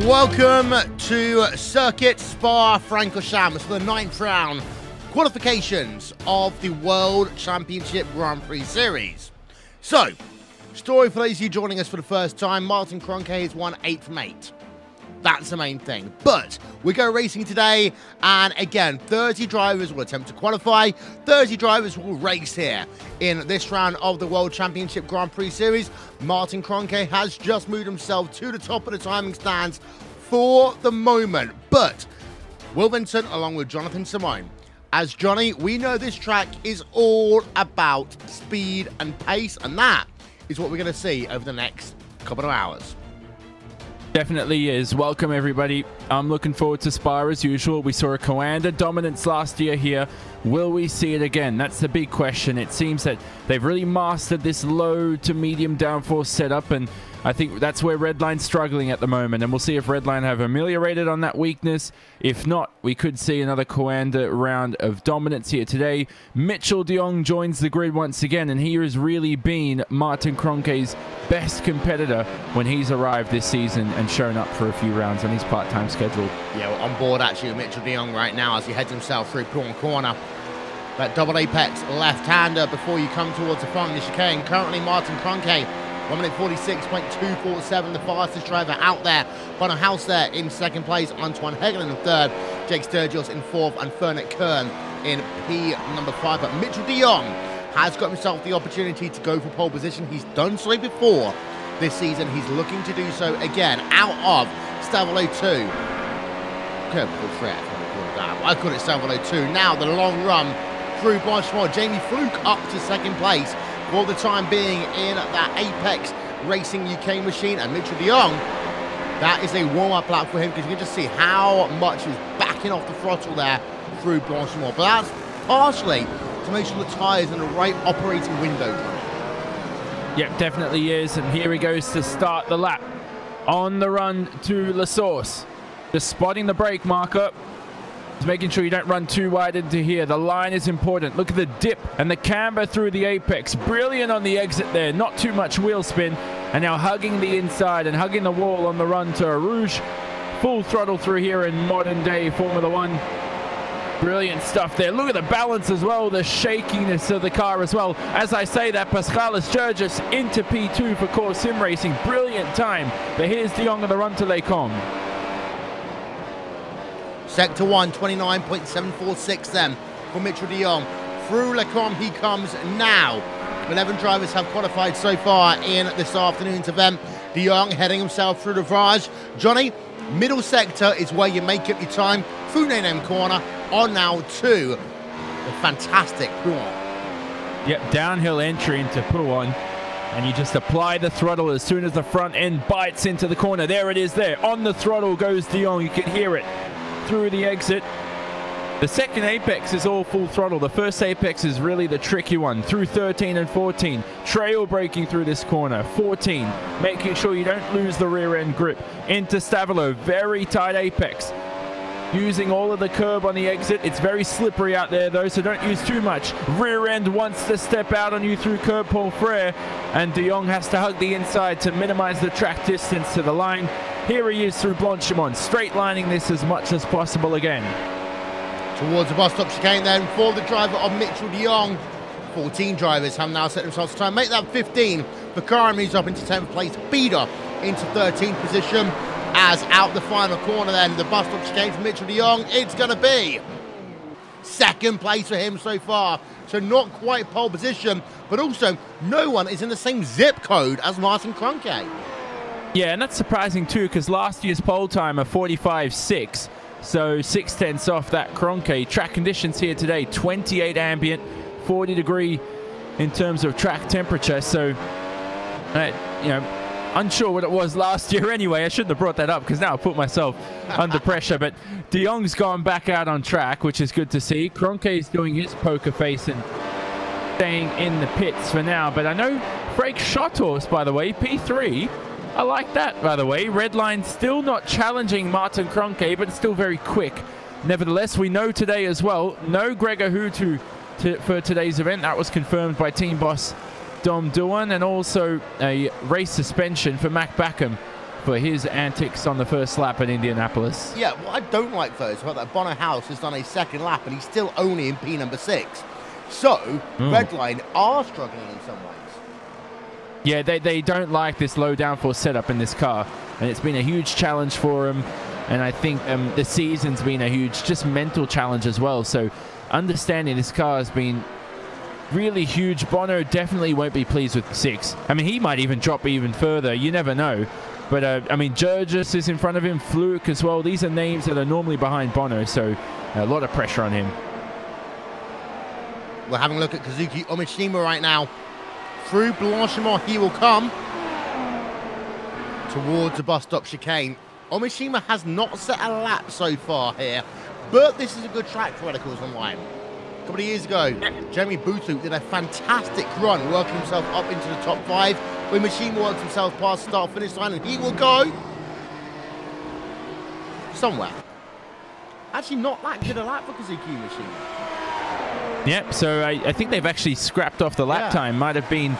Welcome to Circuit Spa-Francorchamps for the 9th round qualifications of the World Championship Grand Prix Series. So, story for those of you joining us for the first time, Martin-Honda has won 8 from 8. That's the main thing. But we go racing today, and again, 30 drivers will attempt to qualify. 30 drivers will race here in this round of the World Championship Grand Prix Series. Martin-Honda has just moved himself to the top of the timing stands for the moment. But Will Vincent, along with Jonathan Simone, as Johnny, we know this track is all about speed and pace, and that is what we're going to see over the next couple of hours. Definitely is. Welcome, everybody. I'm looking forward to Spa as usual. We saw a Coanda dominance last year here. Will we see it again? That's the big question. It seems that they've really mastered this low to medium downforce setup, and I think that's where Redline's struggling at the moment, and we'll see if Redline have ameliorated on that weakness. If not, we could see another Coanda round of dominance here today. Mitchell de Jong joins the grid once again, and he has really been Martin-Honda's best competitor when he's arrived this season and shown up for a few rounds on his part-time schedule. Yeah, we're on board actually with Mitchell de Jong right now as he heads himself through Prix corner. That double apex left-hander before you come towards the front of the chicane. Currently Martin-Honda 1 minute 46.247, the fastest driver out there. Bono House there in second place, Antoine Hegel in third, Jake Sturgios in fourth, and Fernet Kern in P number 5. But Mitchell de Jong has got himself the opportunity to go for pole position. He's done so before this season. He's looking to do so again out of Stavolo 2. I call it Stavolo 2. Now the long run through Blanchimont. Jamie Fluke up to second place for the time being in that Apex Racing UK machine. And Mitchell de Jong, that is a warm-up lap for him, because you can just see how much he's backing off the throttle there through Blanchimont. But that's partially to make sure the tyres in the right operating window. Yep, definitely is. And here he goes to start the lap on the run to La Source. Just spotting the brake marker. Making sure you don't run too wide into here. The line is important. Look at the dip and the camber through the apex. Brilliant on the exit there. Not too much wheel spin. And now hugging the inside and hugging the wall on the run to Rouge. Full throttle through here in modern day Formula One. Brilliant stuff there. Look at the balance as well. The shakiness of the car as well. As I say that, Pascal Sturgis into P2 for Core Sim Racing. Brilliant time. But here's de Jong on the run to Les Combes. Sector 1, 29.746 then for Mitchell de Jong. Through Les Combes he comes now. 11 drivers have qualified so far in this afternoon's event. De Jong heading himself through the virage. Johnny, middle sector is where you make up your time. Through Nenem corner, on now to the fantastic Pouan. Yep, downhill entry into Pouan. And you just apply the throttle as soon as the front end bites into the corner. There it is there. On the throttle goes de Jong. You can hear it through the exit. The second apex is all full throttle. The first apex is really the tricky one. Through 13 and 14. Trail braking through this corner. 14. Making sure you don't lose the rear end grip. Into Stavolo. Very tight apex. using all of the curb on the exit. It's very slippery out there though, so don't use too much. Rear end wants to step out on you through curb, Paul Frere, and de Jong has to hug the inside to minimize the track distance to the line. Here he is through Blanchimont, straight lining this as much as possible again. Towards the bus stop chicane then for the driver of Mitchell de Jong. 14 drivers have now set themselves to try and make that 15. Vaccaro moves up into 10th place, Bieder into 13th position. As out the final corner then, the bus stop chicane for Mitchell de Jong, it's going to be second place for him so far. So not quite pole position, but also no one is in the same zip code as Martin Kroenke. Yeah, and that's surprising too, because last year's pole time of 45.6, so 6/10 off that Kroenke. Track conditions here today, 28 ambient, 40 degree in terms of track temperature. So, you know, unsure what it was last year anyway. I shouldn't have brought that up because now I put myself under pressure. But de Jong's gone back out on track, which is good to see. Kroenke is doing his poker face and staying in the pits for now. But I know Frank Schothorst, by the way, P3. I like that, by the way. Red line still not challenging Martin Kroenke, but still very quick. Nevertheless, we know today as well, no Gregor Hutu for today's event. That was confirmed by team boss Dom Doohan, and also a race suspension for Mac Backham for his antics on the first lap at Indianapolis. Yeah, what I don't like though is about that Bono House has done a second lap and he's still only in P number 6. So, Redline are struggling in some ways. Yeah, they don't like this low downforce setup in this car, and it's been a huge challenge for them. And I think the season's been a huge, just mental challenge as well. So, understanding this car has been really huge. Bono definitely won't be pleased with 6. I mean, he might even drop even further. You never know. But, I mean, Jurgis is in front of him, Fluke as well. These are names that are normally behind Bono, so a lot of pressure on him. We're having a look at Kazuki Omishima right now. Through Blanchimont, he will come towards the bus stop chicane. Omishima has not set a lap so far here, but this is a good track for Radicals Online. A couple of years ago, Jeremy Boutou did a fantastic run, working himself up into the top 5. When Machine works himself past the start-finish line, and he will go somewhere. Actually, not that good a lap for Kazuki Machine. Yep, so I think they've actually scrapped off the lap time. Might have been,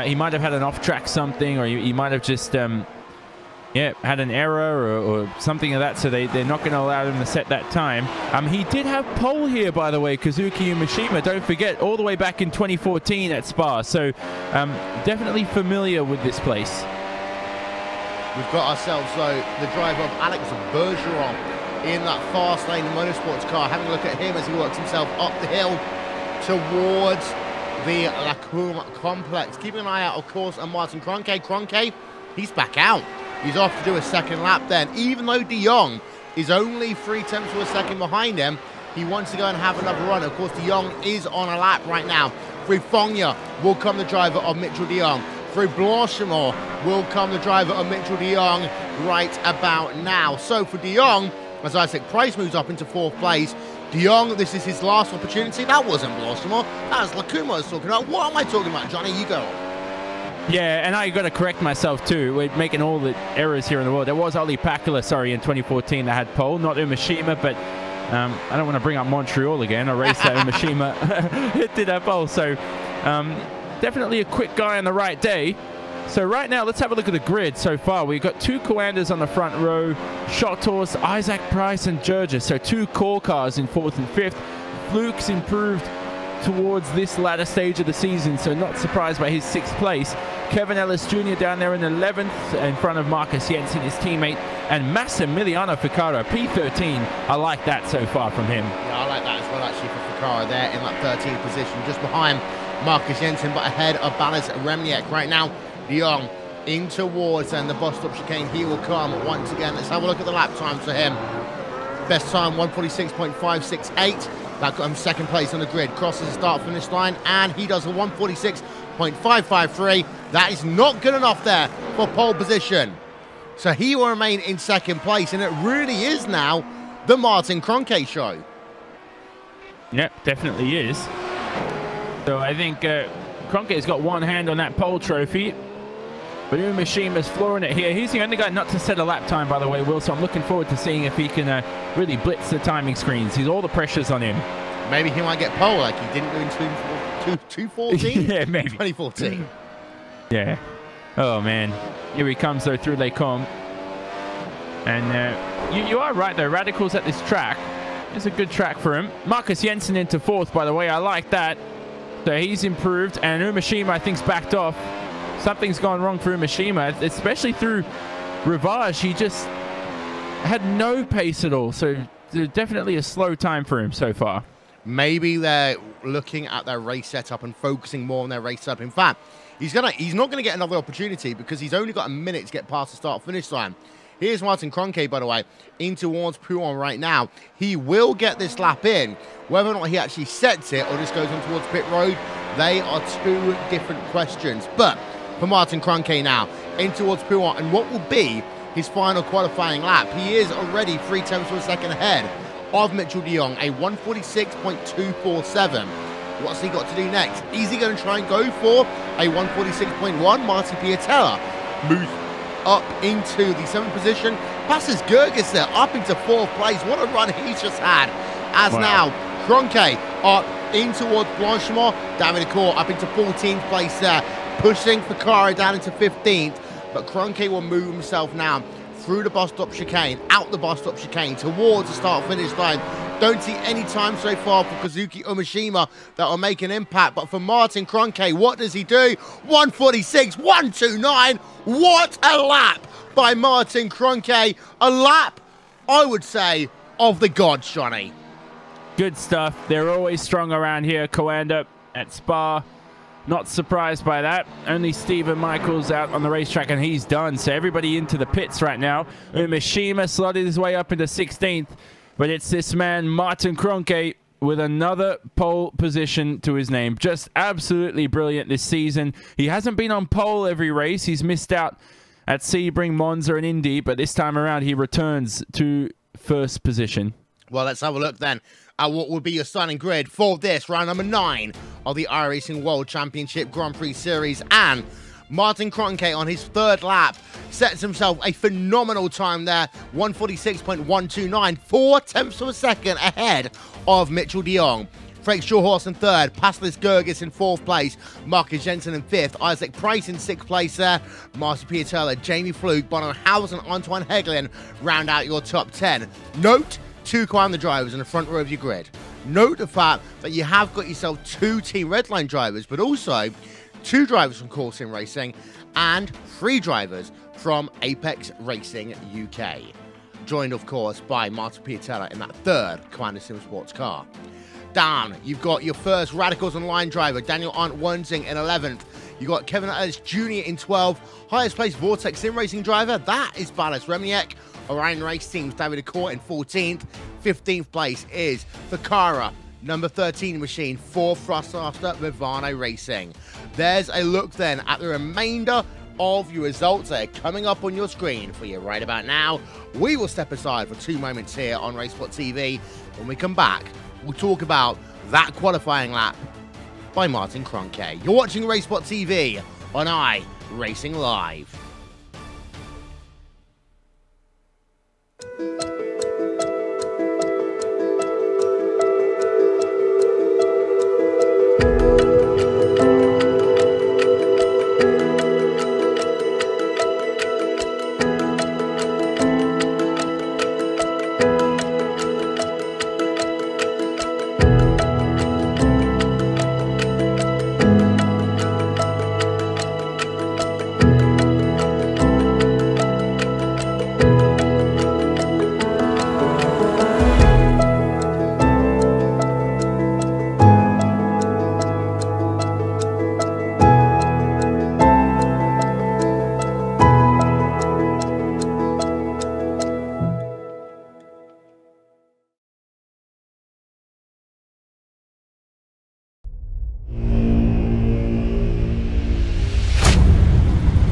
he might have had an off-track something, or he might have just, had an error or something of that, so they're not going to allow him to set that time. He did have pole here, by the way, Kazuki Umeshima, don't forget, all the way back in 2014 at Spa, so definitely familiar with this place. We've got ourselves, though, the driver of Alex Bergeron in that fast lane motorsports car, having a look at him as he works himself up the hill towards the Lacombe complex. Keeping an eye out, of course, on Martin Kroenke. Kroenke, he's back out. He's off to do a second lap then. Even though de Jong is only 3/10 of a second behind him, he wants to go and have another run. Of course, de Jong is on a lap right now. Through Fogna will come the driver of Mitchell de Jong. Through Blanchimont will come the driver of Mitchell de Jong right about now. So for de Jong, as Isaac Price moves up into 4th place, de Jong, this is his last opportunity. That wasn't Blanchimont. That was Lacuma I was talking about. What am I talking about, Johnny? You go on. Yeah, and I got to correct myself too. We're making all the errors here in the world. There was Olli Pakala, sorry, in 2014 that had pole, not Umeshima, but I don't want to bring up Montreal again. A race that Umeshima did have pole. So definitely a quick guy on the right day. So right now, let's have a look at the grid so far. We've got 2 Coanders on the front row, Schothorst, Isaac Price, and Jurgis. So 2 core cars in 4th and 5th. Fluke's improved towards this latter stage of the season, so not surprised by his 6th place. Kevin Ellis Jr. down there in 11th in front of Marcus Jensen, his teammate, and Massimiliano Ficarra, P13. I like that so far from him. Yeah, I like that as well, actually, for Ficarra there in that 13th position, just behind Marcus Jensen, but ahead of Balas Remniak right now. de Jong in towards, and the bus stop chicane, he will come once again. Let's have a look at the lap times for him. Best time, 146.568. That got him 2nd place on the grid. Crosses the start-finish line, and he does a 146.553. That is not good enough there for pole position. So he will remain in 2nd place, and it really is now the Martin Kroenke show. Yep, definitely is. So I think Kroenke's got one hand on that pole trophy. But Umashima's flooring it here. He's the only guy not to set a lap time, by the way, Will. So I'm looking forward to seeing if he can really blitz the timing screens. He's all the pressure's on him. Maybe he might get pole like he didn't do in 2014? Yeah, maybe. 2014. Yeah. Oh, man. Here he comes, though, through Les Combes. And you are right, though. Radicals at this track. It's a good track for him. Marcus Jensen into fourth, by the way. I like that. So he's improved. And Umashima, I think, is backed off. Something's gone wrong for Umashima, especially through Rivage. He just had no pace at all. So definitely a slow time for him so far. Maybe they're looking at their race setup and focusing more on their race setup. In fact, he's not going to get another opportunity because he's only got a minute to get past the start-finish line. Here's Martin Cronke, by the way, in towards Prix right now. He will get this lap in. Whether or not he actually sets it or just goes on towards pit road, they are two different questions. But for Martin Cronke now, in towards Prix and what will be his final qualifying lap, he is already 0.3 of a second ahead of Mitchell de Jong, a 146.247. What's he got to do next? Is he going to try and go for a 146.1? Martin Piatella moves up into the 7th position, passes Gerges there, up into 4th place. What a run he's just had. As now, Cronke up in towards Blanchimont, David Court up into 14th place there, pushing Ficarra down into 15th, but Cronke will move himself now through the bus stop chicane, out the bus stop chicane, towards the start-finish line. Don't see any time so far for Kazuki Umashima that will make an impact, but for Martin Cronke, what does he do? 146.129. What a lap by Martin Cronke. A lap, I would say, of the gods, Johnny. Good stuff. They're always strong around here, Coanda at Spa. Not surprised by that. Only Stephen Michaels out on the racetrack, and he's done. So everybody into the pits right now. Umashima slotted his way up into 16th. But it's this man, Martin Cronke, with another pole position to his name. Just absolutely brilliant this season. He hasn't been on pole every race. He's missed out at Sebring, Monza, and Indy. But this time around, he returns to first position. Well, let's have a look then at what will be your starting grid for this round number 9 of the iRacing World Championship Grand Prix Series. And Martin Cronke on his 3rd lap sets himself a phenomenal time there, 146.129, 0.4 of a second ahead of Mitchell de Jong. Frank Schulhorst in 3rd, Pascalis Gerges in 4th place, Marcus Jensen in 5th, Isaac Price in 6th place there, Martin Piatella, Jamie Fluke, Bono Hausen, Antoine Hegelin round out your top 10. Note 2 Coanda drivers in the front row of your grid. Note the fact that you have got yourself 2 Team Redline drivers, but also 2 drivers from Core Sim Racing and 3 drivers from Apex Racing UK. Joined, of course, by Martin Piatella in that 3rd Coanda Sim Sports car. Down, you've got your first Radicals Online driver, Daniel Arndt Wernsing in 11th. You've got Kevin Ellis Jr. in 12th. Highest placed Vortex Sim Racing driver, that is Balas Remniak. Orion Race Teams, David Accord in 14th. 15th place is Ficarra, number 13 machine, for Thrustmaster Vivano Racing. There's a look then at the remainder of your results that are coming up on your screen for you right about now. We will step aside for 2 moments here on RaceSport TV. When we come back, we'll talk about that qualifying lap by Martin Cronke. You're watching RaceSport TV on iRacing Live.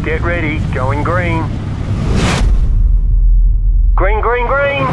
Get ready, going green. Green, green, green!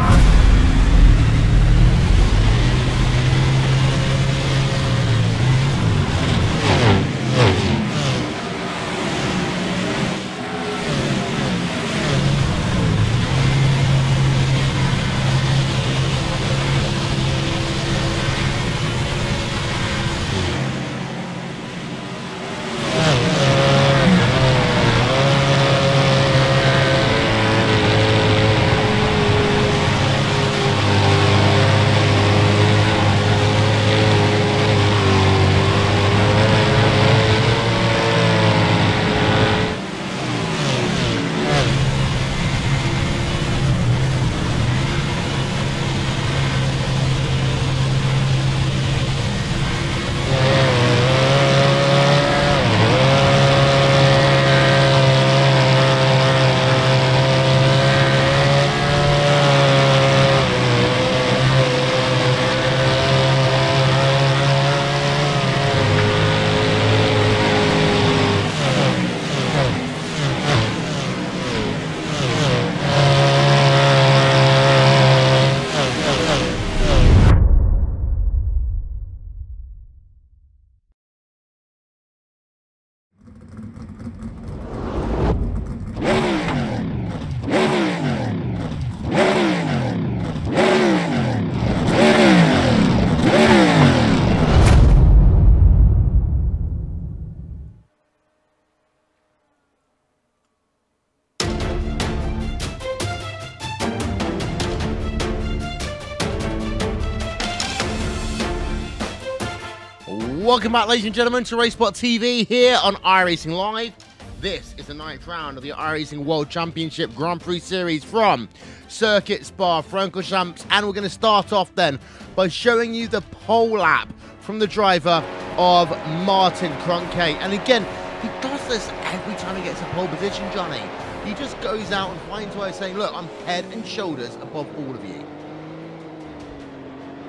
Welcome back, ladies and gentlemen, to RaceSpot TV here on iRacing Live. This is the 9th round of the iRacing World Championship Grand Prix Series from Circuit Spa-Francorchamps, and we're going to start off then by showing you the pole lap from the driver of Martin-Honda. And again, he does this every time he gets a pole position, Johnny. He just goes out and finds ways saying, look, I'm head and shoulders above all of you.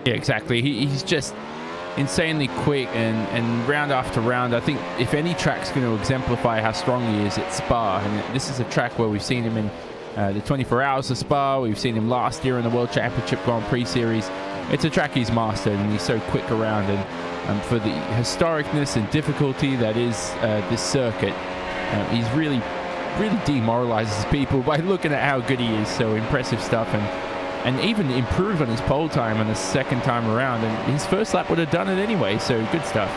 Yeah, exactly. He's just insanely quick, and round after round, I think if any track's going to exemplify how strong he is, it's Spa. And this is a track where we've seen him in the 24 Hours of Spa. We've seen him last year in the World Championship Grand Prix Series. It's a track he's mastered, and he's so quick around. And for the historicness and difficulty that is this circuit, he's really demoralizes people by looking at how good he is. So impressive stuff, and even improved on his pole time on the second time around, and his first lap would have done it anyway, so good stuff.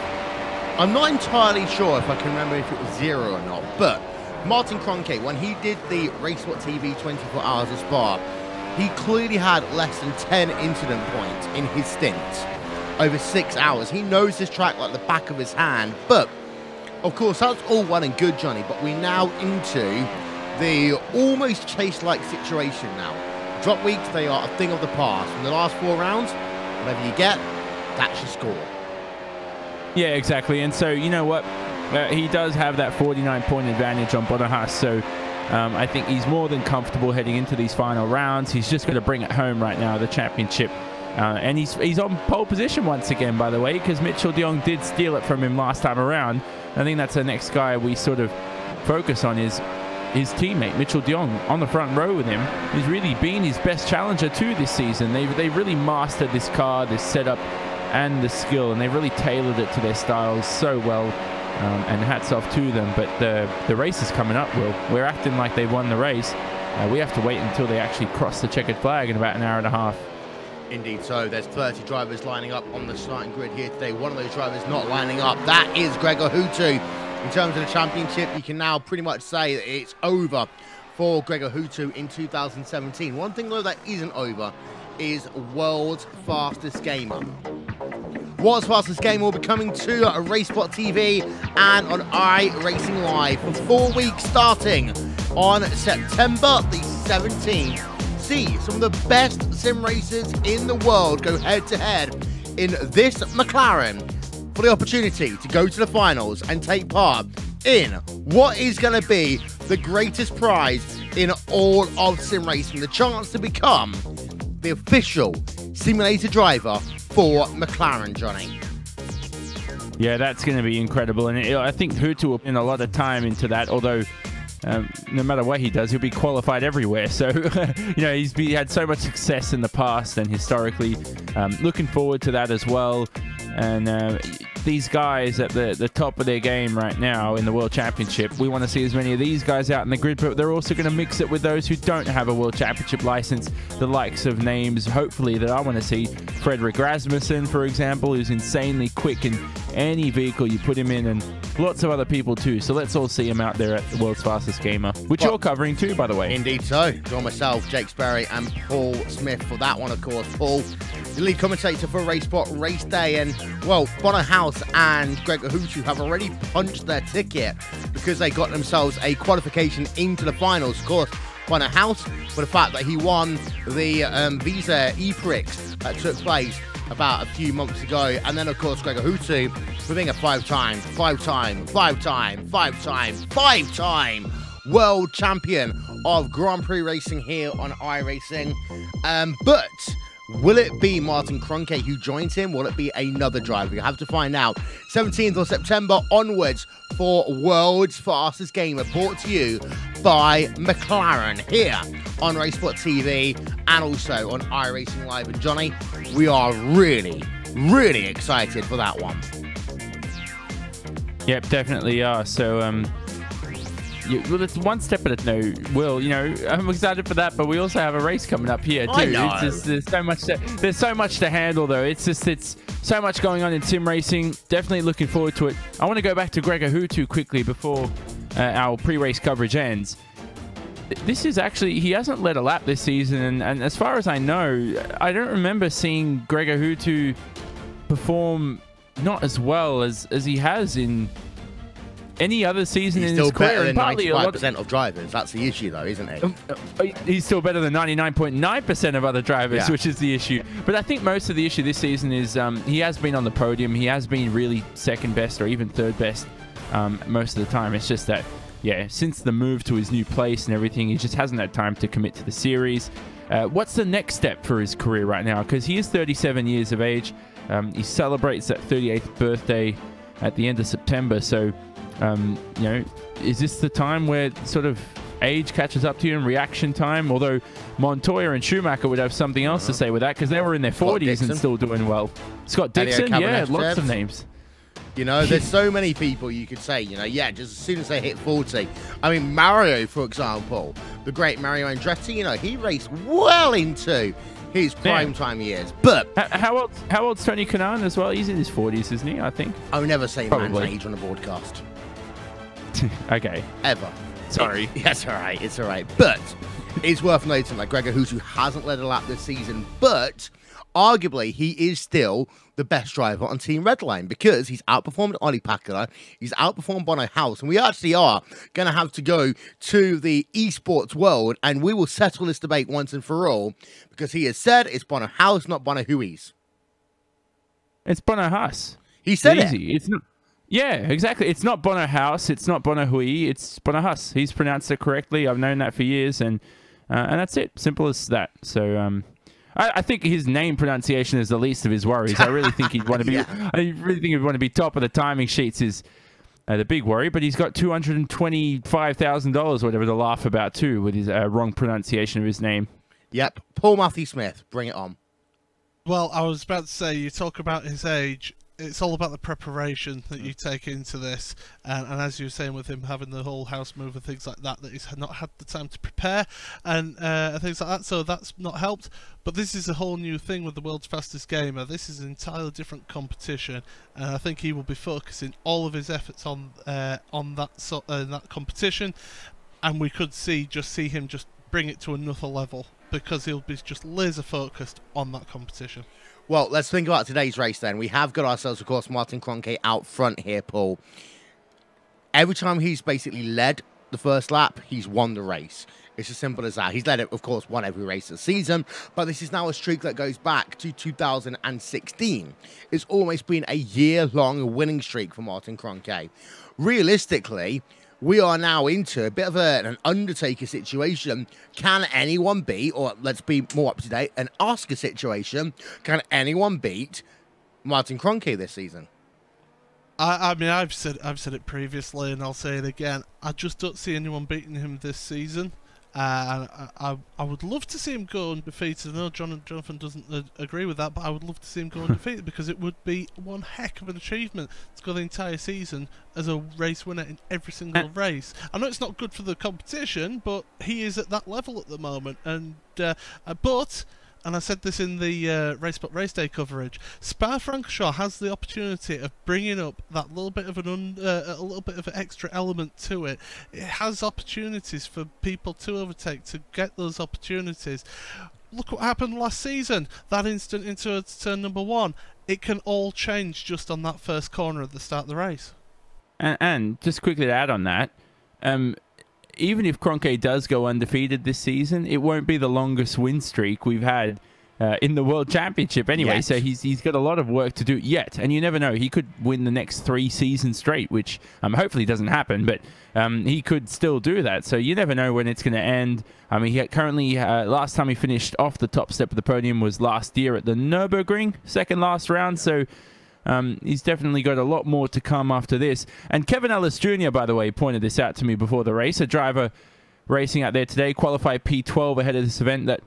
I'm not entirely sure if I can remember if it was 0 or not, but Martin-Honda, when he did the RaceSpot TV 24 Hours of Spa, he clearly had less than 10 incident points in his stint over 6 hours. He knows this track like the back of his hand, but of course that's all well and good, Johnny, but we're now into the almost chase-like situation now. Drop weeks, they are a thing of the past. In the last 4 rounds, whatever you get, that's your score. Yeah, exactly. And so, you know what? He does have that 49-point advantage on Bottas, so I think he's more than comfortable heading into these final rounds. He's just going to bring it home right now, the championship. And he's on pole position once again, by the way, because Mitchell de Jong did steal it from him last time around. I think that's the next guy we sort of focus on, is his teammate Mitchell de Jong on the front row with him. He's really been his best challenger too this season. They really mastered this car, this setup, and the skill, and they've really tailored it to their styles so well. And hats off to them. But the race is coming up, Will. We're acting like they won the race. We have to wait until they actually cross the checkered flag in about an hour and a half. Indeed so. There's 30 drivers lining up on the starting grid here today. One of those drivers not lining up. That is Gregor Huttu. In terms of the championship, you can now pretty much say that it's over for Gregor Huttu in 2017. One thing, though, that isn't over is World's Fastest Gamer. World's Fastest Gamer will be coming to RaceSpot TV and on iRacing Live for 4 weeks starting on September the 17th. See some of the best sim racers in the world go head-to-head in this McLaren for the opportunity to go to the finals and take part in what is going to be the greatest prize in all of sim racing, the chance to become the official simulator driver for McLaren, Johnny. Yeah, that's going to be incredible, and I think Huttu will put in a lot of time into that, although no matter what he does, he'll be qualified everywhere. So, you know, he's had so much success in the past and historically. Looking forward to that as well. And these guys at the top of their game right now in the World Championship, we want to see as many of these guys out in the grid, but they're also going to mix it with those who don't have a World Championship license. The likes of names, hopefully, that I want to see. Fredrik Rasmussen, for example, who's insanely quick in any vehicle you put him in, and lots of other people too. So let's all see him out there at the World's Fastest Gamer, which you're covering too, by the way. Indeed so. Join myself, Jake Sperry, and Paul Smith for that one, of course. Paul, the lead commentator for RaceSpot Race Day, and, well, Bottas and Gregor Huttu have already punched their ticket because they got themselves a qualification into the finals. Of course, Bottas, for the fact that he won the Visa Prix that took place about a few months ago, and then of course Gregor Huttu for being a five-time world champion of Grand Prix racing here on iRacing. But will it be Martin-Honda who joins him? Will it be another driver? You have to find out. 17th of September onwards for World's Fastest Gamer, brought to you by McLaren here on RaceSpot TV and also on iRacing Live. And Johnny, we are really excited for that one. Yep, definitely are. So, well, it's one step at a time. Will, you know, I'm excited for that, but we also have a race coming up here too. I know. It's just, there's so much to handle, though. It's so much going on in sim racing. Definitely looking forward to it. I want to go back to Gregor Huttu quickly before our pre-race coverage ends. This is actually, he hasn't led a lap this season, and as far as I know, I don't remember seeing Gregor Huttu perform not as well as he has in any other season in his career. He's still better than partly 95% of drivers. That's the issue, though, isn't he? He's still better than 99.9% of other drivers, Yeah. which is the issue. But I think most of the issue this season is he has been on the podium. He has been really second best or even third best most of the time. It's just that, yeah, since the move to his new place and everything, he just hasn't had time to commit to the series. What's the next step for his career right now? Because he is 37 years of age. He celebrates that 38th birthday at the end of September. So, you know, is this the time where sort of age catches up to you in reaction time? Although Montoya and Schumacher would have something else to say with that because they were in their 40s and still doing well. Scott Dixon, yeah, lots of names. You know, there's so many people you could say, you know, yeah, just as soon as they hit 40. I mean, Mario, for example, the great Mario Andretti, you know, he raced well into his prime time years. But how old's Tony Kanaan as well? He's in his 40s, isn't he? I think. I would never say man's age on a broadcast. Okay. Ever. Sorry. Yes, all right. It's all right. But it's worth noting that Gregor Husu hasn't led a lap this season, but arguably he is still the best driver on Team Redline because he's outperformed Ollie Packard, he's outperformed Bono House, and we actually are going to have to go to the eSports world and we will settle this debate once and for all because he has said it's Bono House, not Bono Huis. It's Bono House. He said easy. It's not. Yeah, exactly. It's not Bono House. It's not Bono Hui. It's Bono House. He's pronounced it correctly. I've known that for years, and that's it. Simple as that. So I think his name pronunciation is the least of his worries. I really think he'd want to be. I really think he'd want to be top of the timing sheets. Is the big worry, but he's got $225,000, whatever, to laugh about too with his wrong pronunciation of his name. Yep, Paul Matthew Smith, bring it on. Well, I was about to say, you talk about his age. It's all about the preparation that you take into this, and as you were saying with him having the whole house move and things like that, that he's not had the time to prepare and things like that, so that's not helped. But this is a whole new thing with the world's fastest gamer. This is an entirely different competition, and I think he will be focusing all of his efforts on that competition, and we could see him just bring it to another level because he'll be just laser focused on that competition. Well, let's think about today's race then. We have got ourselves, of course, Martin Kroenke out front here, Paul. Every time he's basically led the first lap, he's won the race. It's as simple as that. He's led it, of course, won every race this season, but this is now a streak that goes back to 2016. It's almost been a year-long winning streak for Martin Kroenke. Realistically, we are now into a bit of an Undertaker situation. Can anyone beat, or let's be more up-to-date, an Oscar situation? Can anyone beat Martin Kroenke this season? I mean, I've said it previously, and I'll say it again. I just don't see anyone beating him this season. I would love to see him go undefeated. I know Jonathan doesn't agree with that, but I would love to see him go undefeated because it would be one heck of an achievement to go the entire season as a race winner in every single race. I know it's not good for the competition, but he is at that level at the moment. And and I said this in the RaceSpot Race Day coverage, Spa-Francorchamps has the opportunity of bringing up that little bit of an extra element to it. It has opportunities for people to overtake, to get those opportunities. Look what happened last season. That instant into turn number one. It can all change just on that first corner at the start of the race. And just quickly to add on that, even if Kroenke does go undefeated this season, it won't be the longest win streak we've had in the World Championship anyway. Yet. So he's got a lot of work to do yet. And you never know. He could win the next 3 seasons straight, which hopefully doesn't happen. But he could still do that. So you never know when it's going to end. I mean, he currently, last time he finished off the top step of the podium was last year at the Nürburgring, second last round. So he's definitely got a lot more to come after this. And Kevin Ellis Jr., by the way, pointed this out to me before the race. A driver racing out there today, qualified P12 ahead of this event, that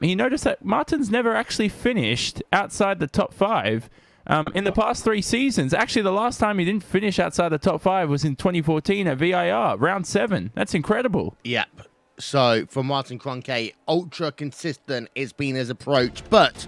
he noticed that Martin's never actually finished outside the top 5 in the past 3 seasons. Actually, the last time he didn't finish outside the top 5 was in 2014 at VIR, round 7. That's incredible. Yep. So, for Martin Kroenke, ultra consistent has been his approach, but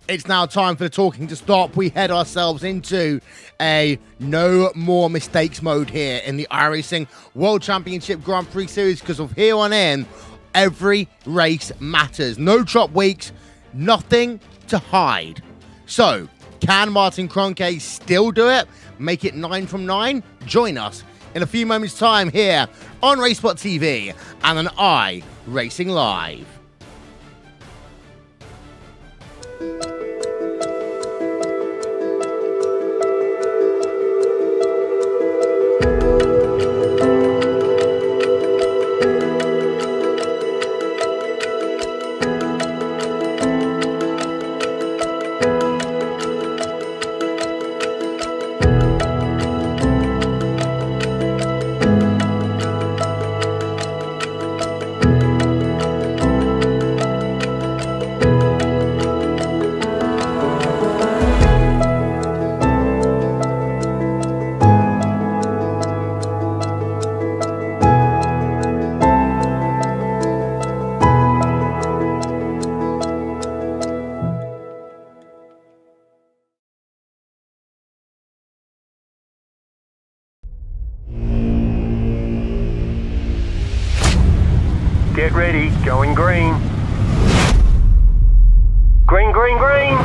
it's now time for the talking to stop. We head ourselves into a no more mistakes mode here in the iRacing World Championship Grand Prix Series, because of here on in, every race matters. No drop weeks, nothing to hide. So, Can Martin Kroenke still do it? Make it 9 from 9? Join us in a few moments' time here on RaceSpot TV and on iRacing Live. Get ready, going green. Green, green, green.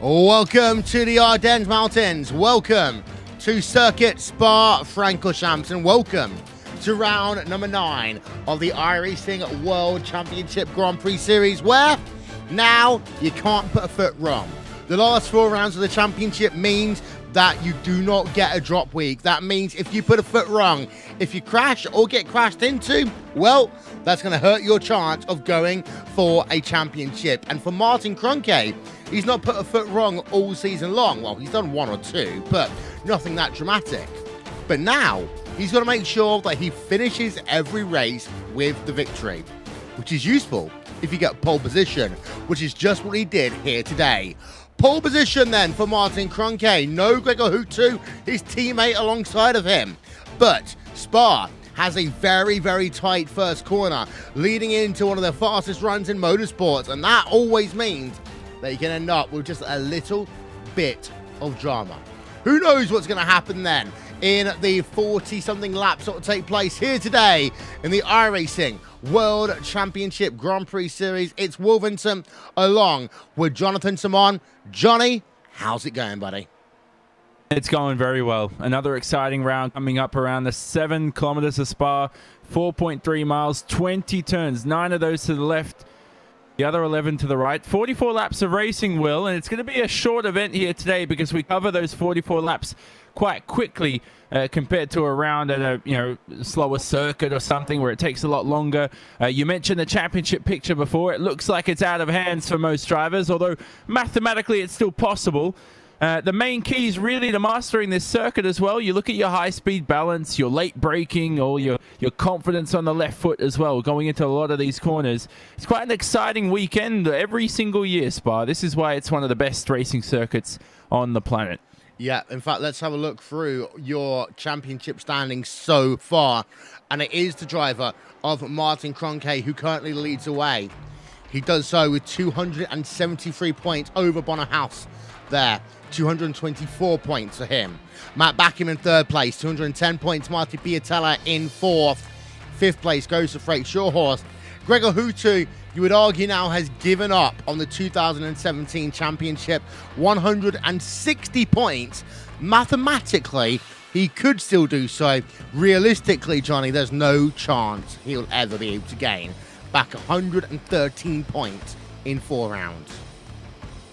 Welcome to the Ardennes Mountains. Welcome to Circuit Spa-Francorchamps, and welcome to round number 9 of the iRacing World Championship Grand Prix Series, where now you can't put a foot wrong. The last 4 rounds of the championship means that you do not get a drop week. That means if you put a foot wrong, if you crash or get crashed into, well, that's going to hurt your chance of going for a championship. And for Martin Kroenke, he's not put a foot wrong all season long. Well, he's done 1 or 2, but nothing that dramatic. But now, he's got to make sure that he finishes every race with the victory, which is useful if you get pole position, which is just what he did here today. Pole position then for Martin Kroenke. No Gregor Hutu, his teammate alongside of him. But Spa has a very, very tight first corner, leading into one of the fastest runs in motorsports, and that always means that you can end up with just a little bit of drama. Who knows what's going to happen then in the 40-something laps that will take place here today in the iRacing World Championship Grand Prix Series. It's Wolverhampton along with Jonathan Simon. Johnny, how's it going, buddy? It's going very well. Another exciting round coming up around the 7 kilometers of Spa, 4.3 miles, 20 turns, 9 of those to the left, the other 11 to the right. 44 laps of racing, Will, and it's going to be a short event here today because we cover those 44 laps quite quickly compared to a round at a slower circuit or something where it takes a lot longer. You mentioned the championship picture before. It looks like it's out of hands for most drivers, although mathematically it's still possible. The main key is really to mastering this circuit as well. You look at your high-speed balance, your late braking, or your confidence on the left foot as well, going into a lot of these corners. It's quite an exciting weekend every single year, Spa. This is why it's one of the best racing circuits on the planet. Yeah, in fact, let's have a look through your championship standings so far. And it is the driver of Martin-Francorchamps who currently leads away. He does so with 273 points over Bonnerhouse there. 224 points for him. Matt Backham in third place, 210 points. Marty Piatella in fourth. Fifth place goes to Prix. Gregor Hutu, you would argue now, has given up on the 2017 championship. 160 points. Mathematically, he could still do so. Realistically, Johnny, there's no chance he'll ever be able to gain back 113 points in 4 rounds.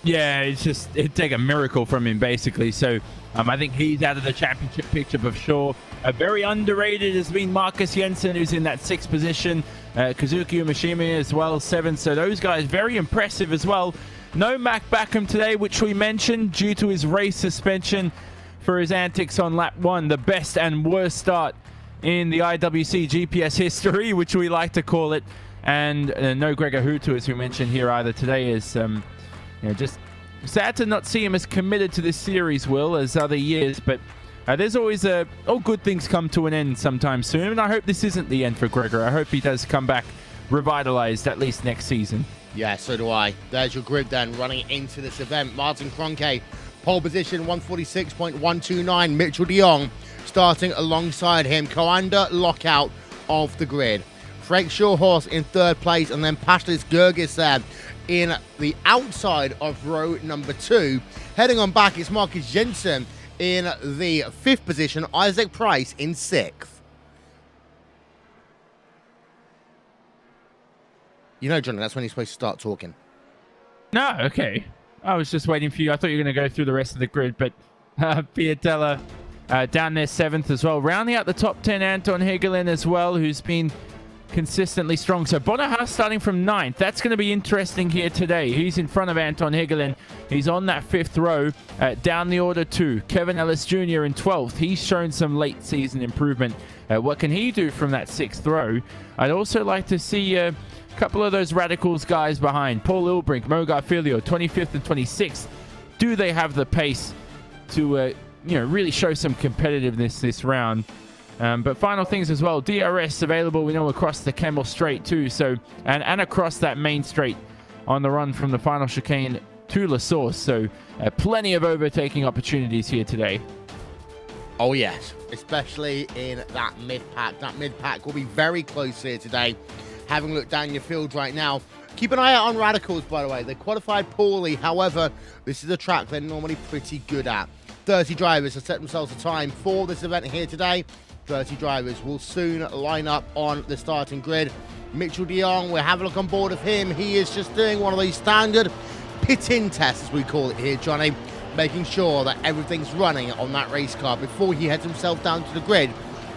Yeah, it'd take a miracle from him, basically. So I think he's out of the championship picture for sure. Very underrated has been Marcus Jensen, who's in that 6th position. Kazuki Umeshima as well, 7th. So those guys, very impressive as well. No Mac Backham today, which we mentioned, due to his race suspension for his antics on lap 1. The best and worst start in the IWC GPS history, which we like to call it. And no Gregor Hutu, as we mentioned here either today, is... just sad to not see him as committed to this series, Will, as other years. But there's always all good things come to an end sometime soon. And I hope this isn't the end for Gregor. I hope he does come back revitalized at least next season. Yeah, so do I. There's your grid then running into this event. Martin-Francorchamps, pole position 146.129. Mitchell de Jong starting alongside him. Coanda lockout of the grid. Frank Shawhorse in third place, and then Pashlis Gergis there in the outside of row number 2. Heading on back, it's Marcus Jensen in the 5th position, Isaac Price in 6th. You know, Johnny, that's when you're supposed to start talking. No, okay. I was just waiting for you. I thought you were going to go through the rest of the grid, but Piatella down there 7th as well. Rounding out the top 10, Anton Hegelin as well, who's been consistently strong. So Bonnerhouse starting from 9th. That's going to be interesting here today. He's in front of Anton Hegelin. He's on that 5th row. Down the order 2. Kevin Ellis Jr. in 12th. He's shown some late season improvement. What can he do from that 6th row? I'd also like to see a couple of those radicals guys behind. Paul Ilbrink, Mogar Filio, 25th and 26th. Do they have the pace to really show some competitiveness this round? But final things as well, DRS available, we know, across the Camel Straight too, so and across that main straight on the run from the final chicane to La Source. So plenty of overtaking opportunities here today. Oh yes, especially in that mid-pack. That mid-pack will be very close here today. Having looked down your field right now, keep an eye out on radicals, by the way. They qualified poorly, however, this is a track they're normally pretty good at. 30 drivers have set themselves a time for this event here today. 30 drivers will soon line up on the starting grid. Mitchell de Jong, we'll have a look on board of him. He is just doing one of these standard pit-in tests, as we call it here, Johnny, making sure that everything's running on that race car before he heads himself down to the grid.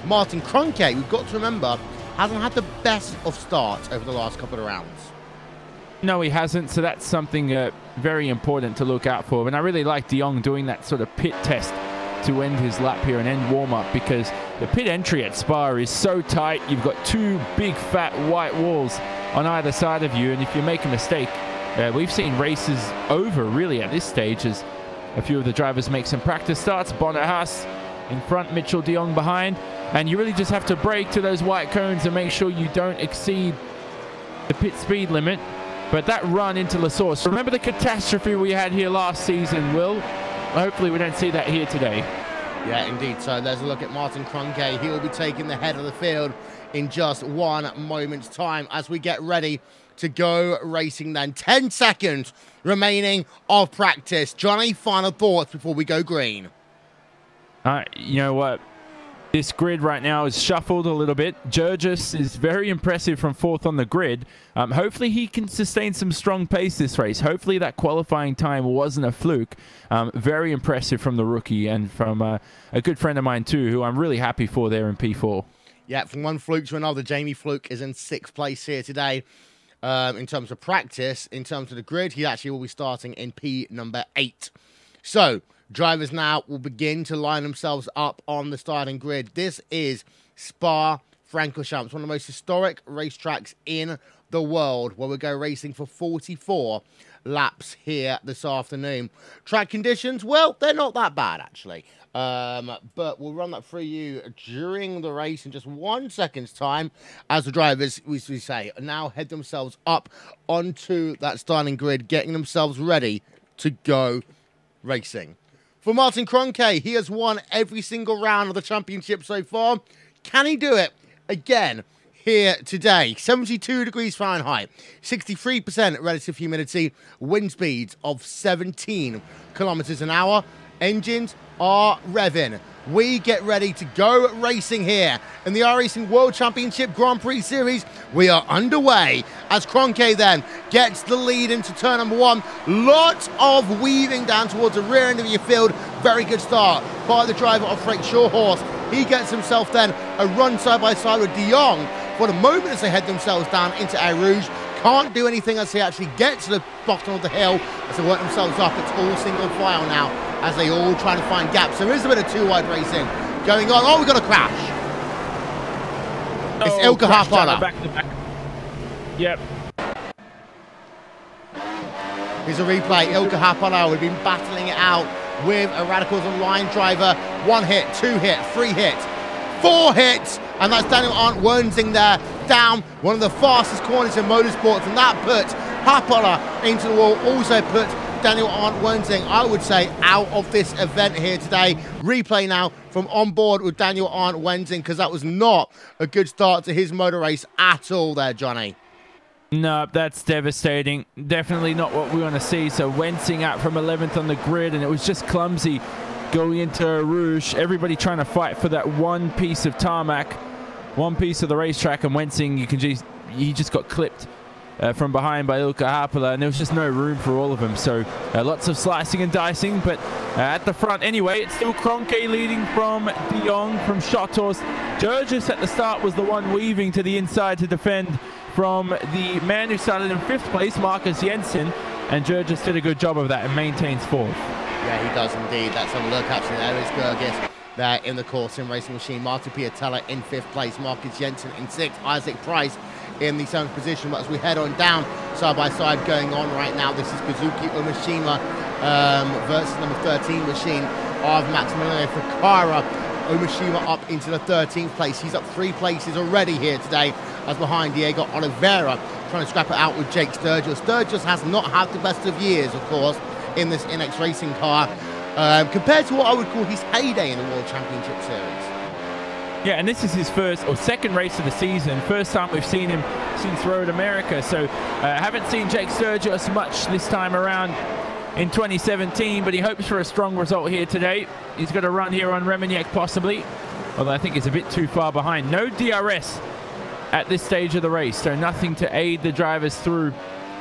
Martin-Francorchamps, we've got to remember, hasn't had the best of starts over the last couple of rounds. No, he hasn't, so that's something very important to look out for. And I really like de Jong doing that sort of pit test to end his lap here and end warm-up, because the pit entry at Spa is so tight. You've got 2 big fat white walls on either side of you, and if you make a mistake, we've seen races over really at this stage as a few of the drivers make some practice starts. Bonnerhouse in front, Mitchell de Jong behind, and you really just have to brake to those white cones and make sure you don't exceed the pit speed limit. But that run into La Source, remember the catastrophe we had here last season, Will? hopefully we don't see that here today. Yeah, indeed. So there's a look at Martin Kroenke. He will be taking the head of the field in just 1 moment's time as we get ready to go racing then. 10 seconds remaining of practice. Johnny, final thoughts before we go green. You know what? This grid right now is shuffled a little bit. Jurgis is very impressive from 4th on the grid. Hopefully he can sustain some strong pace this race. Hopefully that qualifying time wasn't a fluke. Very impressive from the rookie and from a good friend of mine too, who I'm really happy for there in P4. Yeah, from one fluke to another, Jamie Fluke is in 6th place here today. In terms of practice, in terms of the grid, he actually will be starting in P number 8. So, drivers now will begin to line themselves up on the starting grid. This is Spa-Francorchamps, one of the most historic racetracks in the world, where we go racing for 44 laps here this afternoon. Track conditions, well, they're not that bad, actually. But we'll run that through you during the race in just 1 second's time as the drivers, we say, now head themselves up onto that starting grid, getting themselves ready to go racing. For Martin Kroenke, he has won every single round of the championship so far. Can he do it again here today? 72 degrees Fahrenheit, 63% relative humidity, wind speeds of 17 kilometers an hour. Engines are revving. We get ready to go racing here in the iRacing World Championship Grand Prix Series. We are underway as Kroenke then gets the lead into turn number 1. Lots of weaving down towards the rear end of your field. Very good start by the driver of Prix. He gets himself then a run side by side with De Jong for the moment as they head themselves down into Eau Rouge. Can't do anything as they actually get to the bottom of the hill as they work themselves up. It's all single file now as they all try to find gaps. There is a bit of two-wide racing going on. Oh, we've got a crash. It's Ilka Harpala. Back to back. Yep. Here's a replay. Ilka Harpala, we've been battling it out with a Radicals Online driver. 1 hit, 2 hit, 3 hits, 4 hits, and that's Daniel Arndt Wernzing there, down one of the fastest corners in motorsports, and that puts Harpala into the wall, also puts Daniel Arndt Wernzing, I would say, out of this event here today. Replay now from on board with Daniel Arndt Wernzing, because that was not a good start to his motor race at all there, Johnny. No, that's devastating. Definitely not what we want to see. So Wernzing out from 11th on the grid, and it was just clumsy going into Rouge. Everybody trying to fight for that one piece of tarmac, one piece of the racetrack, and Wernzing, he just got clipped from behind by Ilka Harpala, and there was just no room for all of them. So lots of slicing and dicing, but at the front anyway, it's still Kroenke leading from De Jong from Schotters. Jurgis at the start was the one weaving to the inside to defend from the man who started in 5th place, Marcus Jensen, and Jurgis did a good job of that and maintains 4th. Yeah, he does indeed. Let's have a look actually. There is Gergis there in the course in Racing Machine. Martin Piatella in 5th place, Marcus Jensen in 6th, Isaac Price in the 7th position. But as we head on down, side by side going on right now, this is Kazuki Umeshima versus number 13 machine of Maximiliano Ficarra. Umeshima up into the 13th place. He's up 3 places already here today, as behind Diego Oliveira trying to scrap it out with Jake Sturgis. Sturgis has not had the best of years, of course, in this NX racing car, compared to what I would call his heyday in the World Championship Series. Yeah, and this is his first or second race of the season. First time we've seen him since Road America. So haven't seen Jake Sturgis much this time around in 2017, but he hopes for a strong result here today. He's got a run here on Remignac possibly, although I think he's a bit too far behind. No DRS at this stage of the race, so nothing to aid the drivers through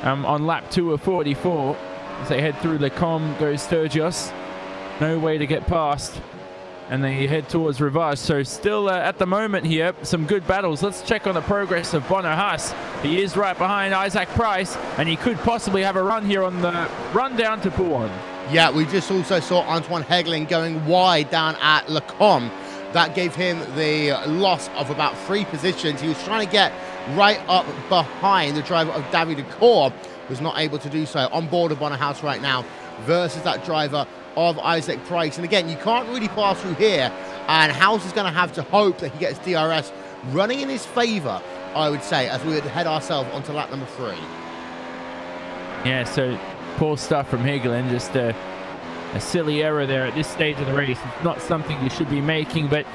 on lap 2 of 44. As they head through Le Com goes Sturgis. No way to get past. And they head towards Rivage. So still at the moment here, some good battles. Let's check on the progress of Bono Haas. He is right behind Isaac Price, and he could possibly have a run here on the run down to Pouan. Yeah, we just also saw Antoine Hegeling going wide down at Le Com. That gave him the loss of about 3 positions. He was trying to get right up behind the driver of David Decor, was not able to do so. On board of Bono Haas right now versus that driver of Isaac Price. And again, you can't really pass through here, and House is going to have to hope that he gets DRS running in his favor, I would say, as we would head ourselves onto lap number 3. Yeah, so poor stuff from Hegelin, just a silly error there at this stage of the race. It's not something you should be making, but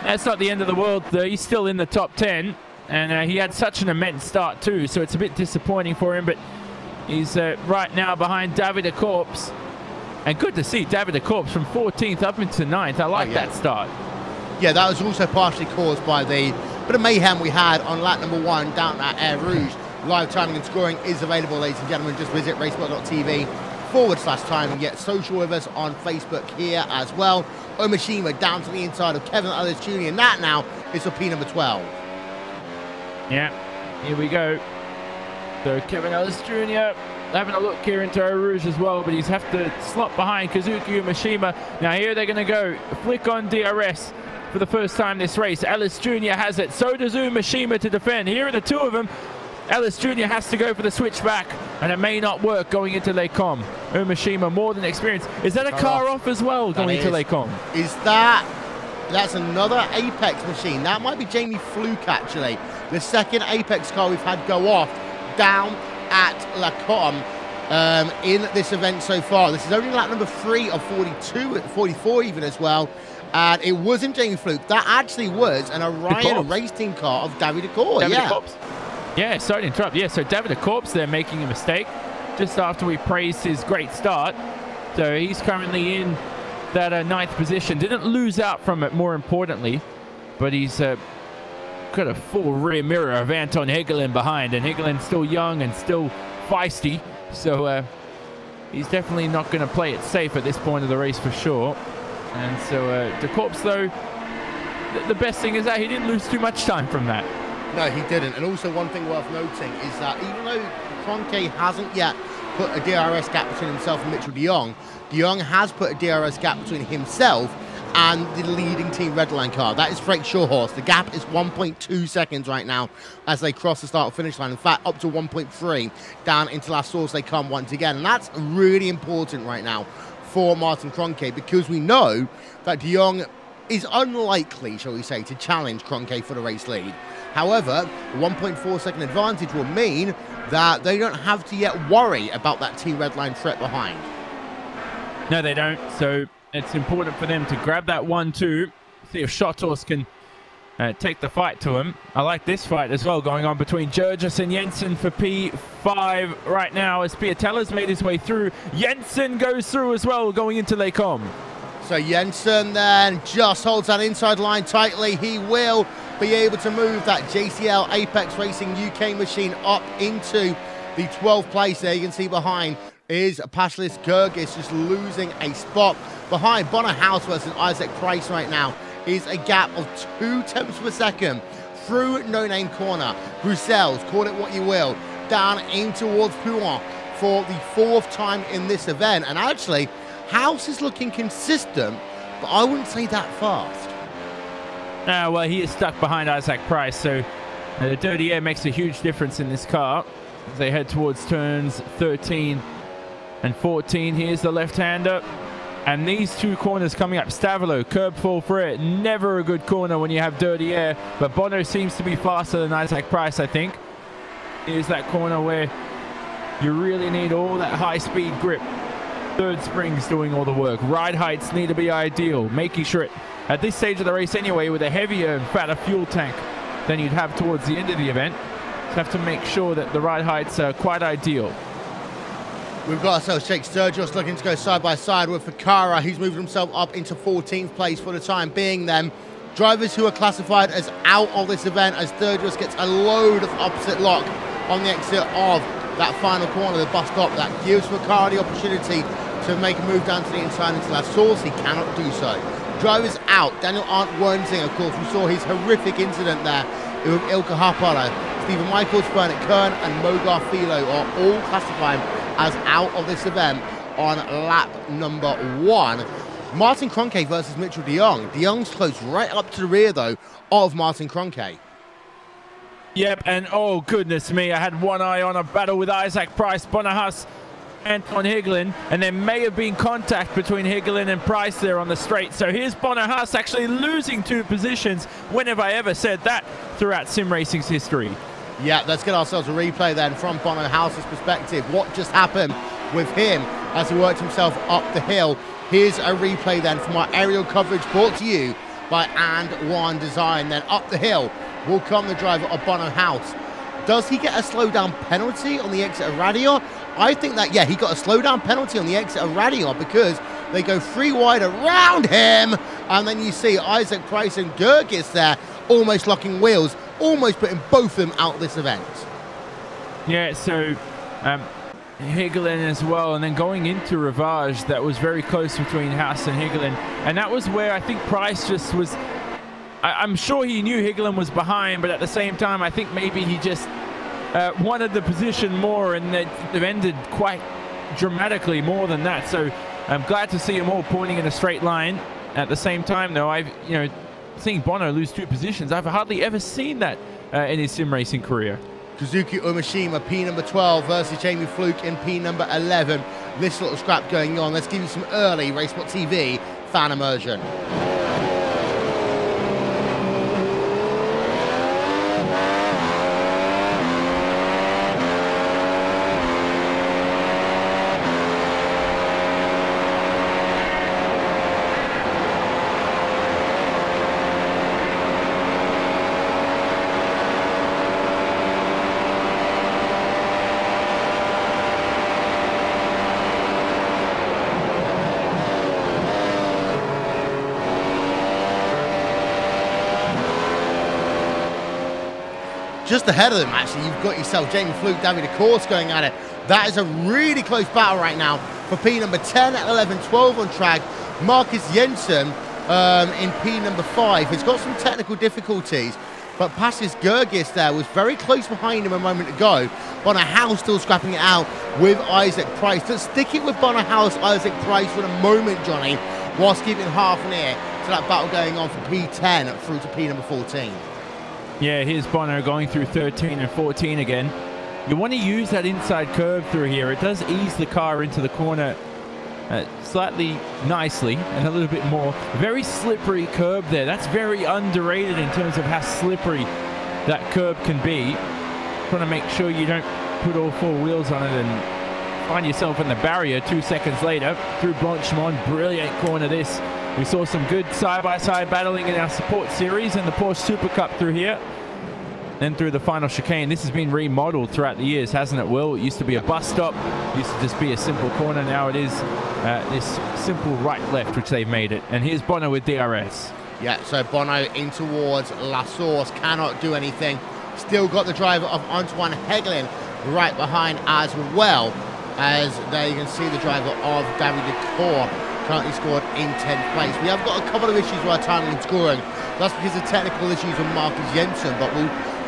that's not the end of the world. He's still in the top 10, and he had such an immense start too, so it's a bit disappointing for him, but he's right now behind David Corpse. And good to see David Corpse from 14th up into 9th. I like that start. Yeah, that was also partially caused by the bit of mayhem we had on lap number 1 down at Air Rouge. Live timing and scoring is available, ladies and gentlemen. Just visit racesport.tv/time and get social with us on Facebook here as well. Omashima down to the inside of Kevin Ellis Jr. And that now is for P number 12. Yeah, here we go. So Kevin Ellis Jr. having a look here into Eau Rouge as well, but he's have to slot behind Kazuki Umashima. Now here they're going to go. Flick on DRS for the first time this race. Ellis Jr. has it. So does Umashima to defend. Here are the two of them. Ellis Jr. has to go for the switchback, and it may not work going into Les Combes. Umashima more than experienced. Is that a car off as well going into Les Combes? Is that's another Apex machine? That might be Jamie Fluke actually. The second Apex car we've had go off down at Les Combes in this event so far. This is only lap number 3 of 42, 44 even as well. And it wasn't Jamie Fluke. That actually was an Orion race team car of David Corpse. Yeah, sorry to interrupt. Yeah, so David Corpse there making a mistake just after we praised his great start. So he's currently in that 9th position. Didn't lose out from it, more importantly, but he's got a full rear mirror of Anton Hegelin behind, and Hegelin's still young and still feisty, so he's definitely not going to play it safe at this point of the race for sure. And so De Corpse, though, the best thing is that he didn't lose too much time from that. No, he didn't. And also one thing worth noting is that even though Franke hasn't yet put a DRS gap between himself and Mitchell de Jong, de Jong has put a DRS gap between himself and the leading Team Redline car. That is Frank Shawhorse. The gap is 1.2 seconds right now as they cross the start finish line. In fact, up to 1.3 down into La Source they come once again. And that's really important right now for Martin Kroenke, because we know that de Jong is unlikely, shall we say, to challenge Kroenke for the race lead. However, the 1.4 second advantage will mean that they don't have to yet worry about that Team Redline threat behind. No, they don't. So it's important for them to grab that 1-2, see if Schottorst can take the fight to him. I like this fight as well going on between Jurgis and Jensen for P5 right now as Piatella's made his way through. Jensen goes through as well going into Les Combes. So Jensen then just holds that inside line tightly. He will be able to move that JCL Apex Racing UK machine up into the 12th place there. You can see behind is Pascalis Gergis just losing a spot. Behind Bonner House versus Isaac Price right now is a gap of 0.2 per second through No Name Corner. Bruxelles, call it what you will, down in towards Pouin for the 4th time in this event. And actually, House is looking consistent, but I wouldn't say that fast. Well, he is stuck behind Isaac Price, so the dirty air makes a huge difference in this car as they head towards turns 13 and 14. Here's the left-hander, and these two corners coming up. Stavilo, curb fall for it. Never a good corner when you have dirty air, but Bono seems to be faster than Isaac Price, I think. Here's that corner where you really need all that high-speed grip. Third spring's doing all the work. Ride heights need to be ideal, making sure it, at this stage of the race anyway, with a heavier and fatter fuel tank than you'd have towards the end of the event, you have to make sure that the ride heights are quite ideal. We've got ourselves Jake Sturgis looking to go side by side with Ficarra. He's moved himself up into 14th place for the time being then. Drivers who are classified as out of this event as Sturgis gets a load of opposite lock on the exit of that final corner, the bus stop. That gives Ficarra the opportunity to make a move down to the inside into La Source. He cannot do so. Drivers out. Daniel Arndt Wernsing, of course, we saw his horrific incident there with Ilka Harpala. Stephen Michaels, Bernard Kern, and Mogar Philo are all classified as out of this event on lap number 1. Martin Kroenke versus Mitchell de Jong. De Jong's close right up to the rear, though, of Martin Kroenke. Yep, and oh, goodness me, I had one eye on a battle with Isaac Price, Bonahus, Anton Hegelin, and there may have been contact between Hegelin and Price there on the straight. So here's Bonahus actually losing 2 positions. When have I ever said that throughout sim racing's history? Yeah, let's get ourselves a replay then from Bono House's perspective. What just happened with him as he worked himself up the hill Here's a replay then from our aerial coverage brought to you by And One Design. Then up the hill will come the driver of Bono House. Does he get a slowdown penalty on the exit of Radio? I think that, yeah, he got a slowdown penalty on the exit of Radio because they go 3 wide around him. And then you see Isaac Price and Gergis there almost locking wheels, almost putting both of them out of this event. Yeah, so Higelin as well, and then going into Rivage, that was very close between House and Higelin, and that was where I think Price just was, I'm sure he knew Higelin was behind, but at the same time I think maybe he just wanted the position more, and it ended quite dramatically more than that. So I'm glad to see them all pointing in a straight line. At the same time though, I've seeing Bono lose 2 positions, I've hardly ever seen that in his sim racing career. Kazuki Umeshima, P number 12 versus Jamie Fluke in P number 11. This little scrap going on. Let's give you some early RaceSpot TV fan immersion. Just ahead of them, actually, you've got yourself Jamie Fluke, David de Course going at it. That is a really close battle right now for P number 10, 11, 12 on track. Marcus Jensen in P number 5 has got some technical difficulties, but passes Gergis there, was very close behind him a moment ago. Bono House still scrapping it out with Isaac Price. Let's stick it with Bono House, Isaac Price for a moment, Johnny, whilst keeping half an ear to that battle going on for P10 through to P number 14. Yeah, here's Bono going through 13 and 14 again. You want to use that inside curve through here. It does ease the car into the corner slightly nicely and a little bit more. Very slippery curb there. That's very underrated in terms of how slippery that curb can be. Trying to make sure you don't put all 4 wheels on it and find yourself in the barrier 2 seconds later. Through Blanchemont, brilliant corner this. We saw some good side-by-side battling in our support series and the Porsche Super Cup through here. Then through the final chicane. This has been remodeled throughout the years, hasn't it, Will? It used to be a bus stop. It used to just be a simple corner. Now it is this simple right-left, which they've made it. And here's Bono with DRS. Yeah, so Bono in towards La Source. Cannot do anything. Still got the driver of Antoine Hegelin right behind as well. As there you can see the driver of David Decour currently scored in 10th place. We have got a couple of issues with our timing and scoring. That's because of technical issues with Marcus Jensen, but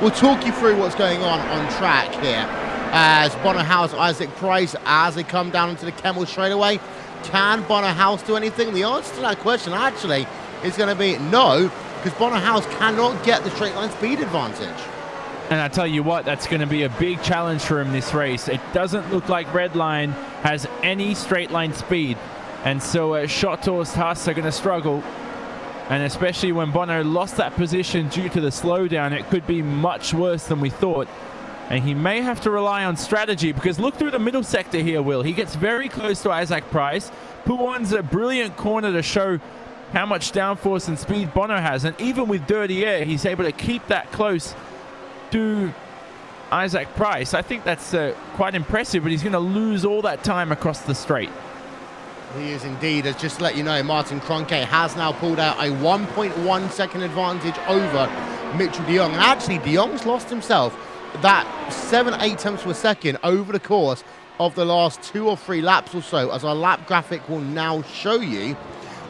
we'll talk you through what's going on track here. As Bono House, Isaac Price, as they come down into the Kemmel straightaway. Can Bono House do anything? The answer to that question actually is going to be no, because Bono House cannot get the straight line speed advantage. And I tell you what, that's going to be a big challenge for him this race. It doesn't look like Redline has any straight line speed. And so Schottor's Haas are going to struggle. And especially when Bono lost that position due to the slowdown, it could be much worse than we thought. And he may have to rely on strategy, because look through the middle sector here, Will. He gets very close to Isaac Price. Pouon's a brilliant corner to show how much downforce and speed Bono has. And even with dirty air, he's able to keep that close to Isaac Price. I think that's quite impressive, but he's going to lose all that time across the straight. He is indeed. As just to let you know, Martin Kroenke has now pulled out a 1.1 second advantage over Mitchell de Jong. And actually, de Jong's lost himself that 7-8 tenths per second over the course of the last 2 or 3 laps or so, as our lap graphic will now show you,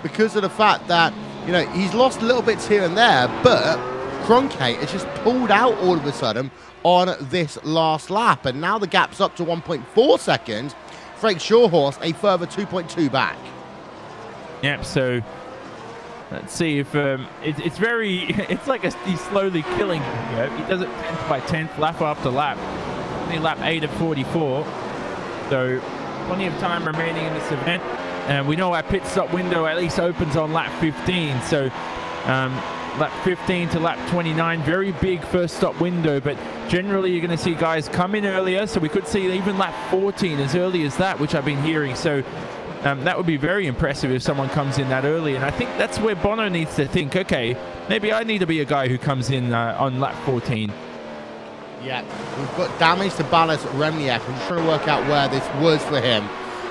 because of the fact that, you know, he's lost little bits here and there, but Kroenke has just pulled out all of a sudden on this last lap. And now the gap's up to 1.4 seconds. Frank Shawhorse a further 2.2 back. Yep, so let's see if it's very, it's like he's slowly killing him. You know? He does it 10th by 10th, lap after lap. Only lap 8 of 44. So plenty of time remaining in this event. And we know our pit stop window at least opens on lap 15. So lap 15 to lap 29, very big first stop window, but generally you're going to see guys come in earlier, so we could see even lap 14 as early as that, which I've been hearing. So That would be very impressive if someone comes in that early, and I think that's where Bono needs to think, okay, maybe I need to be a guy who comes in on lap 14. Yeah, we've got damage to Ballas Remniak. I'm just trying to work out where this was for him.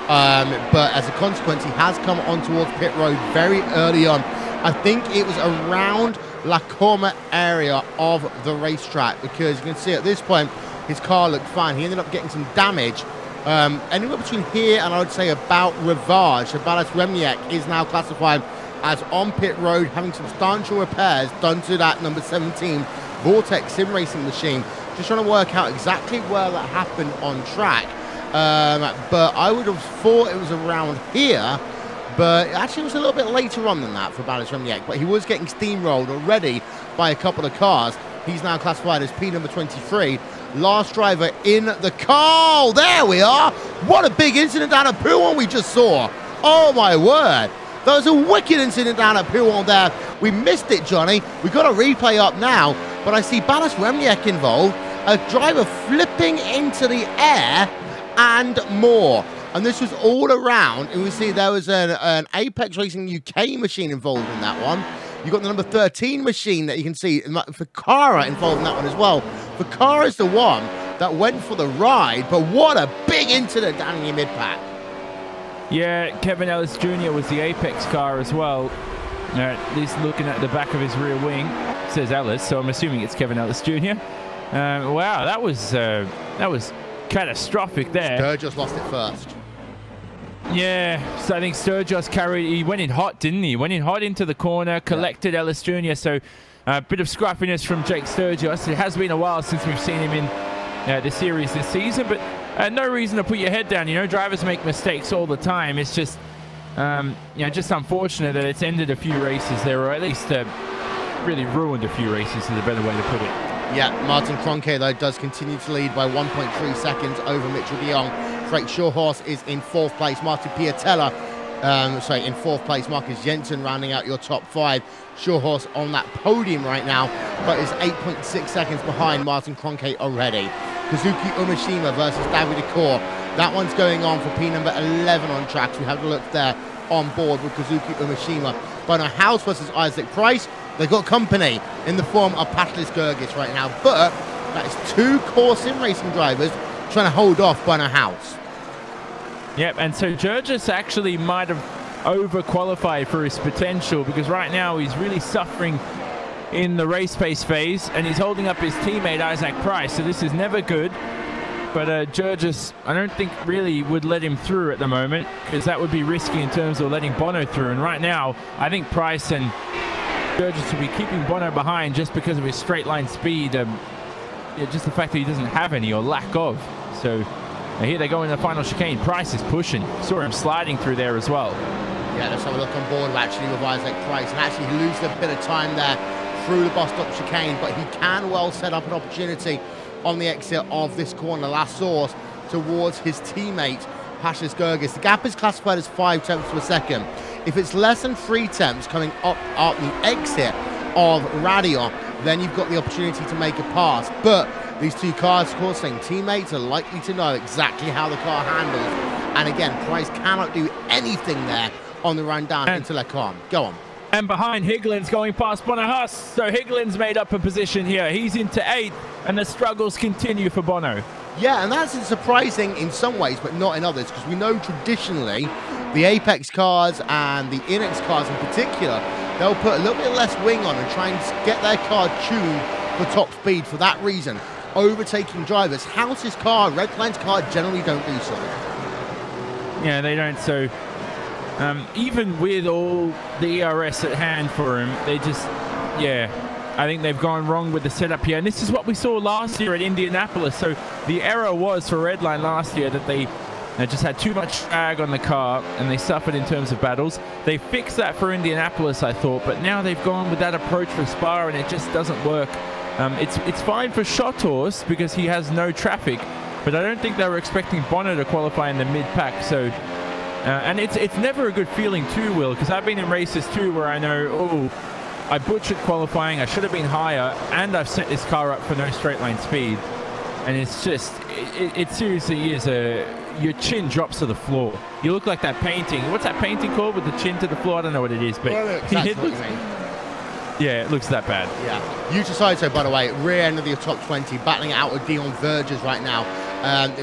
But as a consequence, he has come on towards pit road very early on. I think it was around La Corma area of the racetrack, because you can see at this point, his car looked fine. He ended up getting some damage anywhere between here and I would say about Rivage. So Ballas Remniak is now classified as on pit road, having substantial repairs done to that number 17 Vortex sim racing machine. Just trying to work out exactly where that happened on track. But I would have thought it was around here, but actually it was a little bit later on than that for Ballas Remniak. But he was getting steamrolled already by a couple of cars. He's now classified as P number 23. Last driver in the car. There we are. What a big incident down at Pouan we just saw. Oh my word. That was a wicked incident down at Pouan there. We missed it, Johnny. We've got a replay up now, but I see Ballas Remniak involved. A driver flipping into the air and more. And this was all around. And we see there was an Apex Racing UK machine involved in that one. You've got the number 13 machine that you can see. Ficarra involved in that one as well. Ficarra is the one that went for the ride, but what a big incident down in your mid-pack. Yeah, Kevin Ellis Jr. was the Apex car as well. At least looking at the back of his rear wing. It says Ellis, so I'm assuming it's Kevin Ellis Jr. Wow, that was catastrophic there. Sturgis lost it first. Yeah, so I think Sturgis he went in hot, didn't he? Went in hot into the corner, collected Ellis Jr. So a bit of scruffiness from Jake Sturgis. It has been a while since we've seen him in the series this season, but no reason to put your head down. You know, drivers make mistakes all the time. It's just, just unfortunate that it's ended a few races there, or at least really ruined a few races is a better way to put it. Yeah, Martin Kroenke, though, does continue to lead by 1.3 seconds over Mitchell de Jong. Frank Shawhorse is in 4th place. Martin Piatella, in 4th place. Marcus Jensen rounding out your top 5. Shawhorse on that podium right now, but is 8.6 seconds behind Martin Kroenke already. Kazuki Umeshima versus David Decor. That one's going on for P number 11 on tracks. We have a look there on board with Kazuki Umeshima. But on House versus Isaac Price, they've got company in the form of Patlis Gergis right now, but that is 2 core sim racing drivers trying to hold off Bunner House. Yep, and so Gergis actually might have over-qualified for his potential, because right now he's really suffering in the race pace phase, and he's holding up his teammate Isaac Price, so this is never good. But Gergis, I don't think really would let him through at the moment, because that would be risky in terms of letting Bono through. And right now, I think Price and Gergis will be keeping Bono behind just because of his straight line speed. Just the fact that he doesn't have any, or lack of. So here they go in the final chicane. Price is pushing. Saw him sliding through there as well. Yeah, let's have a look on board actually with Isaac Price. And actually he loses a bit of time there through the bus stop chicane, but he can well set up an opportunity on the exit of this corner, last source, towards his teammate, Patlis Gergis. The gap is classified as 5 tenths per second. If it's less than 3 tenths coming up the exit of Radion, then you've got the opportunity to make a pass. But these 2 cars, of course, saying teammates are likely to know exactly how the car handles. And again, Price cannot do anything there on the run down into Le Corne. Go on. And behind, Higgins going past Bonahus. So Higgins made up a position here. He's into 8th, and the struggles continue for Bono. Yeah, and that's surprising in some ways, but not in others, because we know traditionally the Apex cars and the Inex cars in particular, they'll put a little bit less wing on and try and get their car tuned for top speed. For that reason, overtaking drivers. House's car, Red Line's car, generally don't do so. Yeah, they don't. So even with all the ERS at hand for him, they just, I think they've gone wrong with the setup here. And this is what we saw last year at Indianapolis. So the error was for Redline last year that they just had too much drag on the car and they suffered in terms of battles. They fixed that for Indianapolis, I thought, but now they've gone with that approach for Spa and it just doesn't work. It's fine for Shawhorse because he has no traffic, but I don't think they were expecting Bono to qualify in the mid-pack. So and it's never a good feeling too, Will, because I've been in races too where I know, I butchered qualifying, I should have been higher, and I've set this car up for no straight line speed. And it's just, it seriously is your chin drops to the floor. You look like that painting. What's that painting called with the chin to the floor? I don't know what it is, but Exactly what you mean. Yeah, it looks that bad. Yeah. Yuta Saito, by the way, rear end of the top 20, battling it out with Dion Vergers right now.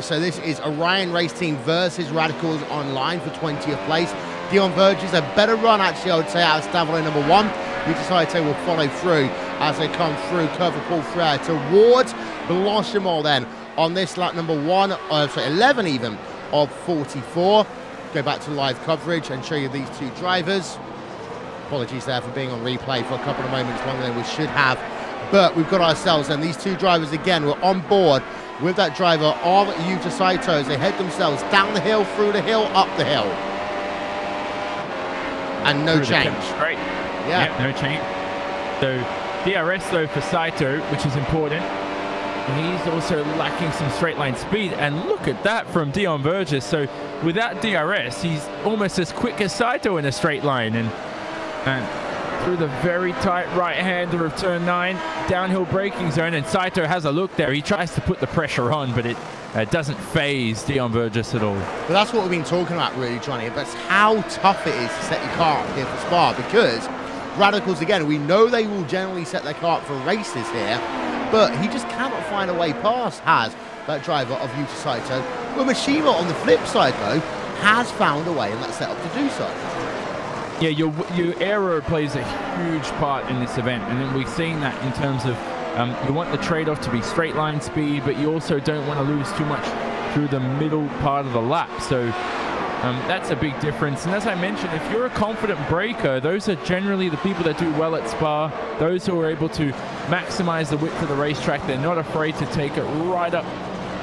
So this is Orion Race Team versus Radicals online for 20th place. Dion Vergers, a better run, actually, I would say, out of Stavolo number 1. Yuta Saito will follow through as they come through Curve Paul Frere towards Blanchimont then on this lap number 11 even, of 44. Go back to live coverage and show you these two drivers. Apologies there for being on replay for a couple of moments longer than we should have. But we've got ourselves, and these two drivers again were on board with that driver of Yuta Saito as they head themselves down the hill, through the hill, up the hill. And no change. Great. Yeah. No change. So DRS though for Saito, which is important. He's also lacking some straight line speed, and look at that from Dion Vergers. So without DRS, he's almost as quick as Saito in a straight line, and through the very tight right-hander of turn 9, downhill braking zone, and Saito has a look there. He tries to put the pressure on, but it doesn't phase Dion Vergers at all. But that's what we've been talking about, really, Johnny. That's how tough it is to set your car up here for Spa, because Radicals, again, we know they will generally set their car up for races here, but he just cannot find a way past, has that driver of Yuta Saito. Well, Mishima, on the flip side, though, has found a way in that setup to do so. Yeah, your aero plays a huge part in this event, and then we've seen that in terms of you want the trade-off to be straight line speed, but you also don't want to lose too much through the middle part of the lap. So that's a big difference. And as I mentioned, if you're a confident braker, those are generally the people that do well at Spa, those who are able to maximize the width of the racetrack. They're not afraid to take it right up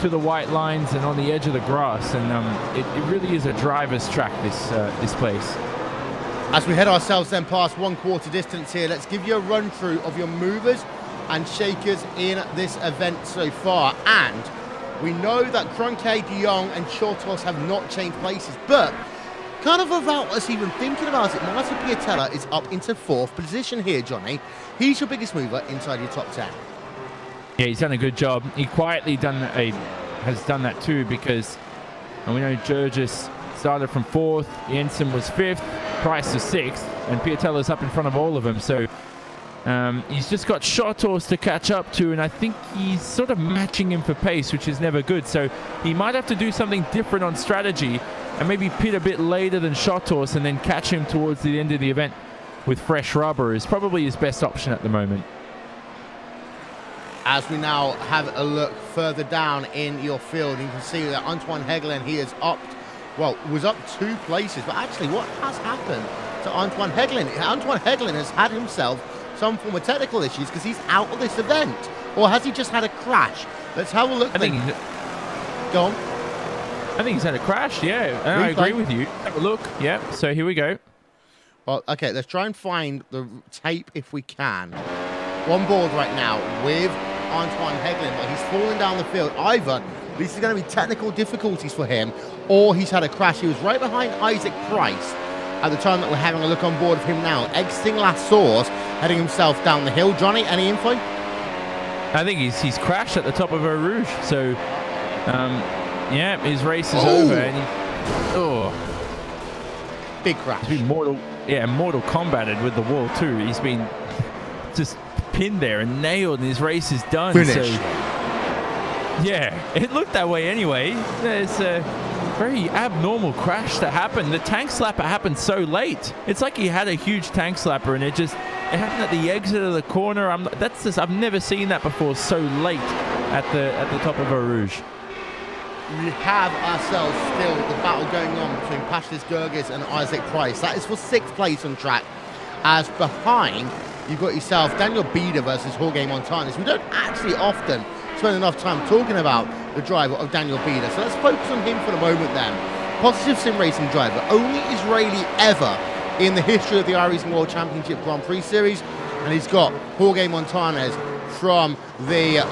to the white lines and on the edge of the grass. And it really is a driver's track, this place. As we head ourselves then past 1/4 distance here, let's give you a run through of your movers and shakers in this event so far. And we know that Kroenke, De Jong and Chortos have not changed places, but kind of without us even thinking about it, Martin Piatella is up into 4th position here, Johnny. He's your biggest mover inside your top 10. Yeah, he's done a good job. He quietly has done that too, because we know Jurgis started from 4th, Jensen was 5th, Price was 6th, and Piatella's up in front of all of them. So he's just got Chortos to catch up to, and I think he's sort of matching him for pace, which is never good. So he might have to do something different on strategy and maybe pit a bit later than Chortos and then catch him towards the end of the event with fresh rubber is probably his best option at the moment. As we now have a look further down in your field, you can see that Antoine Hegelin, he is up, well, was up 2 places, but actually what has happened to Antoine Hegelin? Antoine Hegelin has had himself some form of technical issues because he's out of this event, or has he just had a crash? Let's have a look. I think go on. I think he's had a crash, yeah. I agree with you. Have a look. Yeah, so here we go. Well, okay, let's try and find the tape if we can. On board right now with Antoine Hegelin, but he's falling down the field. Either this is going to be technical difficulties for him, or he's had a crash. He was right behind Isaac Price at the time that we're having a look on board of him now. Exiting last source, heading himself down the hill. Johnny, any info? I think he's crashed at the top of Eau Rouge. So, yeah, his race is over. And big crash. He's been mortal combated with the wall too. He's been just pinned there and nailed, and his race is done. Finished. So, yeah, it looked that way anyway. There's a very abnormal crash that happened. The tank slapper happened so late. It's like he had a huge tank slapper, and it happened at the exit of the corner. I've never seen that before so late at the top of Eau Rouge. We have ourselves still the battle going on between Pashlis Gergis and Isaac Price. That is for 6th place on track. As behind, you've got yourself Daniel Bieder versus Jorge Montanes. We don't actually often spend enough time talking about the driver of Daniel Bieder, so let's focus on him for the moment then. Positive sim racing driver, only Israeli ever in the history of the iRacing World Championship Grand Prix Series, and he's got Jorge Montanes from the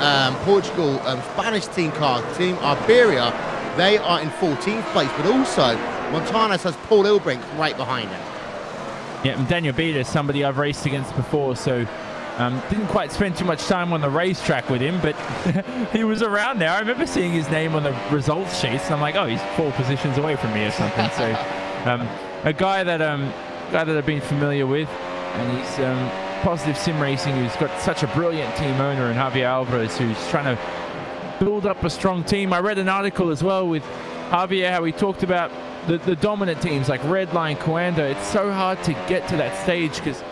Portugal Spanish team car, Team Iberia. They are in 14th place, but also Montanes has Paul Ilbrink right behind him. Yeah, and Daniel Bieder is somebody I've raced against before, so Didn't quite spend too much time on the racetrack with him, but he was around there. I remember seeing his name on the results sheets, and I'm like, oh, he's 4 positions away from me or something. So a guy that I've been familiar with, and he's Positive Sim Racing, who's got such a brilliant team owner, and Javier Alvarez, who's trying to build up a strong team. I read an article as well with Javier, how he talked about the dominant teams like Redline, Coanda. It's so hard to get to that stage because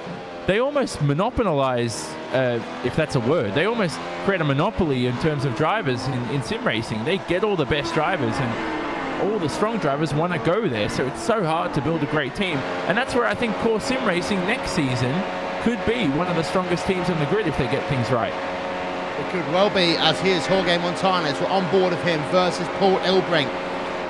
they almost monopolize, if that's a word, they almost create a monopoly in terms of drivers in sim racing. They get all the best drivers, and all the strong drivers want to go there. So it's so hard to build a great team. And that's where I think Core Sim Racing next season could be one of the strongest teams on the grid if they get things right. It could well be, as here's Jorge Montanes. We're on board of him versus Paul Ilbrink.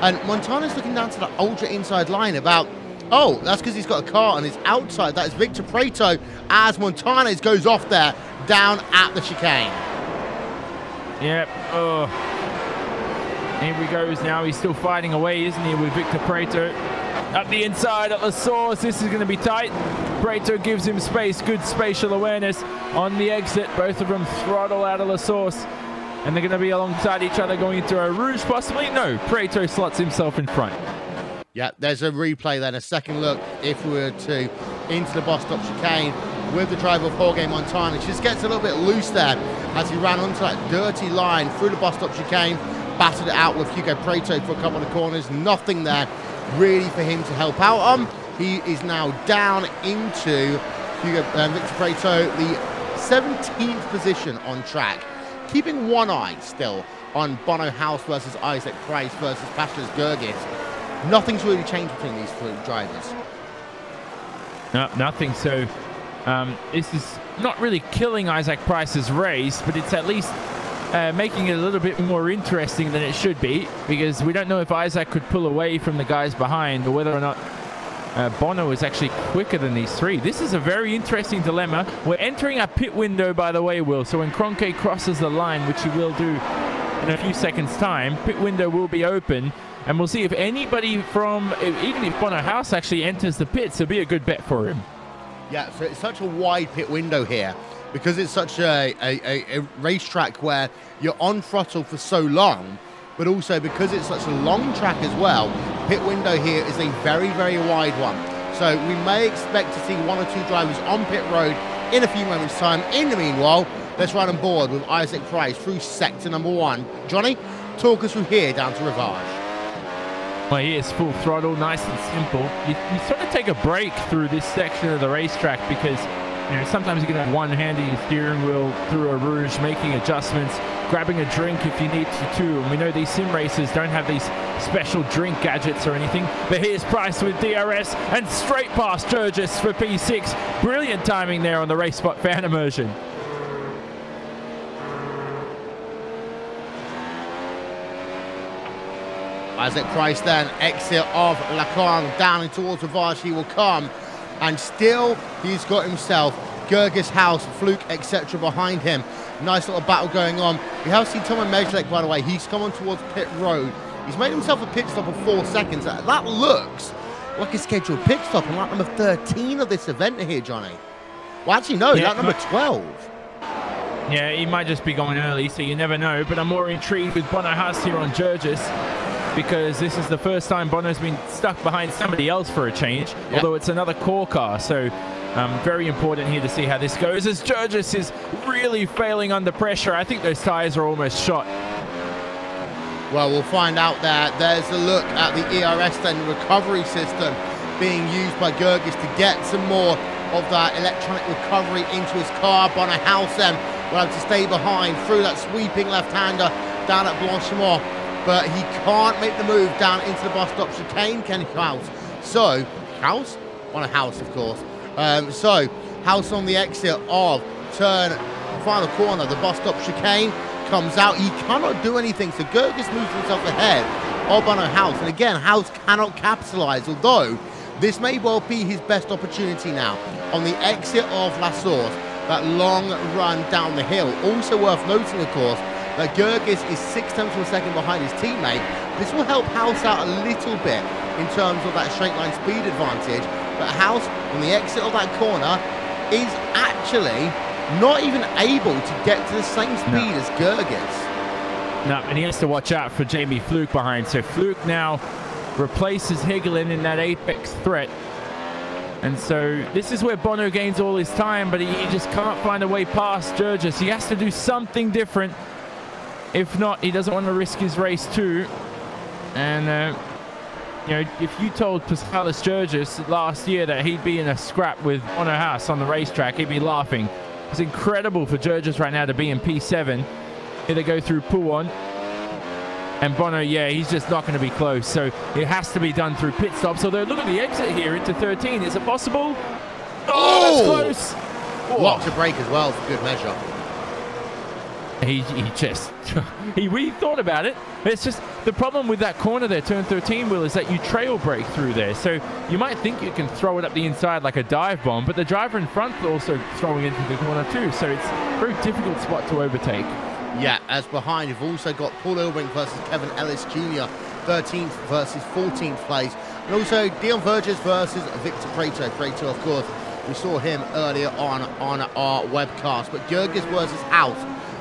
And Montanes looking down to the ultra inside line about, oh, that's because he's got a car on his outside. That is Victor Prieto as Montanes goes off there down at the chicane. Yep. Oh. Here he goes now. He's still fighting away, isn't he, with Victor Prieto. Up the inside at La Source. This is going to be tight. Prieto gives him space. Good spatial awareness on the exit. Both of them throttle out of La Source. And they're going to be alongside each other going into a Rouge possibly. No, Prieto slots himself in front. Yeah, there's a replay then, a second look if we were to into the bus stop chicane with the driver of Jorge Montanes. Just gets a little bit loose there as he ran onto that dirty line through the bus stop chicane, battered it out with Hugo Prieto for a couple of corners. Nothing there really for him to help out on. He is now down into Victor Prieto, the 17th position on track, keeping one eye still on Bono House versus Isaac Price versus Pashas Gergis. Nothing's really changed between these two drivers. No, nothing. So this is not really killing Isaac Price's race, but it's at least making it a little bit more interesting than it should be, because we don't know if Isaac could pull away from the guys behind or whether or not Bono is actually quicker than these three. This is a very interesting dilemma. We're entering a pit window, by the way, Will. So when Kroenke crosses the line, which he will do in a few seconds' time, pit window will be open. And we'll see if anybody from, even if Bono House actually enters the pits, it'll be a good bet for him. Yeah, so it's such a wide pit window here because it's such a racetrack where you're on throttle for so long, but also because it's such a long track as well, pit window here is a very, very wide one. So we may expect to see 1 or 2 drivers on pit road in a few moments' time. In the meanwhile, let's run on board with Isaac Price through sector number 1. Johnny, talk us through here down to Rivage. Well, here's full throttle, nice and simple. You sort of take a break through this section of the racetrack because, you know, sometimes you can have one hand in your steering wheel through a Rouge, making adjustments, grabbing a drink if you need to too. And we know these sim racers don't have these special drink gadgets or anything. But here's Price with DRS and straight past Gergis for P6. Brilliant timing there on the Race Spot fan immersion. Isaac Price then, exit of Lacan, down and towards Rivage he will come. And still, he's got himself Gergis, House, Fluke, etc. behind him. Nice little battle going on. We have seen Tomo Mejlek, by the way. He's come on towards pit road. He's made himself a pit stop of 4 seconds. That looks like a scheduled pit stop on lap number 13 of this event here, Johnny. Well, actually, no, lap number 12. Yeah, he might just be going early, so you never know. But I'm more intrigued with Bono Haas here on Gergis, because this is the first time Bono's been stuck behind somebody else for a change, although it's another core car. So very important here to see how this goes, as Gergis is really failing under pressure. I think those tyres are almost shot. Well, we'll find out there. There's a look at the ERS then, recovery system being used by Gergis to get some more of that electronic recovery into his car. Bono House then will have to stay behind through that sweeping left-hander down at Blanchimont. But he can't make the move down into the bus stop chicane, Kenny House. So, House? Bono House, of course. So, House on the exit of turn, final corner, the bus stop chicane comes out. He cannot do anything, so Gergis moves himself ahead of Bono House. And again, House cannot capitalize, although this may well be his best opportunity now. On the exit of La Source, that long run down the hill. Also worth noting, of course, that Gergis is 6 tenths of a second behind his teammate. This will help House out a little bit in terms of that straight line speed advantage. But House, on the exit of that corner, is actually not even able to get to the same speed as Gerges. No, and he has to watch out for Jamie Fluke behind. So Fluke now replaces Higelin in that apex threat. And so this is where Bono gains all his time, but he just can't find a way past Gerges. He has to do something different. If not, he doesn't want to risk his race too. And, you know, if you told Pascalis Gerges last year that he'd be in a scrap with Bono Haas on the racetrack, he'd be laughing. It's incredible for Gerges right now to be in P7. Here they go through Pouon. And Bono, yeah, he's just not going to be close. So it has to be done through pit stops. Although look at the exit here into 13. Is it possible? Oh, that's close. Locks a brake as well for good measure. He just, he really thought about it. It's just the problem with that corner there, turn 13, Will, is that you trail brake through there. So you might think you can throw it up the inside like a dive bomb, but the driver in front also throwing into the corner too. So it's a very difficult spot to overtake. Yeah, as behind, you've also got Paul Ilbrink versus Kevin Ellis Jr., 13th versus 14th place. And also Dion Verges versus Victor Prato. Prato, of course, we saw him earlier on our webcast. But Gerges versus House,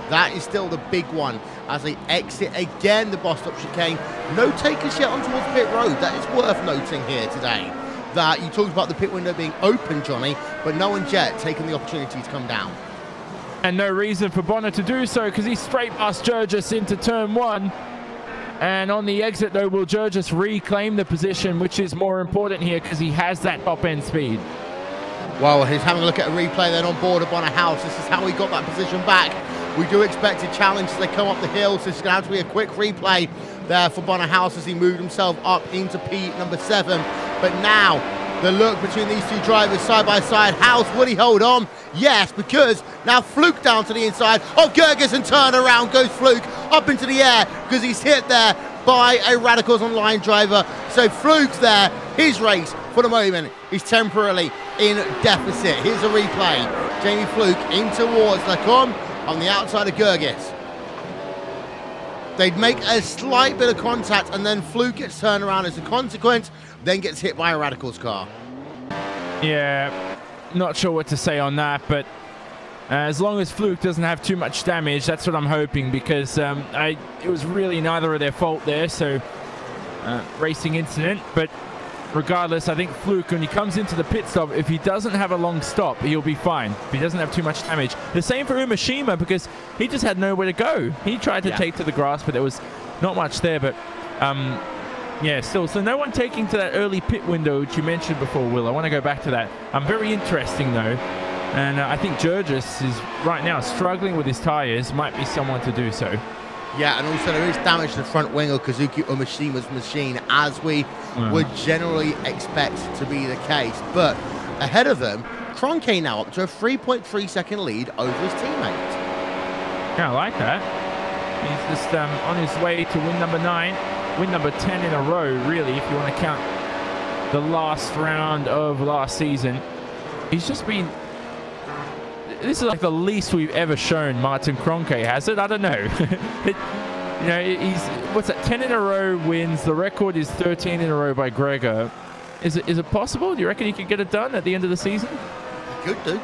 that is still the big one as they exit again the bus stop chicane. No takers yet on towards pit road. That is worth noting here today. That you talked about the pit window being open, Johnny, but no one's yet taken the opportunity to come down. And no reason for Bonner to do so because he's straight past Gerges into turn 1. And on the exit, though, will Gerges reclaim the position, which is more important here because he has that top-end speed. Well, he's having a look at a replay then on board of Bonner House. This is how he got that position back. We do expect a challenge as they come up the hill, so it's going to have to be a quick replay there for Bonner House as he moved himself up into P number 7. But now, the look between these two drivers side by side. House, will he hold on? Yes, because now Fluke down to the inside of Gerges and turn around goes Fluke up into the air because he's hit there by a Radicals Online driver. So Fluke's there. His race for the moment is temporarily in deficit. Here's a replay. Jamie Fluke in towards Lecombe on the outside of Gerges. They'd make a slight bit of contact and then Fluke gets turned around as a consequence, then gets hit by a Radicals car. Yeah, not sure what to say on that, but as long as Fluke doesn't have too much damage, that's what I'm hoping, because it was really neither of their fault there, so racing incident. But regardless, I think Fluke, when he comes into the pit stop, if he doesn't have a long stop, he'll be fine. If he doesn't have too much damage. The same for Umeshima, because he just had nowhere to go. He tried to take to the grass, but there was not much there. But yeah, still, so no one taking to that early pit window, which you mentioned before, Will. I want to go back to that. Very interesting, though. And I think Gerges is right now struggling with his tyres. Might be someone to do so. Yeah, and also there is damage to the front wing of Kazuki Umishima's machine, as we would generally expect to be the case. But ahead of them, Kroenke now up to a 3.3 second lead over his teammate. Yeah, I like that. He's just on his way to win number 9, win number 10 in a row, really, if you want to count the last round of last season. He's just been... This is like the least we've ever shown Martin Kroenke, has it? I don't know. You know, he's, what's that, 10 in a row wins. The record is 13 in a row by Gregor. Is it possible? Do you reckon he could get it done at the end of the season? He could do.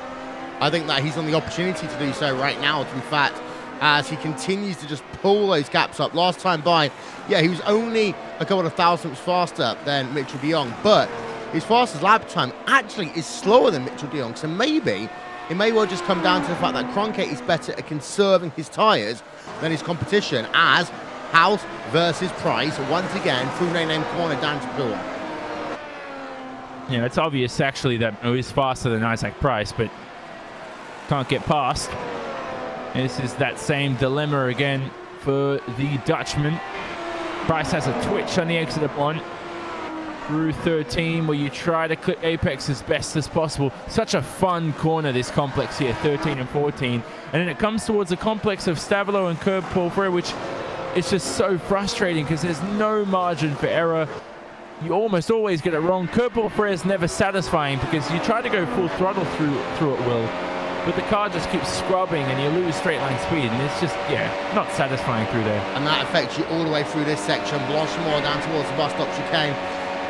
I think that he's on the opportunity to do so right now, in fact, as he continues to just pull those gaps up. Last time by, yeah, he was only a couple of thousandths faster than Mitchell de Jong, but his fastest lap time actually is slower than Mitchell de Jong, so maybe it may well just come down to the fact that Kroenke is better at conserving his tyres than his competition, as House versus Price once again through name corner down to Pouon. Yeah, it's obvious actually that he's faster than Isaac Price, but can't get past. This is that same dilemma again for the Dutchman. Price has a twitch on the exit of 1. Through 13, where you try to clip apex as best as possible. Such a fun corner, this complex here, 13 and 14. And then it comes towards the complex of Stavelo and Curb Paul Frere, which is just so frustrating because there's no margin for error. You almost always get it wrong. Curb Paul Frere is never satisfying because you try to go full throttle through it, Will, but the car just keeps scrubbing and you lose straight line speed, and it's just, yeah, not satisfying through there. And that affects you all the way through this section. Blanchimont down towards the bus stop chicane.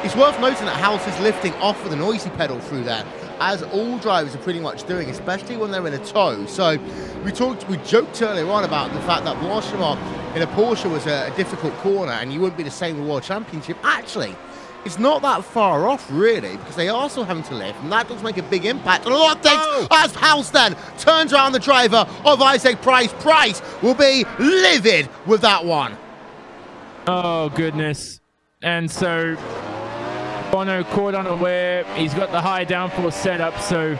It's worth noting that House is lifting off with a noisy pedal through there, as all drivers are pretty much doing, especially when they're in a tow. So we joked earlier on about the fact that Blanchimont in a Porsche was a difficult corner and you wouldn't be the same with World Championship. Actually, it's not that far off, really, because they are still having to lift, and that does make a big impact. And a lot of things as House then turns around the driver of Isaac Price. Price will be livid with that one. Oh, goodness. And so Bono caught unaware. He's got the high downforce setup, so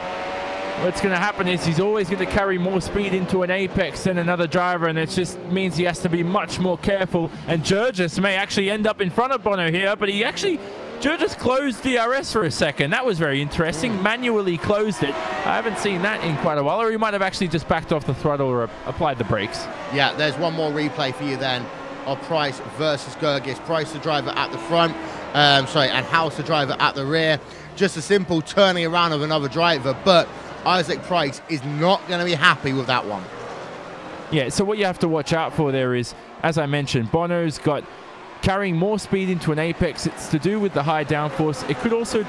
what's going to happen is he's always going to carry more speed into an apex than another driver, and it just means he has to be much more careful. And Jurgis may actually end up in front of Bono here, but Jurgis closed DRS for a second. That was very interesting. Manually closed it. I haven't seen that in quite a while, or he might have actually just backed off the throttle or applied the brakes. Yeah, there's one more replay for you then of Price versus Gergis. Price the driver at the front, and House the driver at the rear. Just a simple turning around of another driver, but Isaac Price is not going to be happy with that one. Yeah, so what you have to watch out for there is, as I mentioned, Bono's got carrying more speed into an apex. It's to do with the high downforce. It could also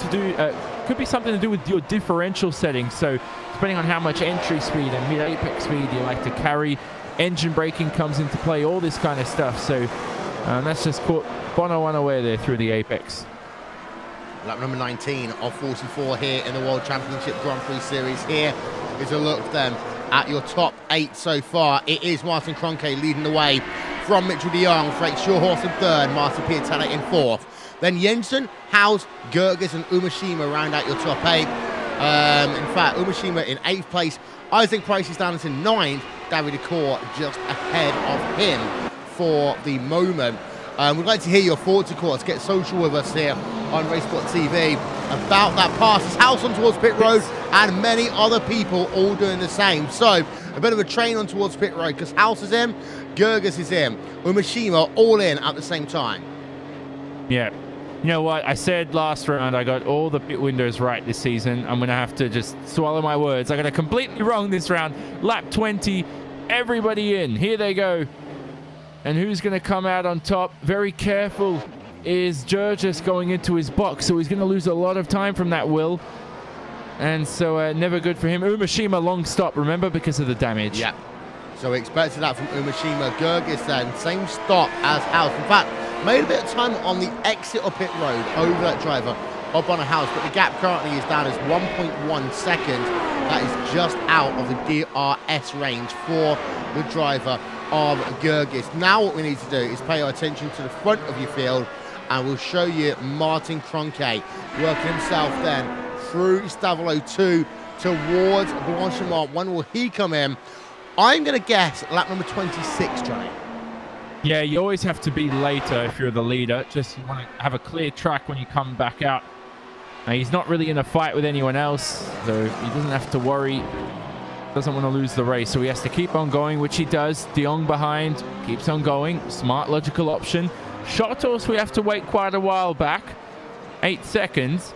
could be something to do with your differential settings. So depending on how much entry speed and mid-apex speed you like to carry, engine braking comes into play, all this kind of stuff. So that's just caught Bono unaware there through the apex. Lap number 19 of 44 here in the World Championship Grand Prix Series. Here is a look then at your top 8 so far. It is Martin Kroenke leading the way from Mitchell de Jong, Frank Schurhorst in 3rd, Martin Piatella in 4th. Then Jensen, Howes, Gergis and Umeshima round out your top 8. In fact, Umeshima in 8th place. Isaac Price is down to 9th. David Decor just ahead of him for the moment. We'd like to hear your thoughts, of course. Get social with us here on RaceSport TV about that pass. It's House on towards pit road and many other people all doing the same. So a bit of a train on towards pit road because House is in, Gergis is in, Umeshima all in at the same time. Yeah. You know what? I said last round I got all the pit windows right this season. I'm going to have to just swallow my words. I got it completely wrong this round. Lap 20, everybody in. Here they go. And who's going to come out on top? Very careful is Jurgis going into his box, so he's going to lose a lot of time from that wheel. And so never good for him. Umeshima long stop, remember, because of the damage. Yeah. So we expected that from Umeshima. Gergis then, same stop as House. In fact, made a bit of time on the exit of pit road over that driver up on a House, but the gap currently is down as 1.1 seconds. That is just out of the DRS range for the driver of Gergis. Now what we need to do is pay our attention to the front of your field, and we'll show you Martin Kroenke working himself then through Stavolo 2 towards Blanchimont. When will he come in? I'm going to guess lap number 26, Johnny. Yeah, you always have to be later if you're the leader. Just you want to have a clear track when you come back out. Now, he's not really in a fight with anyone else, so he doesn't have to worry. Doesn't want to lose the race, so he has to keep on going, which he does. De Jong behind, keeps on going. Smart, logical option. Schurhorst, we have to wait quite a while back. 8 seconds.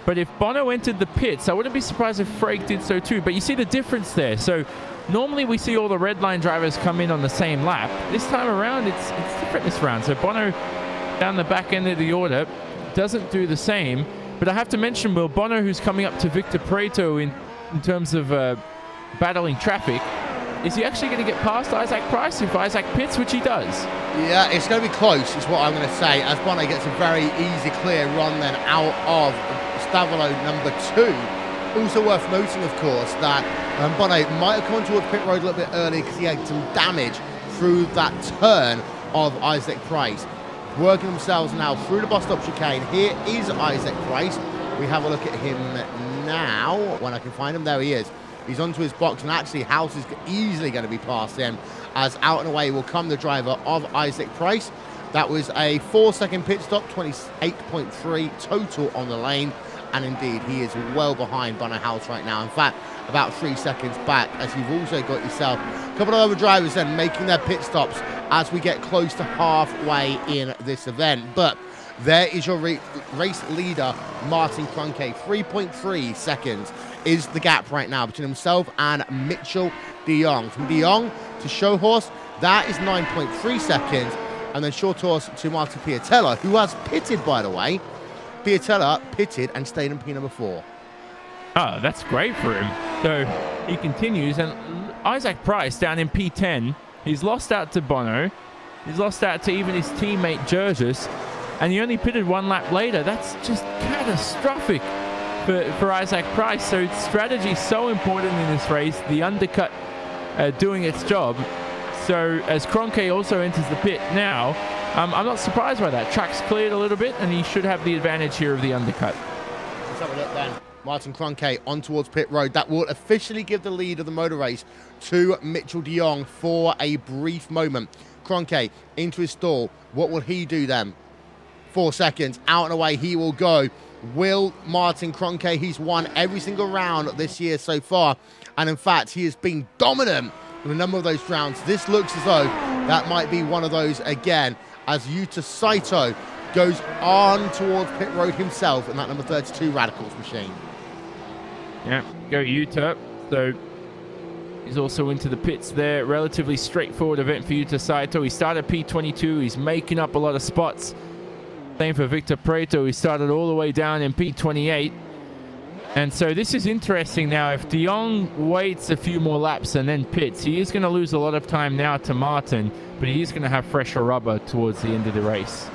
But if Bono entered the pits, I wouldn't be surprised if Frake did so too. But you see the difference there. So normally we see all the red line drivers come in on the same lap. This time around, it's different this round. So Bono down the back end of the order doesn't do the same. But I have to mention, Will, Bono, who's coming up to Victor Prieto in terms of battling traffic, is he actually going to get past Isaac Price if Isaac pits, which he does? Yeah, it's going to be close, is what I'm going to say, as Bono gets a very easy, clear run then out of Stavolo number 2. Also worth noting, of course, that Bono might have come towards pit road a little bit early because he had some damage through that turn of Isaac Price. Working themselves now through the bus stop chicane. Here is Isaac Price. We have a look at him now. When I can find him, there he is. He's onto his box, and actually House is easily going to be past him, as out and away will come the driver of Isaac Price. That was a 4-second pit stop, 28.3 total on the lane, and indeed he is well behind Bono House right now. In fact, about 3 seconds back, as you've also got yourself a couple of other drivers then making their pit stops as we get close to halfway in this event. But there is your race leader, Martin Kroenke. 3.3 seconds is the gap right now between himself and Mitchell de Jong. From de Jong to Schurhorst, that is 9.3 seconds. And then Schurhorst to Martin Piatella, who has pitted, by the way. Piatella pitted and stayed in P number 4. Oh, that's great for him. So he continues, and Isaac Price down in P10. He's lost out to Bono. He's lost out to even his teammate Jurgis, and he only pitted 1 lap later. That's just catastrophic for Isaac Price. So strategy is so important in this race. The undercut doing its job. So as Kroenke also enters the pit now, I'm not surprised by that. Track's cleared a little bit, and he should have the advantage here of the undercut. Let's have a look then. Martin Kroenke on towards pit road. That will officially give the lead of the motor race to Mitchell de Jong for a brief moment. Kroenke into his stall. What will he do then? 4 seconds. Out and away he will go. Will Martin Kroenke, he's won every single round this year so far. And in fact, he has been dominant in a number of those rounds. This looks as though that might be one of those again, as Yuta Saito goes on towards pit road himself in that number 32 Radicals machine. Yeah, go Yuta. So he's also into the pits there. Relatively straightforward event for Yuta Saito. He started P22. He's making up a lot of spots. Same for Victor Prieto. He started all the way down in P28. And so this is interesting now. If de Jong waits a few more laps and then pits, he is going to lose a lot of time now to Martin, but he is going to have fresher rubber towards the end of the race.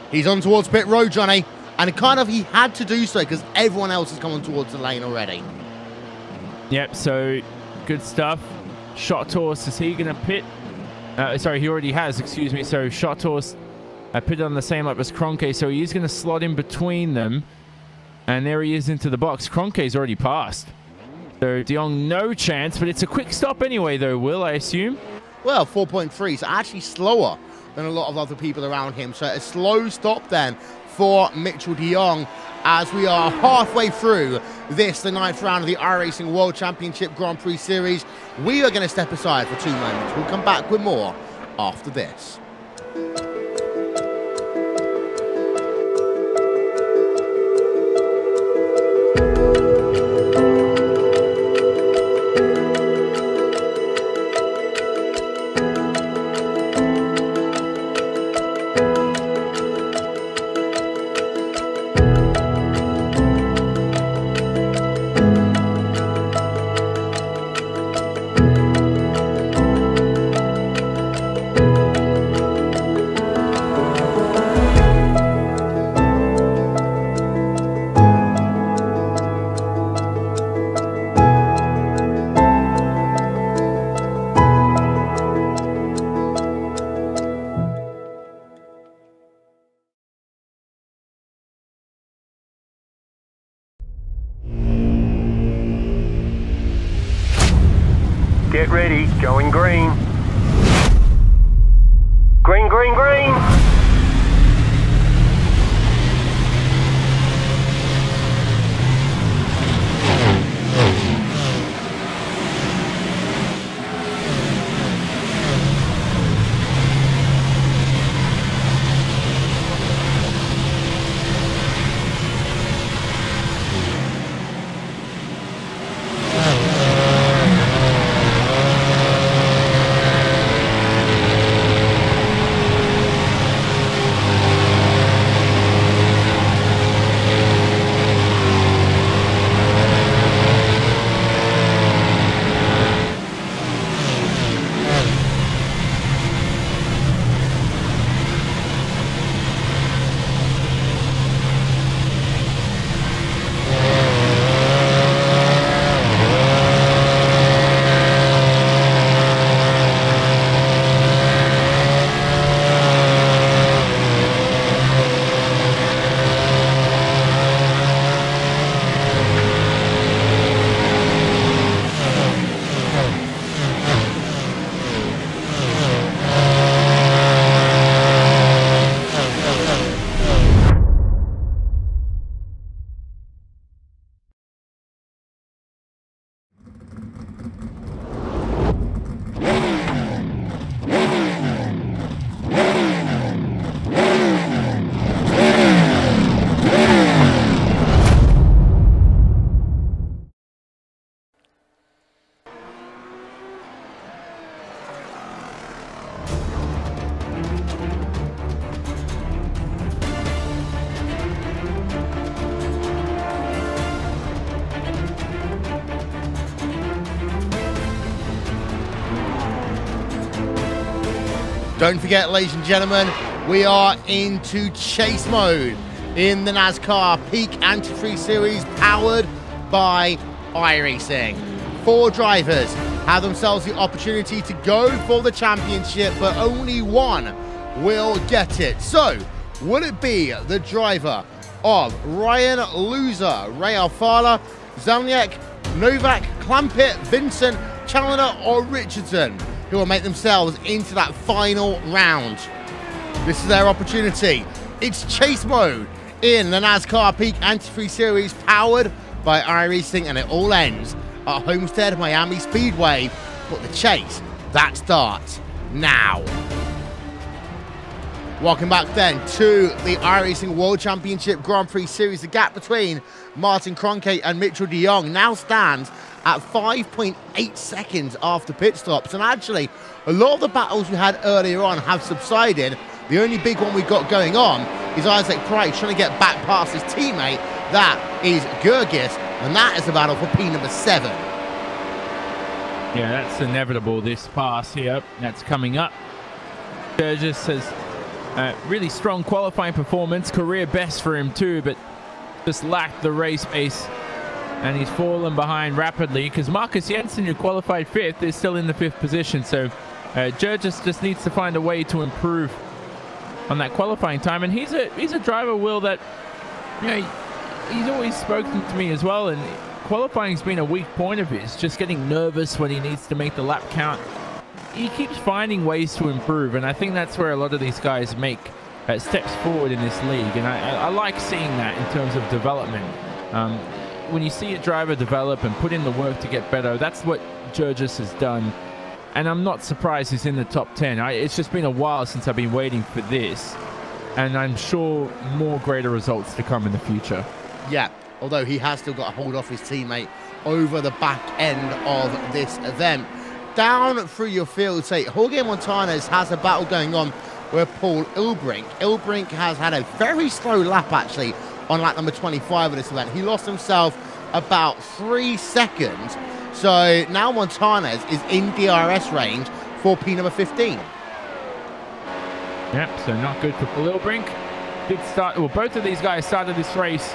He's on towards pit road, Johnny, and kind of he had to do so because everyone else has come on towards the lane already. Yep, so good stuff. Shot Horse, is he going to pit? Sorry, he already has, excuse me. So Shot Horse pitted on the same lap as Kroenke, so he is going to slot in between them. And there he is into the box. Kronke's already passed. So de Jong, no chance, but it's a quick stop anyway, though, Will, I assume? Well, 4.3, so actually slower than a lot of other people around him. So a slow stop then for Mitchell de Jong as we are halfway through this, the 9th round of the iRacing World Championship Grand Prix Series. We are going to step aside for 2 moments. We'll come back with more after this. Get ready, going green. Green, green, green. Don't forget, ladies and gentlemen, we are into chase mode in the NASCAR Peak Anti-Freeze Series, powered by iRacing. 4 drivers have themselves the opportunity to go for the championship, but only one will get it. So, will it be the driver of Ryan Loser, Ray Alfala, Zelniak, Novak, Clampett, Vincent, Challoner, or Richardson, who will make themselves into that final round? This is their opportunity. It's chase mode in the NASCAR Peak Anti-Freeze Series, powered by iRacing, and it all ends at Homestead Miami Speedway. But the chase, that starts now. Welcome back then to the iRacing World Championship Grand Prix Series. The gap between Martin Kroenke and Mitchell de Jong now stands at 5.8 seconds after pit stops. And actually, a lot of the battles we had earlier on have subsided. The only big one we've got going on is Isaac Price trying to get back past his teammate. That is Gergis, and that is the battle for P number 7. Yeah, that's inevitable, this pass here. That's coming up. Gergis has really strong qualifying performance, career best for him too, but just lacked the race pace, and he's fallen behind rapidly because Marcus Jensen, who qualified 5th, is still in the 5th position. So Gergis just needs to find a way to improve on that qualifying time, and he's a driver, Will, that, you know, he's always spoken to me as well, and qualifying's been a weak point of his, just getting nervous when he needs to make the lap count. He keeps finding ways to improve, and I think that's where a lot of these guys make steps forward in this league, and I like seeing that in terms of development. When you see a driver develop and put in the work to get better, that's what Gergis has done, and I'm not surprised he's in the top 10. It's just been a while since I've been waiting for this, and I'm sure more greater results to come in the future. Yeah, although he has still got to hold off his teammate over the back end of this event. Down through your field, say, Jorge Montañez has a battle going on with Paul Ilbrink. Ilbrink has had a very slow lap, actually, on lap number 25 of this event. He lost himself about 3 seconds. So now Montañez is in DRS range for P number 15. Yep, so not good for Paul Ilbrink. Big start. Well, both of these guys started this race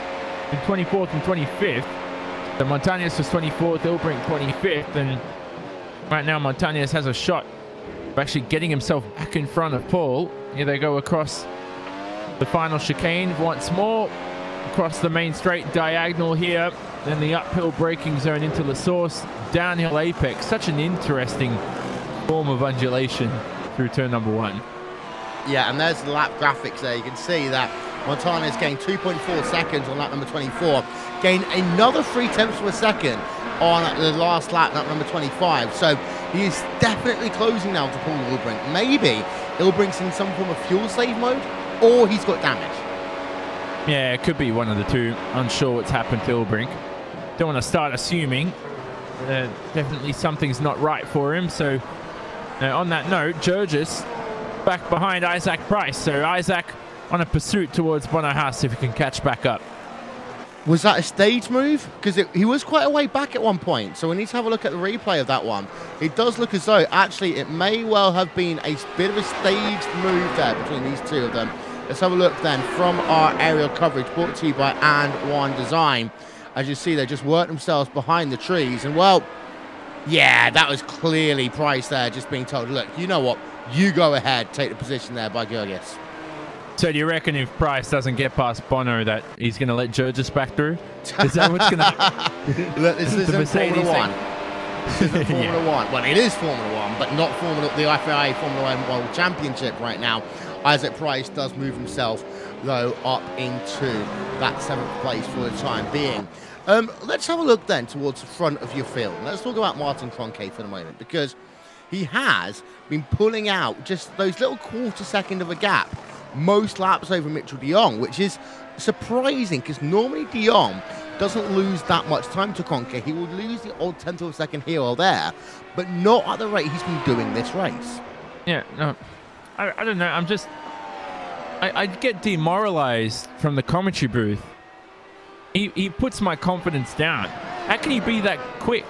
in 24th and 25th. So Montañez was 24th, Ilbrink 25th, and right now Montañez has a shot of actually getting himself back in front of Paul. Here they go across the final chicane once more, across the main straight diagonal here, then the uphill braking zone into La Source, downhill apex. Such an interesting form of undulation through turn number 1. Yeah, and there's the lap graphics there. You can see that Montañez gained 2.4 seconds on lap number 24, gained another 0.3 of a second on the last lap, lap number 25. So he is definitely closing now to Paul Ilbrink. Maybe Ilbrink's in some form of fuel save mode, or he's got damage. Yeah, it could be one of the two. Unsure what's happened to Ilbrink. Don't want to start assuming. Definitely something's not right for him. So on that note, Gergis back behind Isaac Price. So Isaac on a pursuit towards Bonahas if he can catch back up. Was that a stage move? Because he was quite a way back at one point, so we need to have a look at the replay of that one. It does look as though, actually, it may well have been a bit of a staged move there between these two of them. Let's have a look then from our aerial coverage, brought to you by And1 Design. As you see, they just worked themselves behind the trees, and well, yeah, that was clearly Price there, just being told, look, you know what, you go ahead, take the position there by Gergis. So do you reckon if Price doesn't get past Bono that he's going to let Gergis back through? Is that what's going to happen? Look, this isn't Formula 1. This isn't Formula 1. Well, it is Formula 1, but not the FIA Formula 1 World Championship right now. Isaac Price does move himself, though, up into that 7th place for the time being. Let's have a look then towards the front of your field. Let's talk about Martin Kroenke for the moment, because he has been pulling out just those little quarter-second of a gap most laps over Mitchell de Jong, which is surprising because normally de Jong doesn't lose that much time to Kroenke. He will lose the odd 10th of a second here or there, but not at the rate he's been doing this race. Yeah, no, I don't know. I get demoralized from the commentary booth. He puts my confidence down. How can he be that quick?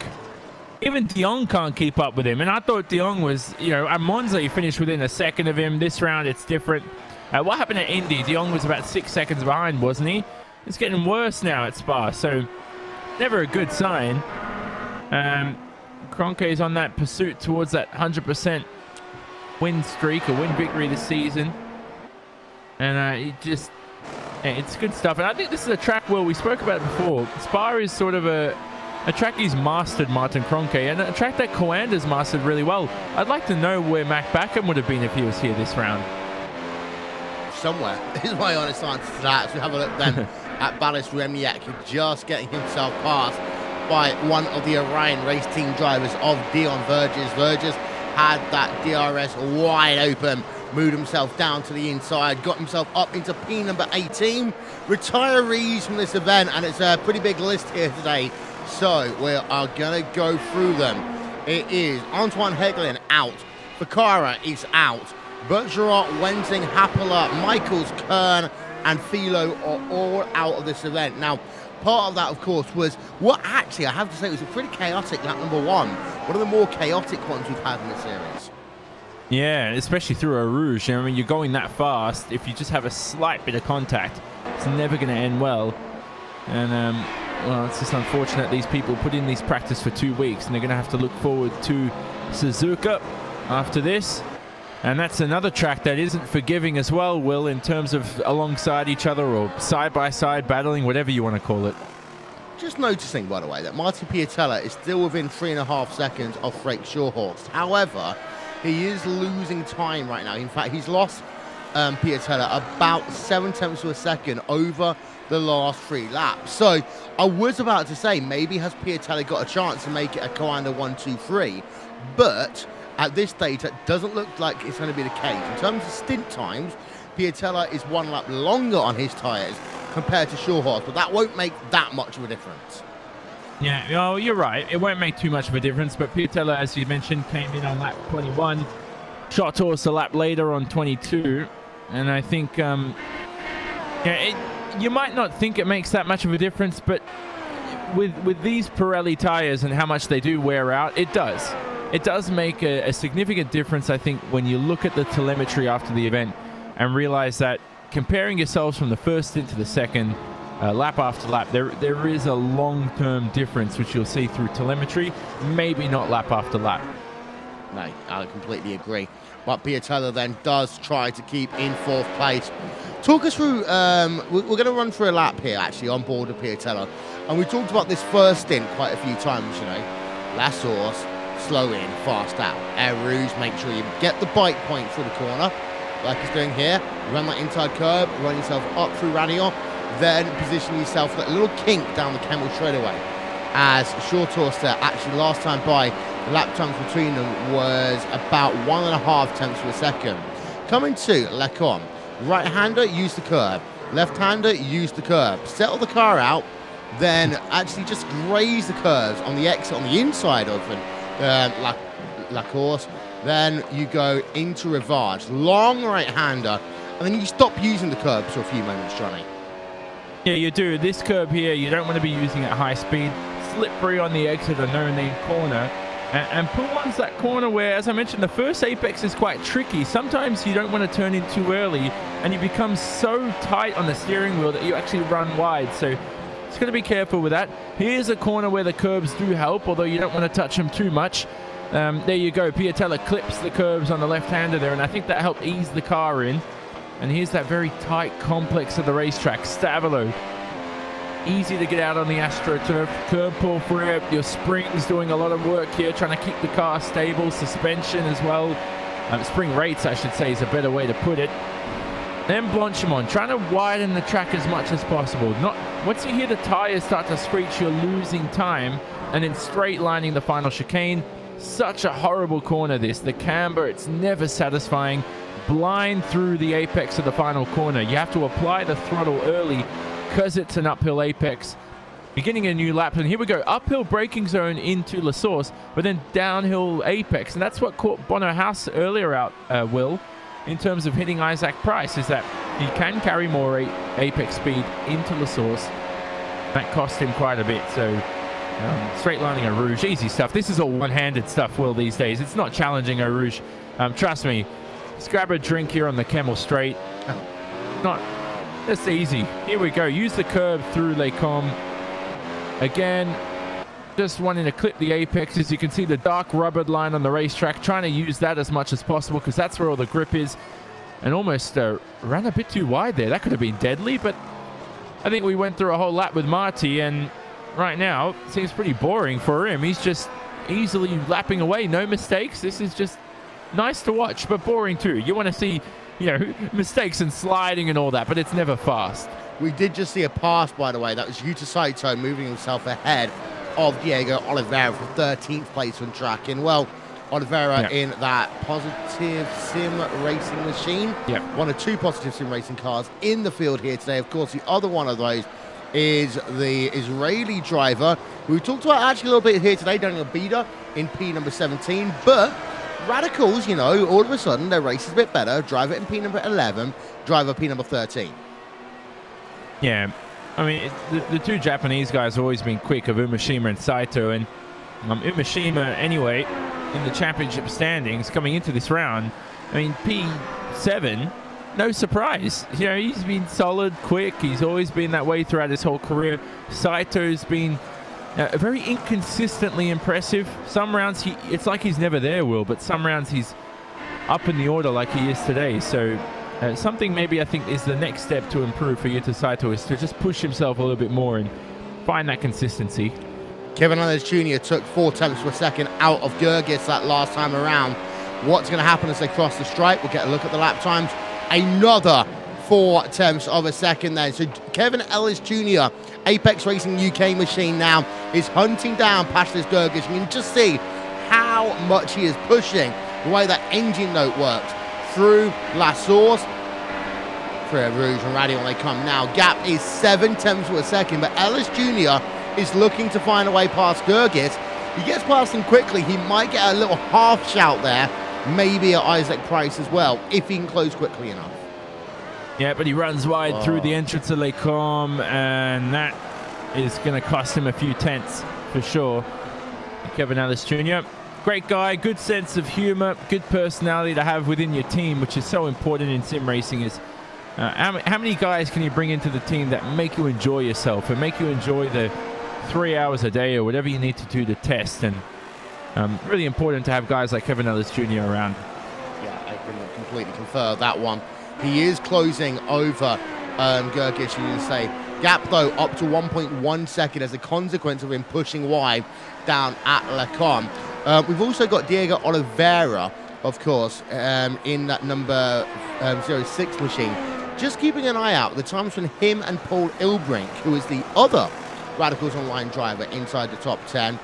Even De Jong can't keep up with him. And I thought De Jong was, you know, at Monza, he finished within a second of him. This round, it's different. What happened at Indy? De Jong was about 6 seconds behind, wasn't he? It's getting worse now at Spa, so never a good sign. Kroenke is on that pursuit towards that 100% win streak, or win victory this season. And it's good stuff. And I think this is a track where we spoke about it before. Spa is sort of a track he's mastered, Martin Kroenke, and a track that Coander's mastered really well. I'd like to know where Mac Backham would have been if he was here this round. Somewhere is my honest answer to that. So we have a look then at Ballas Remiak, just getting himself passed by one of the Orion race team drivers of Dion Verges. Verges had that DRS wide open, moved himself down to the inside, got himself up into P number 18. Retirees from this event, and it's a pretty big list here today, so we are going to go through them. It is Antoine Hegelin out, Ficarra is out, Bergeron, Wensing, Happela, Michaels, Kern, and Philo are all out of this event. Now, part of that, of course, was what actually, I have to say, was a pretty chaotic lap number one. One of the more chaotic ones we've had in the series. Yeah, especially through a Rouge. I mean, you're going that fast. If you just have a slight bit of contact, it's never going to end well. And, well, it's just unfortunate these people put in these practice for 2 weeks, and they're going to have to look forward to Suzuka after this. And that's another track that isn't forgiving as well, Will, in terms of alongside each other or side-by-side battling, whatever you want to call it. Just noticing, by the way, that Martin Piatella is still within 3.5 seconds of Freek Shorehorst. However, he is losing time right now. In fact, he's lost Piatella about 0.7 of a second over the last 3 laps. So I was about to say, maybe has Piatella got a chance to make it a Coander 1-2-3, but at this stage, that doesn't look like it's going to be the case. In terms of stint times, Piatella is 1 lap longer on his tyres compared to Shorehorst, but that won't make that much of a difference. Yeah, well, you're right. It won't make too much of a difference, but Piatella, as you mentioned, came in on lap 21. Shorehorst a lap later on 22. And I think, you might not think it makes that much of a difference, but with these Pirelli tyres and how much they do wear out, it does. It does make a significant difference, I think, when you look at the telemetry after the event and realize that comparing yourselves from the first stint to the second, lap after lap, there is a long-term difference, which you'll see through telemetry, maybe not lap after lap. No, I completely agree. But Piatella then does try to keep in 4th place. Talk us through, we're going to run through a lap here, actually, on board with Piatella. And we talked about this first stint quite a few times, you know. Last horse, slow in, fast out. Air Rouge, make sure you get the bike point through the corner, like he's doing here. Run that inside curb, run yourself up through Ranion, then position yourself for that little kink down the Kemmel straightaway. As Shorehorst actually last time by, the lap times between them was about 1.5 of a second. Coming to Lecon, right-hander, use the curb. Left-hander, use the curb. Settle the car out, then actually just graze the curves on the exit on the inside of La Course. Then you go into Rivage, long right-hander, and then you stop using the curbs for a few moments, Johnny. Yeah, you do. This curb here, you don't want to be using at high speed. Slippery on the exit of no-name corner. And Pouillyon's that corner where, as I mentioned, the first apex is quite tricky. Sometimes you don't want to turn in too early, and you become so tight on the steering wheel that you actually run wide. So it's going to be careful with that. Here's a corner where the curbs do help, although you don't want to touch them too much. There you go. Piatella clips the curbs on the left-hander there, and I think that helped ease the car in. And here's that very tight complex of the racetrack. Stavilo. Easy to get out on the AstroTurf. Curb pull through. Your springs doing a lot of work here, trying to keep the car stable. Suspension as well. Spring rates, I should say, is a better way to put it. Then Blanchimont, trying to widen the track as much as possible. Once you hear the tires start to screech, you're losing time. And then straight lining the final chicane. Such a horrible corner, this. The camber, it's never satisfying. Blind through the apex of the final corner. You have to apply the throttle early because it's an uphill apex. Beginning a new lap, and here we go. Uphill braking zone into La Source, but then downhill apex. And that's what caught Bono House earlier out, Will, in terms of hitting Isaac Price, is that he can carry more apex speed into La Source. That cost him quite a bit. So Straight lining a Rouge, easy stuff. This is all one-handed stuff, Will, these days. It's not challenging a Rouge. Trust me. Just grab a drink here on the Camel Straight. Not just easy. Here we go. Use the curb through Les Combes. Again, just wanting to clip the apex. As you can see, the dark rubbered line on the racetrack. Trying to use that as much as possible because that's where all the grip is. And almost ran a bit too wide there. That could have been deadly, but I think we went through a whole lap with Marty, and right now it seems pretty boring for him. He's just easily lapping away. No mistakes. This is just nice to watch, but boring too. You want to see, you know, mistakes and sliding and all that, but it's never fast. We did just see a pass, by the way. That was Yuta Saito moving himself ahead of Diego Oliveira for 13th place on track. And, well, Oliveira in that positive sim racing machine. One of two positive sim racing cars in the field here today. Of course, the other one of those is the Israeli driver who we talked about actually a little bit here today, Daniel Bida in P number 17. But Radicals, you know, all of a sudden their race is a bit better. Driver in P number 11, driver P number 13. Yeah, I mean, the two Japanese guys have always been quick, of Umeshima and Saito. And Umeshima, anyway, in the championship standings coming into this round, I mean, P7, no surprise. You know, he's been solid, quick. He's always been that way throughout his whole career. Saito's been very inconsistently impressive. Some rounds, it's like he's never there, Will, but some rounds he's up in the order like he is today. So something maybe I think is the next step to improve for Yuta Saito is to just push himself a little bit more and find that consistency. Kevin Ellis Jr. took 4 tenths per second out of Gergis that last time around. What's going to happen as they cross the stripe? We'll get a look at the lap times. Another 4 tenths of a second there. So Kevin Ellis Jr., Apex Racing UK machine now, is hunting down Pashless Gergis. You can just see how much he is pushing, the way that engine note works through La Source. Prix Rouge and Radion, they come now. Gap is 7 tenths of a second, but Ellis Jr. is looking to find a way past Gergis. He gets past him quickly. He might get a little half shout there, maybe at Isaac Price as well, if he can close quickly enough. Yeah, but he runs wide through the entrance of Les Combes, and that is going to cost him a few tenths for sure. Kevin Ellis Jr., great guy, good sense of humor, good personality to have within your team, which is so important in sim racing. Is how many guys can you bring into the team that make you enjoy yourself and make you enjoy the 3 hours a day or whatever you need to do to test? And really important to have guys like Kevin Ellis Jr. around. Yeah, I can completely confer that one. He is closing over Gergis, you can say. Gap, though, up to 1.1 second as a consequence of him pushing wide down at Les Combes. We've also got Diego Oliveira, of course, in that number 06 machine. Just keeping an eye out, the times from him and Paul Ilbrink, who is the other Radicals Online driver inside the top 10.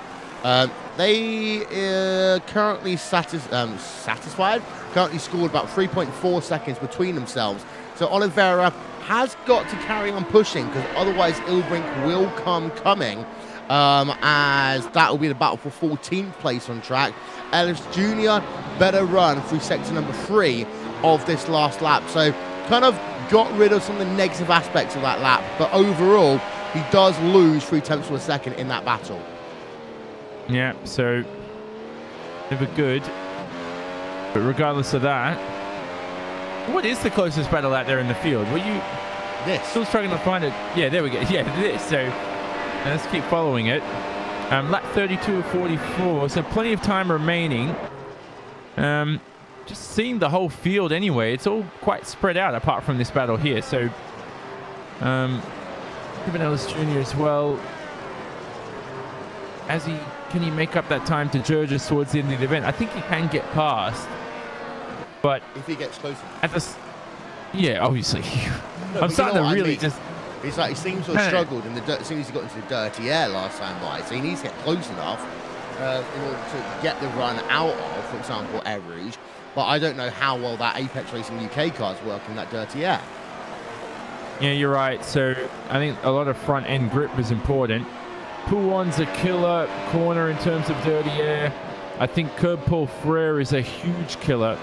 They currently satisfied, currently scored about 3.4 seconds between themselves. So Oliveira has got to carry on pushing, because otherwise Ilbrink will come coming, as that will be the battle for 14th place on track. Ellis Jr. better run through sector number 3 of this last lap. So kind of got rid of some of the negative aspects of that lap, but overall he does lose 3 tenths of a second in that battle. Yeah, so never good. But regardless of that, what is the closest battle out there in the field? Were you still struggling to find it? Yeah, there we go. Yeah, this. So let's keep following it. Lap 32 of 44, so plenty of time remaining. Just seeing the whole field anyway, it's all quite spread out apart from this battle here. So Kevin Ellis Jr. as well. Can he make up that time to Gergis towards the end of the event? I think he can get past, but if he gets closer, yeah, obviously. No, I'm starting to really just. It's like he seems to have struggled in the dirt, as soon as he got into the dirty air last time by. So he needs to get close enough in order to get the run out of, for example, Air Rouge. But I don't know how well that Apex Racing UK cars work in that dirty air. Yeah, you're right. So I think a lot of front end grip is important. Pouon's a killer corner in terms of dirty air. I think Curb Paul Frere is a huge killer.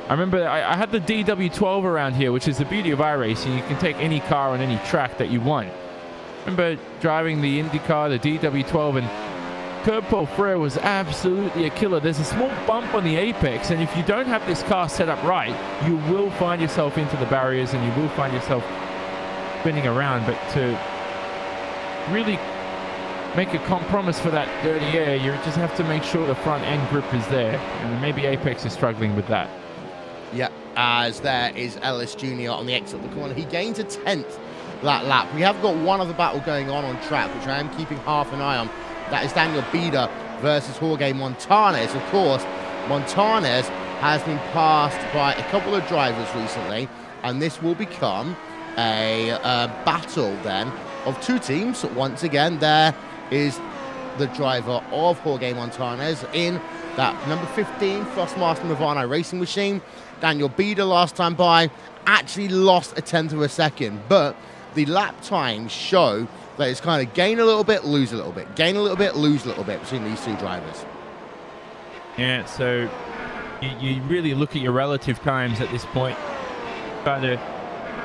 I remember I had the DW12 around here, which is the beauty of iRacing. You can take any car on any track that you want. remember driving the IndyCar, the DW12, and curb pole Frere was absolutely a killer. There's a small bump on the apex, and if you don't have this car set up right, you will find yourself into the barriers and you will find yourself spinning around. But to really make a compromise for that dirty air, you just have to make sure the front end grip is there, and maybe Apex is struggling with that. Yeah, as there is Ellis Jr. on the exit of the corner. He gains a 10th that lap. We have got one other battle going on track, which I am keeping half an eye on. That is Daniel Bieder versus Jorge Montanes. Of course, Montanes has been passed by a couple of drivers recently, and this will become a battle then of two teams. Once again, there is the driver of Jorge Montanes in that number 15 Frostmaster Nirvana racing machine. Daniel Bieder last time by actually lost a 10th of a second, but the lap times show that it's kind of gain a little bit, lose a little bit, gain a little bit, lose a little bit between these two drivers. Yeah, so you really look at your relative times at this point. Try to,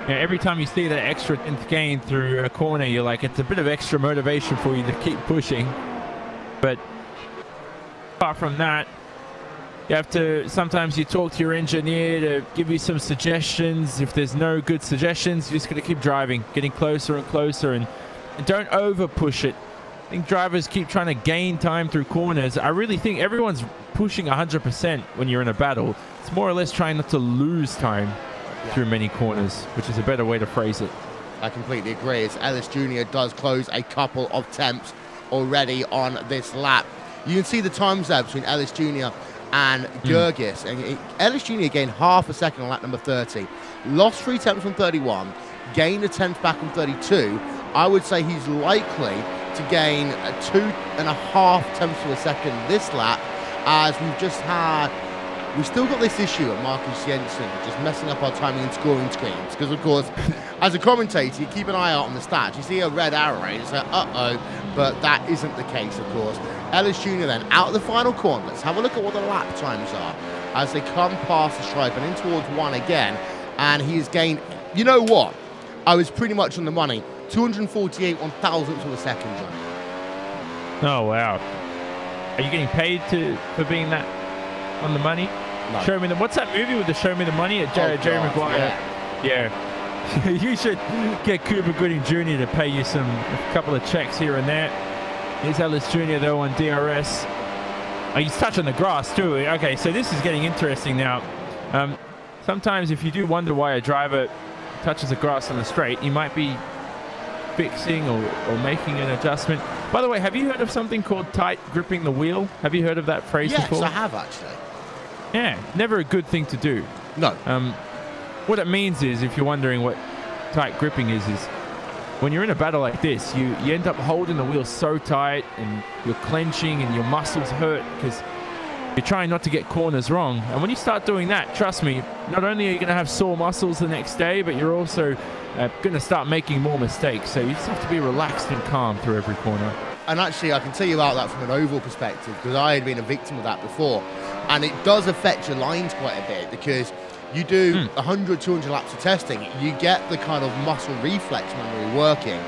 every time you see that extra 10th gain through a corner, you're like, it's a bit of extra motivation for you to keep pushing. But apart from that, you have to, sometimes you talk to your engineer to give you some suggestions. If there's no good suggestions, you're just going to keep driving, getting closer and closer, and don't over push it. I think drivers keep trying to gain time through corners. I really think everyone's pushing 100% when you're in a battle. It's more or less trying not to lose time through many corners, which is a better way to phrase it. I completely agree. As Ellis Jr. does close a couple of temps already on this lap. You can see the times there between Ellis Jr. and Gergis. And Ellis Jr. gained half a second on lap number 30. Lost 3 temps on 31. Gained a 10th back on 32. I would say he's likely to gain a 2.5 tenths of a second this lap, as we've just had, we've still got this issue of Marcus Jensen just messing up our timing and scoring screens. Because, of course, as a commentator, you keep an eye out on the stats. You see a red arrow, and it's like, uh-oh, but that isn't the case, of course. Ellis Jr. then out of the final corner. Let's have a look at what the lap times are as they come past the stripe and in towards one again. And he's gained, you know what? I was pretty much on the money. 248 1,000ths of a second, John. Oh, wow. Are you getting paid for being that on the money? No. Show me the, what's that movie with the Show Me the Money? Jerry Maguire. Yeah. You should get Cuba Gooding Jr. to pay you a couple of checks here and there. Here's Ellis Jr. though on DRS. Oh, he's touching the grass too. Okay, so this is getting interesting now. Sometimes if you do wonder why a driver touches the grass on the straight, he might be fixing or making an adjustment. By the way, have you heard of something called tight gripping the wheel? Have you heard of that phrase before? Yes, I have actually. Yeah, never a good thing to do. No. What it means is, if you're wondering what tight gripping is when you're in a battle like this, you end up holding the wheel so tight and you're clenching and your muscles hurt because you're trying not to get corners wrong. And when you start doing that, trust me, not only are you going to have sore muscles the next day, but you're also going to start making more mistakes. So you just have to be relaxed and calm through every corner. And actually, I can tell you about that from an oval perspective because I had been a victim of that before. And it does affect your lines quite a bit because you do 100, 200 laps of testing, you get the kind of muscle reflex memory working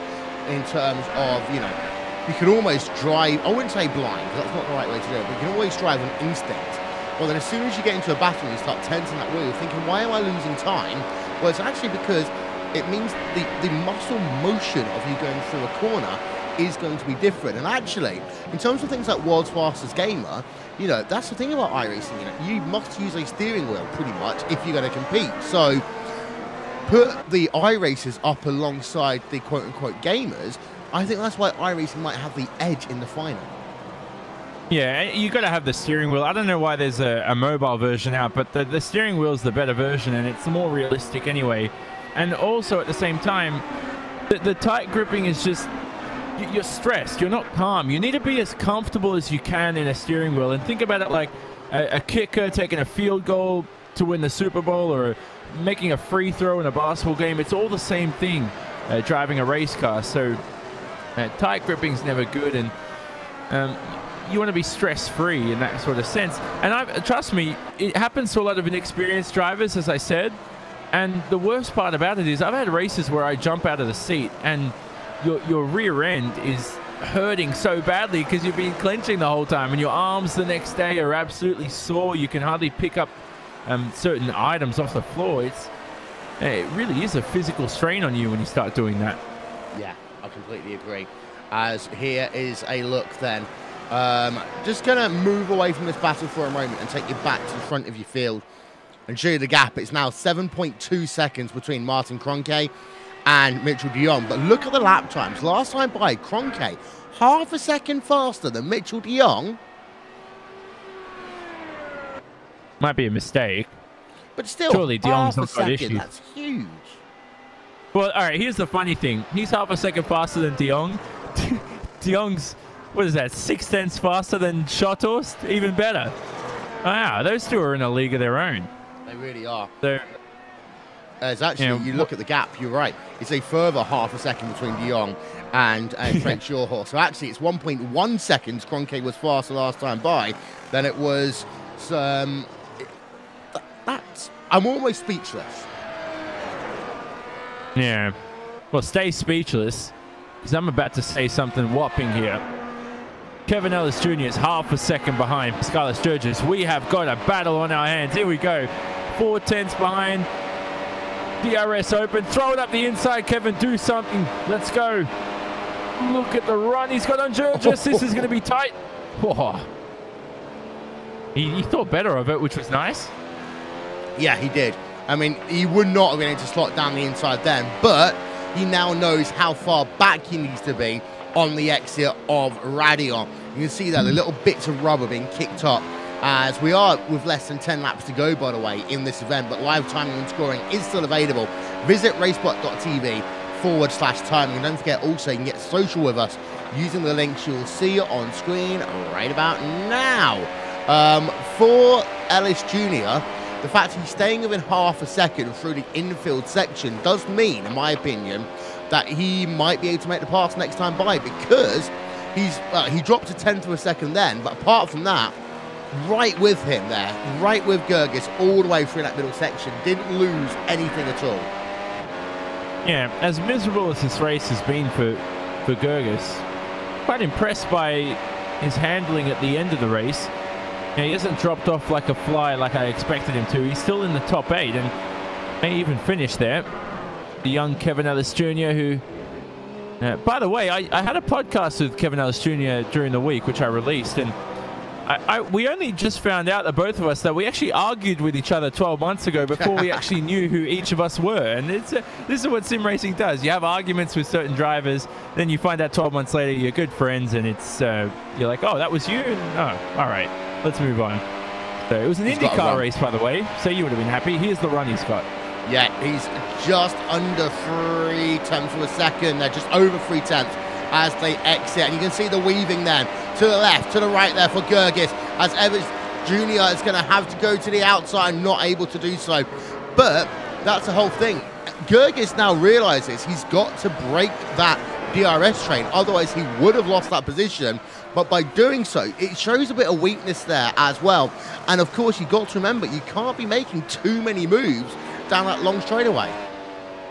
in terms of, you can almost drive, I wouldn't say blind, because that's not the right way to do it, but you can always drive on instinct. Well, then as soon as you get into a battle and you start tensing that wheel, you're thinking, why am I losing time? Well, it's actually because it means the muscle motion of you going through a corner is going to be different. And actually, in terms of things like World's Fastest Gamer, that's the thing about iRacing. You must use a steering wheel pretty much if you're going to compete. So put the iRacers up alongside the quote-unquote gamers. I think that's why iRacing might have the edge in the final. Yeah, you got to have the steering wheel. I don't know why there's a mobile version out, but the steering wheel is the better version, and it's more realistic anyway. And also at the same time, the tight gripping is just, you're stressed, you're not calm. You need to be as comfortable as you can in a steering wheel, and think about it like a kicker taking a field goal to win the Super Bowl or making a free throw in a basketball game. It's all the same thing, driving a race car. So tight gripping is never good, and you want to be stress-free in that sort of sense. And trust me, it happens to a lot of inexperienced drivers, as I said. And the worst part about it is I've had races where I jump out of the seat and your rear end is hurting so badly because you've been clenching the whole time, and your arms the next day are absolutely sore. You can hardly pick up certain items off the floor. It really is a physical strain on you when you start doing that. Yeah, I completely agree. As here is a look then. Just going to move away from this battle for a moment and take you back to the front of your field and show you the gap. It's now 7.2 seconds between Martin Cronje and Mitchell de Jong. But look at the lap times. Last time by, Cronje, half a second faster than Mitchell de Jong. Might be a mistake. But still, surely de Jong's not got issues. That's huge. Well, all right, here's the funny thing. He's half a second faster than de Jong. De Jong's, what is that, 6/10 faster than Schothorst? Even better. Wow, those two are in a league of their own. They really are. They're, It's actually, you look at the gap, you're right. It's a further half a second between de Jong and Frank Schothorst. So actually, it's 1.1 seconds. Cronje was faster last time by than it was. I'm almost speechless. yeah. Well, stay speechless, because I'm about to say something whopping here. Kevin Ellis Jr. is half a second behind Pascal Sturgis. We have got a battle on our hands. Here we go. 4/10 behind. DRS open. Throw it up the inside, Kevin. Do something. Let's go. Look at the run he's got on Sturgis. This is going to be tight. Whoa. He thought better of it, which was nice. Yeah, he did. I mean, he would not have been able to slot down the inside then, but he now knows how far back he needs to be on the exit of Radion. You can see that the little bits of rubber being kicked up as we are with less than 10 laps to go, by the way, in this event, but live timing and scoring is still available. Visit racebot.tv/timing, and don't forget also you can get social with us using the links you'll see on screen right about now. For Ellis Jr., the fact he's staying within half a second through the infield section does mean, in my opinion, that he might be able to make the pass next time by, because he dropped a tenth of a second then, but apart from that, right with him there, right with Gergis all the way through that middle section, didn't lose anything at all. Yeah, as miserable as this race has been for Gergis, quite impressed by his handling at the end of the race. Yeah, he hasn't dropped off like a fly like I expected him to. He's still in the top 8 and may even finish there. The young Kevin Ellis Jr. who... by the way, I had a podcast with Kevin Ellis Jr. during the week, which I released, and we only just found out, that both of us, that we actually argued with each other 12 months ago before we actually knew who each of us were. And this is what sim racing does. You have arguments with certain drivers, then you find out 12 months later you're good friends, and it's you're like, oh, that was you? Oh, all right. Let's move on. So it was an IndyCar race, by the way, so you would have been happy. Here's the run he's got. Yeah, he's just under 3/10 of a second. They're just over 3/10 as they exit. And you can see the weaving then to the left, to the right there for Gergis, as Evans Jr. is going to have to go to the outside, not able to do so. But that's the whole thing. Gergis now realizes he's got to break that DRS train, otherwise he would have lost that position. But by doing so, it shows a bit of weakness there as well. And of course, you've got to remember, you can't be making too many moves down that long straightaway.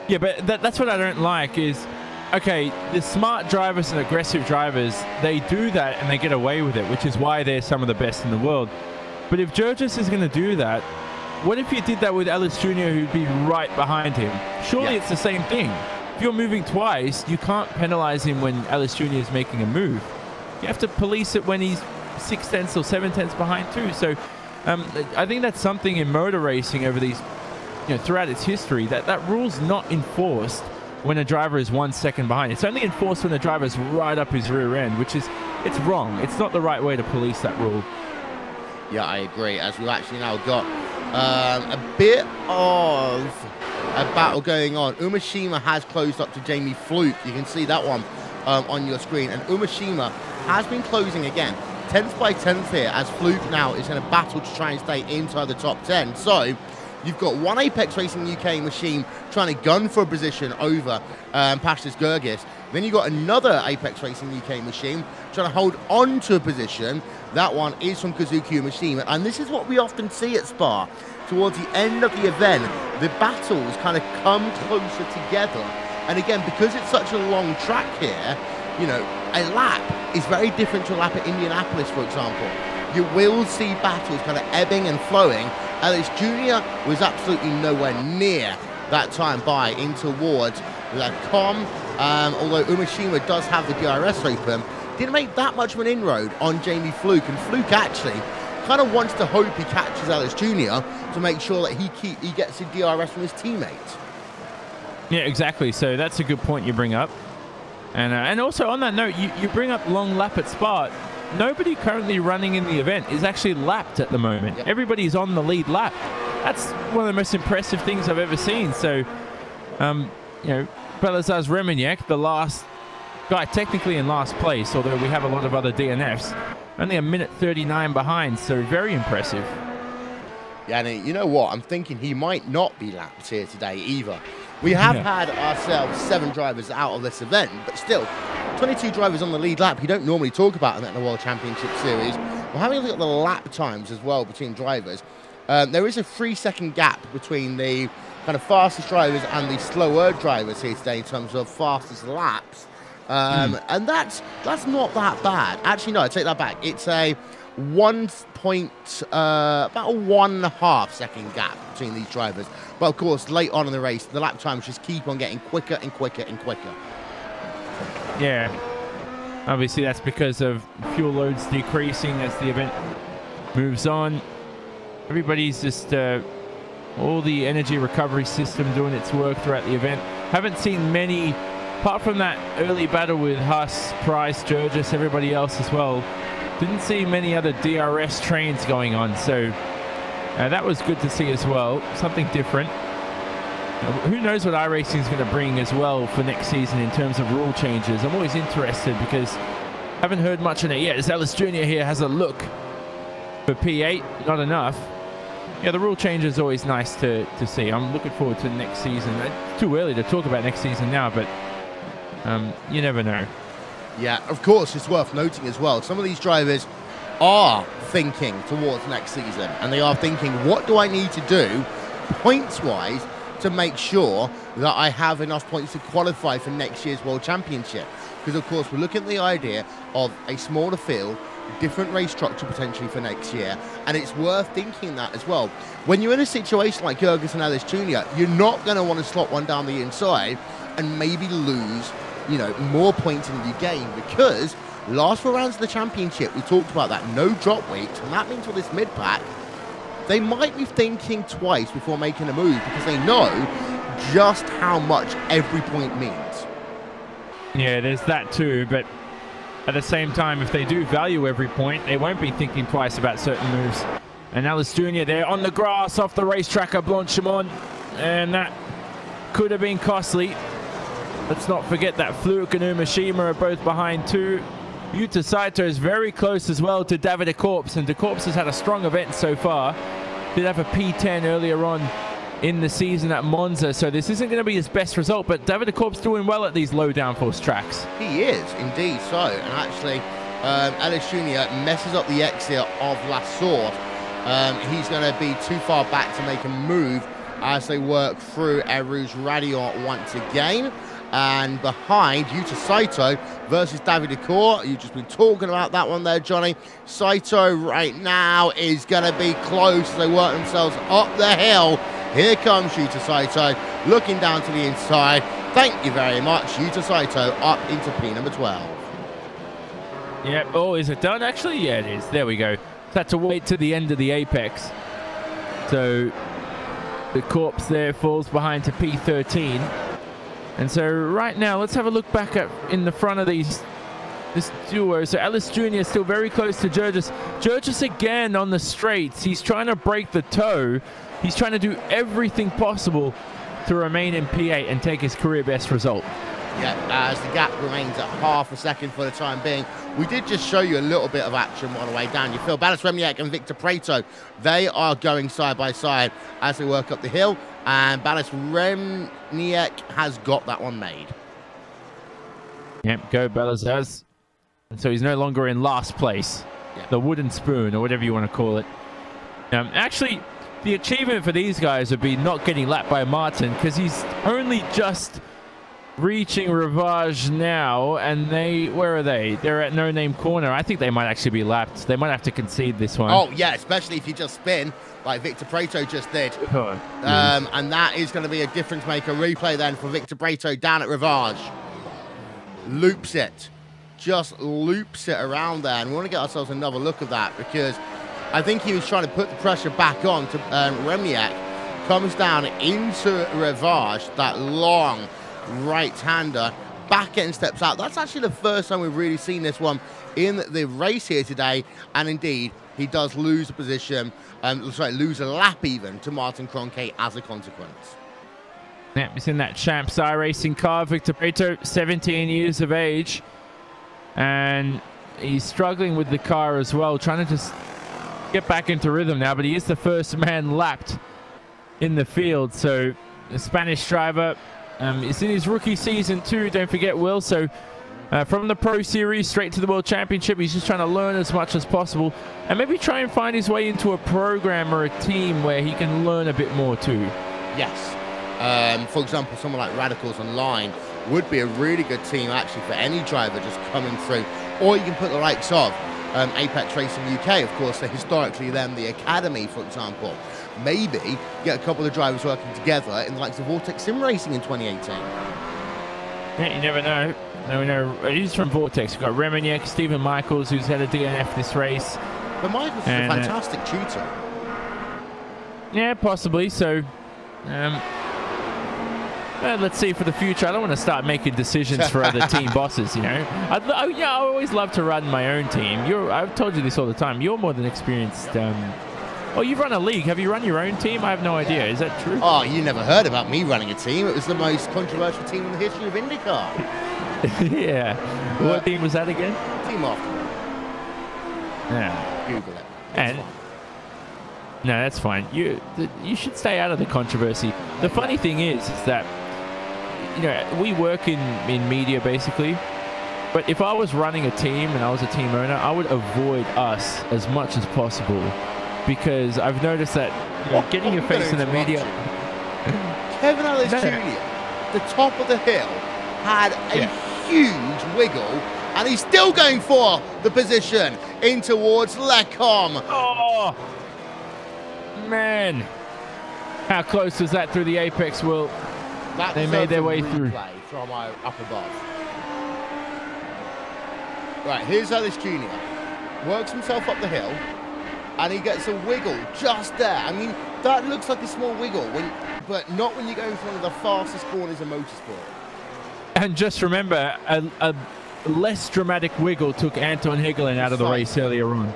Yeah, but that's what I don't like is, okay, the smart drivers and aggressive drivers, they do that and they get away with it, which is why they're some of the best in the world. But if Gergis is going to do that, what if you did that with Ellis Jr., who'd be right behind him? Surely it's the same thing. If you're moving twice, you can't penalize him when Ellis Jr. is making a move. You have to police it when he's 6/10 or 7/10 behind too. So I think that's something in motor racing over these, throughout its history, that rule's not enforced when a driver is 1 second behind. It's only enforced when the driver's right up his rear end, which is, it's wrong. It's not the right way to police that rule. Yeah, I agree, as we've actually now got a bit of a battle going on. Umashima has closed up to Jamie Fluke. You can see that one on your screen. And Umashima has been closing again. 10th by 10th here, as Fluke now is going to battle to try and stay inside the top 10. So you've got one Apex Racing UK machine trying to gun for a position over Pashtas Gergis. Then you've got another Apex Racing UK machine trying to hold on to a position. That one is from Kazuki Machine. And this is what we often see at Spa. Towards the end of the event, the battles kind of come closer together And again, because it's such a long track here, you know, a lap is very different to a lap at Indianapolis, for example. You will see battles kind of ebbing and flowing. Ellis Jr. was absolutely nowhere near that time by in towards Lacombe. Although Umashima does have the DRS open, didn't make that much of an inroad on Jamie Fluke, and Fluke actually kind of wants to hope he catches Ellis Jr. to make sure that he gets the DRS from his teammates. Yeah, exactly. So that's a good point you bring up. And also on that note, you bring up long lap at Spa. Nobody currently running in the event is actually lapped at the moment. Yep. Everybody's on the lead lap. That's one of the most impressive things I've ever seen. So, you know, Belazaz Remignac, the last guy technically in last place, although we have a lot of other DNFs, only a minute 39 behind, so very impressive. Yeah, and you know what? I'm thinking he might not be lapped here today either. We have had ourselves 7 drivers out of this event, but still, 22 drivers on the lead lap. You don't normally talk about them in the World Championship Series. We're having a look at the lap times as well between drivers. There is a 3-second gap between the kind of fastest drivers and the slower drivers here today in terms of fastest laps. And that's not that bad. Actually, no, I take that back. It's a about a 1.5 second gap between these drivers. But of course, late on in the race, the lap times just keep on getting quicker and quicker and quicker. Yeah, obviously that's because of fuel loads decreasing as the event moves on. Everybody's just all the energy recovery system doing its work throughout the event. Haven't seen many, apart from that early battle with Huss, Price, Jurgis, everybody else as well. Didn't see many other DRS trains going on, so that was good to see as well. Something different. Who knows what iRacing is going to bring as well for next season in terms of rule changes. I'm always interested because I haven't heard much on it yet. As Ellis Jr. here has a look for P8, not enough. Yeah, the rule change is always nice to see. I'm looking forward to next season. It's too early to talk about next season now, but you never know. Yeah, of course, it's worth noting as well. Some of these drivers are thinking towards next season, and they are thinking, what do I need to do points-wise to make sure that I have enough points to qualify for next year's World Championship? Because, of course, we're looking at the idea of a smaller field, different race structure potentially for next year, and it's worth thinking that as well. When you're in a situation like Jurgis and Ellis Jr., you're not going to want to slot one down the inside and maybe lose, you know, more points than you gain, because last 4 rounds of the championship, we talked about that, no drop weeks, and that means for this mid-pack, they might be thinking twice before making a move because they know just how much every point means. Yeah, there's that too, but at the same time, if they do value every point, they won't be thinking twice about certain moves. And Ellis Jr. there on the grass off the racetrack at Blanchimont, and that could have been costly. Let's not forget that Fluke and Umashima are both behind too. Yuta Saito is very close as well to David De Corps, and De Corps has had a strong event so far. Did have a P10 earlier on in the season at Monza, so this isn't going to be his best result, but David De Corps doing well at these low downforce tracks. He is, indeed so, and actually Ellis Jr. messes up the exit of La Sorte. He's going to be too far back to make a move as they work through Eru's Radiant once again. And behind, Yuta Saito versus David De Corps. You've just been talking about that one there, Johnny. Saito right now is going to be close as they work themselves up the hill. Here comes Yuta Saito, looking down to the inside. Thank you very much, Yuta Saito, up into P number 12. Yep. Oh, is it done actually? Yeah, it is. There we go. Had to wait to the end of the apex. So the corpse there falls behind to P13. And so right now, let's have a look back at in the front of this duo. So Ellis Jr. is still very close to Jurgis. Jurgis again on the straights. He's trying to break the toe. He's trying to do everything possible to remain in P8 and take his career best result. Yeah, as the gap remains at half a second for the time being. We did just show you a little bit of action on the way down. You feel Balas Remniak and Victor Preto, they are going side by side as they work up the hill. And Balas Remniak has got that one made. Yep, go Balazaz. And so he's no longer in last place. Yep. The wooden spoon, or whatever you want to call it. Actually, the achievement for these guys would be not getting lapped by Martin, because he's only just reaching Rivage now, and where are they? They're at No Name Corner. I think they might actually be lapped. They might have to concede this one. Oh, yeah, especially if you just spin like Victor Preto just did. And that is going to be a difference maker. Replay then for Victor Preto down at Rivage. Loops it. Just loops it around there. And we want to get ourselves another look at that because I think he was trying to put the pressure back on to Remniak. Comes down into Rivage, that long right-hander, back end steps out. That's actually the first time we've really seen this one in the race here today, and indeed he does lose a position, lose a lap even to Martin Kroenke as a consequence. Yeah, he's in that Champs iRacing car. Victor Preto, 17 years of age, and he's struggling with the car as well, trying to just get back into rhythm now, but he is the first man lapped in the field. So the Spanish driver is in his rookie season too, don't forget, Will. So from the Pro Series straight to the World Championship, he's just trying to learn as much as possible and maybe try and find his way into a program or a team where he can learn a bit more too. Yes. For example, someone like Radicals Online would be a really good team actually for any driver just coming through. Or you can put the likes of Apex Racing UK, of course, they're historically then the Academy, for example. Maybe get a couple of drivers working together in the likes of Vortex Sim Racing in 2018. Yeah, you never know. No, no, he's from Vortex. We've got Remniak, Stephen Michaels, who's had a DNF this race. But Michaels is a fantastic tutor. Yeah, possibly. So, let's see for the future. I don't want to start making decisions for other team bosses, you know. I always love to run my own team. I've told you this all the time. You're more than experienced. Oh, you've run a league. Have you run your own team? I have no idea. Is that true? Oh, you never heard about me running a team. It was the most controversial team in the history of IndyCar. Yeah. What team was that again? Team After. Yeah. Google it. And no, that's fine. You should stay out of the controversy. The funny thing is that, you know, we work in media basically, but if I was running a team and I was a team owner, I would avoid us as much as possible, because I've noticed that, you know, getting your face in the media. Kevin Ellis Jr., the top of the hill, had a huge wiggle, and he's still going for the position in towards Lecom. Oh, man. How close was that through the apex, Will? They made their way through. From up above. Right, here's Ellis Jr. Works himself up the hill, and he gets a wiggle just there. I mean, that looks like a small wiggle, but not when you go into one of the fastest corners in motorsport. And just remember, a less dramatic wiggle took Anton Higelin out of the race earlier on.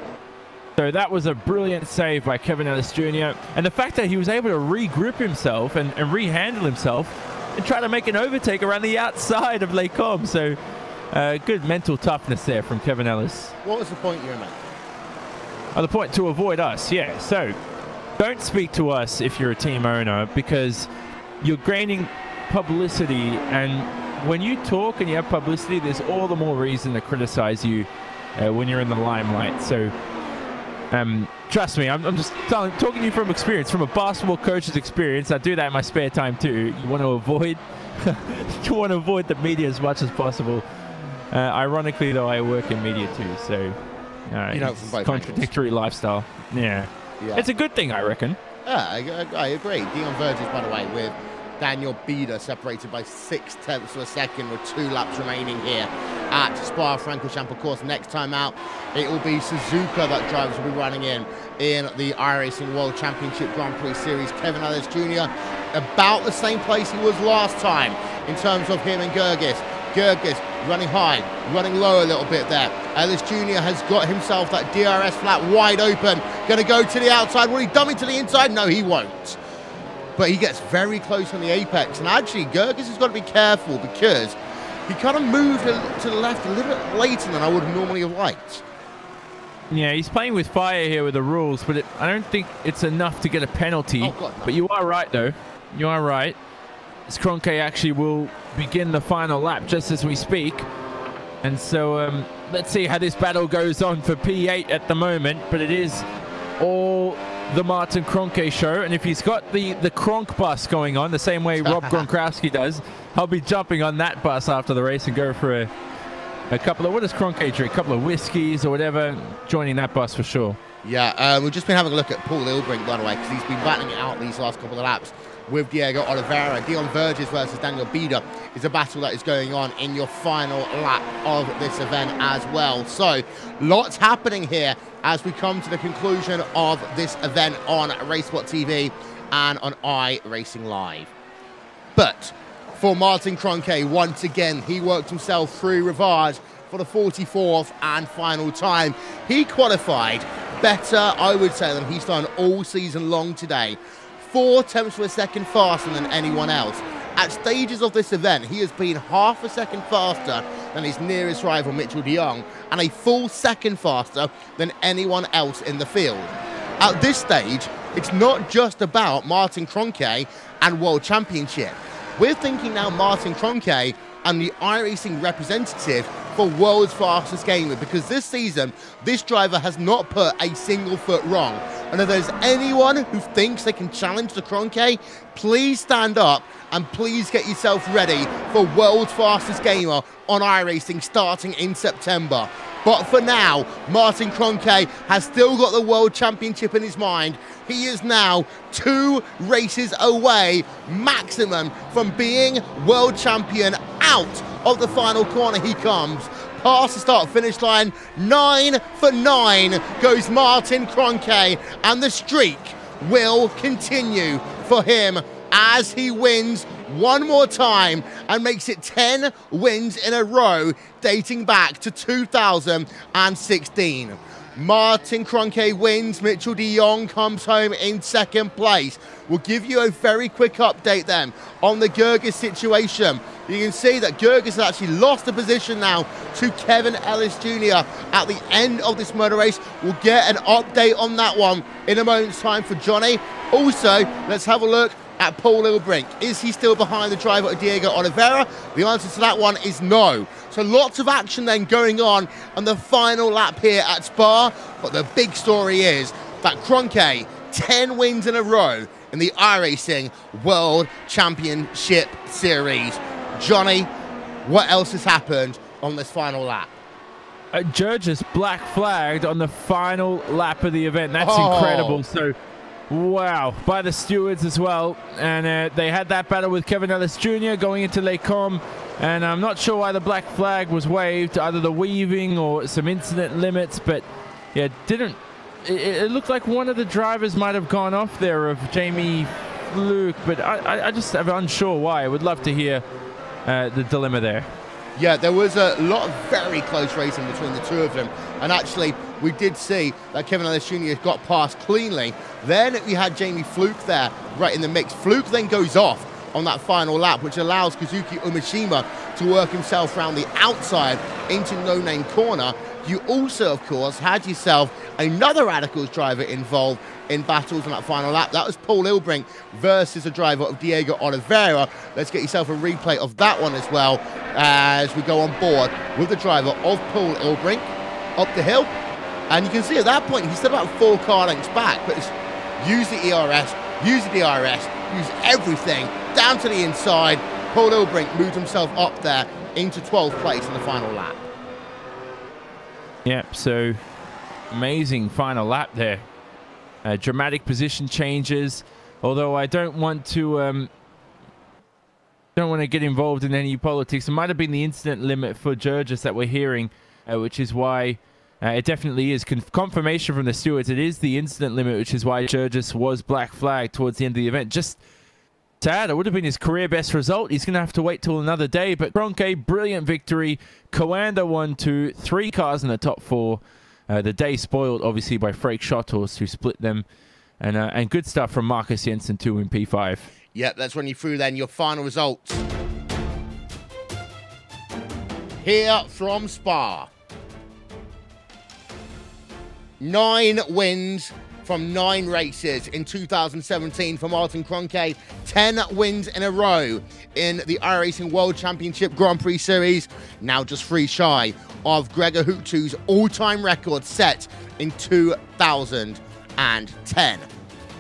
So that was a brilliant save by Kevin Ellis Jr. And the fact that he was able to re-grip himself and re-handle himself and try to make an overtake around the outside of Lecom. So good mental toughness there from Kevin Ellis. What was the point you were making? Oh, the point to avoid us, yeah. So don't speak to us if you're a team owner, because you're gaining publicity, and when you talk and you have publicity, there's all the more reason to criticize you when you're in the limelight. So trust me, I'm just talking to you from experience, from a basketball coach's experience. I do that in my spare time too. You want to avoid the media as much as possible. Ironically, though, I work in media too, so you know, from contradictory lifestyle. Yeah, it's a good thing, I reckon. Yeah, I agree. Dion Verges, by the way, with Daniel Bieder separated by 0.6 of a second with 2 laps remaining here at Spa-Francorchamps. Of course, next time out, it will be Suzuka that drivers will be running in the iRacing World Championship Grand Prix Series. Kevin Ellis Jr. about the same place he was last time in terms of him and Gergis. Gergis running high, running low a little bit there. Ellis Jr. has got himself that DRS flat wide open. Going to go to the outside. Will he dump it to the inside? No, he won't. But he gets very close on the apex. And actually, Gergis has got to be careful because he kind of moved to the left a little bit later than I would normally have liked. Yeah, he's playing with fire here with the rules, but I don't think it's enough to get a penalty. Oh, God, no. But you are right, though. You are right. Kroenke actually will begin the final lap just as we speak. And so let's see how this battle goes on for P8 at the moment. But it is all the Martin Kroenke show. And if he's got the Kronk bus going on, the same way Rob Gronkowski does, I'll be jumping on that bus after the race and go for a couple of, what does Kroenke drink? A couple of whiskeys or whatever, joining that bus for sure. Yeah, we've just been having a look at Paul Ilbrink, by the way, because he's been battling it out these last couple of laps with Diego Oliveira. Dion Verges versus Daniel Bieder is a battle that is going on in your final lap of this event as well. So, lots happening here as we come to the conclusion of this event on RaceSpot TV and on iRacing Live. But for Martin Kroenke, once again, he worked himself through Rivage for the 44th and final time. He qualified better, I would say, than he's done all season long today. 4 tenths of a second faster than anyone else. At stages of this event, he has been half a second faster than his nearest rival, Mitchell de Jong, and a full second faster than anyone else in the field. At this stage, it's not just about Martin Kroenke and World Championship. We're thinking now Martin Kroenke and the iRacing representative for world's fastest gamer, because this season, this driver has not put a single foot wrong. And if there's anyone who thinks they can challenge the Kroenke, please stand up and please get yourself ready for world's fastest gamer on iRacing starting in September. But for now, Martin Kroenke has still got the World Championship in his mind. He is now 2 races away, maximum, from being World Champion. Out of the final corner he comes. Past the start-finish line, 9 for 9 goes Martin Kroenke, and the streak will continue for him as he wins one more time and makes it 10 wins in a row, dating back to 2016. Martin Kroenke wins, Mitchell de Jong comes home in second place. We'll give you a very quick update then on the Gerges situation. You can see that Gerges has actually lost the position now to Kevin Ellis Jr. at the end of this motor race. We'll get an update on that one in a moment's time for Johnny. Also, let's have a look at Paul Ilbrink. Is he still behind the driver of Diego Oliveira? The answer to that one is no. So lots of action then going on the final lap here at Spa. But the big story is that Kroenke, 10 wins in a row in the iRacing World Championship Series. Johnny, what else has happened on this final lap? Gerges black flagged on the final lap of the event. That's incredible. So, wow, by the stewards as well. And they had that battle with Kevin Ellis Jr. going into Les Combes. And I'm not sure why the black flag was waved, either the weaving or some incident limits. But, yeah, it looked like one of the drivers might have gone off there of Jamie Fluke. But I just am unsure why. I would love to hear the dilemma there. Yeah, there was a lot of very close racing between the two of them. And actually, we did see that Kevin Ellis Jr. got past cleanly. Then we had Jamie Fluke there right in the mix. Fluke then goes off on that final lap, which allows Kazuki Umeshima to work himself around the outside into no-name corner. You also, of course, had yourself another Radicals driver involved in battles on that final lap. That was Paul Ilbrink versus the driver of Diego Oliveira. Let's get yourself a replay of that one as well as we go on board with the driver of Paul Ilbrink up the hill. And you can see at that point, he's still about 4 car lengths back, but it's use the ERS, use the DRS, use everything down to the inside. Paul Ilbrink moved himself up there into 12th place in the final lap. Yep, so amazing final lap there. Dramatic position changes, although I don't want to get involved in any politics. It might have been the incident limit for Gerges that we're hearing, which is why it definitely is confirmation from the stewards. It is the incident limit, which is why Gerges was black flagged towards the end of the event. Just sad. It would have been his career best result. He's going to have to wait till another day. But Kroenke, brilliant victory. Coanda 1-2, 3 cars in the top 4. The day spoiled, obviously, by Frake Schotters, who split them. And good stuff from Marcus Jensen, too, in P5. Yep, let's run you through then your final results. Here from Spa. 9 wins from 9 races in 2017 for Martin Kroenke. 10 wins in a row in the iRacing World Championship Grand Prix Series. Now just 3 shy of Gregor Hutu's all-time record set in 2010.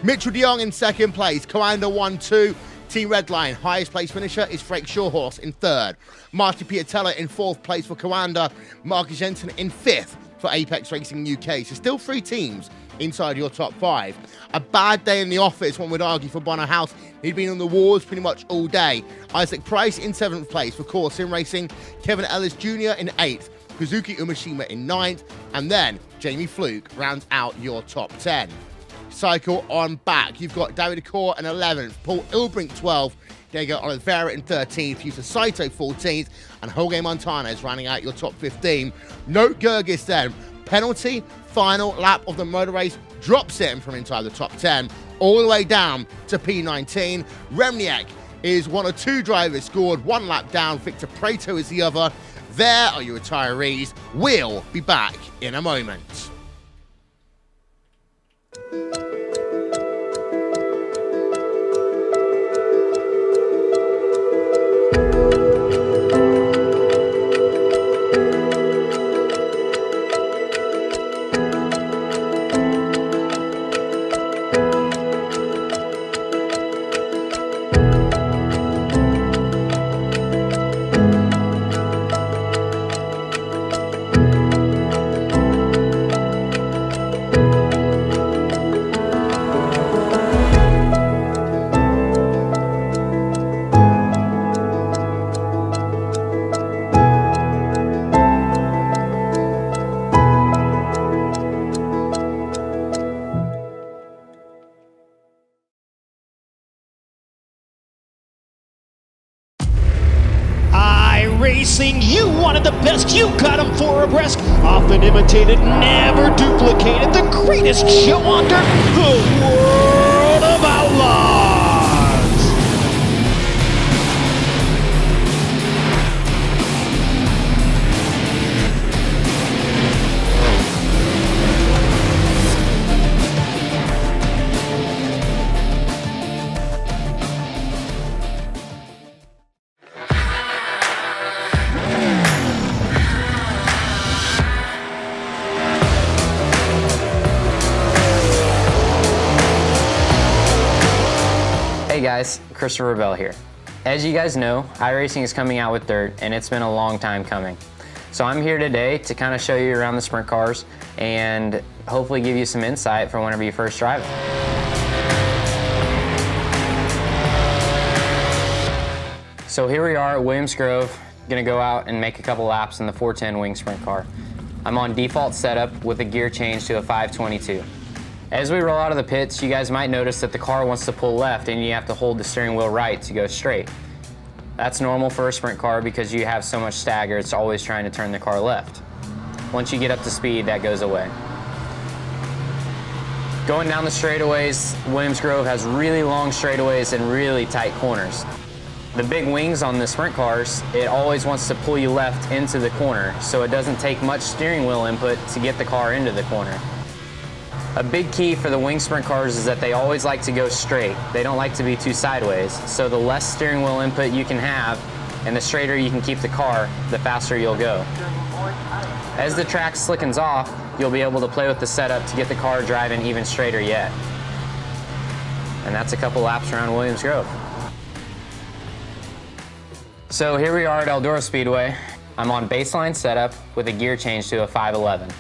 Mitchell de Jong in second place. Coanda 1-2. Team Redline, highest place finisher is Frank Shawhorse in third. Marty Piatella in fourth place for Coanda. Marcus Jensen in fifth for Apex Racing UK. So still 3 teams inside your top 5. A bad day in the office, one would argue, for Bono House. He'd been on the wars pretty much all day. Isaac Price in 7th place for Core Sim Racing. Kevin Ellis Jr. in 8th. Kazuki Umeshima in 9th. And then Jamie Fluke rounds out your top 10. Cycle on back. You've got David Core in 11th, Paul Ilbrink 12th, Diego Oliveira in 13th, Yuta Saito 14th, and Jorge Montana is rounding out your top 15. Note Gergis then. Penalty, final lap of the motor race, drops him from inside the top 10, all the way down to P19. Remniak is one of 2 drivers scored, 1 lap down. Victor Preto is the other. There are your retirees. We'll be back in a moment. iRacing, you wanted the best, you got them for abreast. Often imitated, never duplicated. The greatest show on dirt, the World of Outlaws. Hey guys, Christopher Bell here. As you guys know, iRacing is coming out with dirt and it's been a long time coming. So I'm here today to kind of show you around the sprint cars and hopefully give you some insight for whenever you first drive it. So here we are at Williams Grove, gonna go out and make a couple laps in the 410 wing sprint car. I'm on default setup with a gear change to a 522. As we roll out of the pits, you guys might notice that the car wants to pull left and you have to hold the steering wheel right to go straight. That's normal for a sprint car because you have so much stagger, it's always trying to turn the car left. Once you get up to speed, that goes away. Going down the straightaways, Williams Grove has really long straightaways and really tight corners. The big wings on the sprint cars, it always wants to pull you left into the corner, so it doesn't take much steering wheel input to get the car into the corner. A big key for the wing sprint cars is that they always like to go straight. They don't like to be too sideways. So the less steering wheel input you can have and the straighter you can keep the car, the faster you'll go. As the track slickens off, you'll be able to play with the setup to get the car driving even straighter yet. And that's a couple laps around Williams Grove. So here we are at Eldora Speedway. I'm on baseline setup with a gear change to a 511.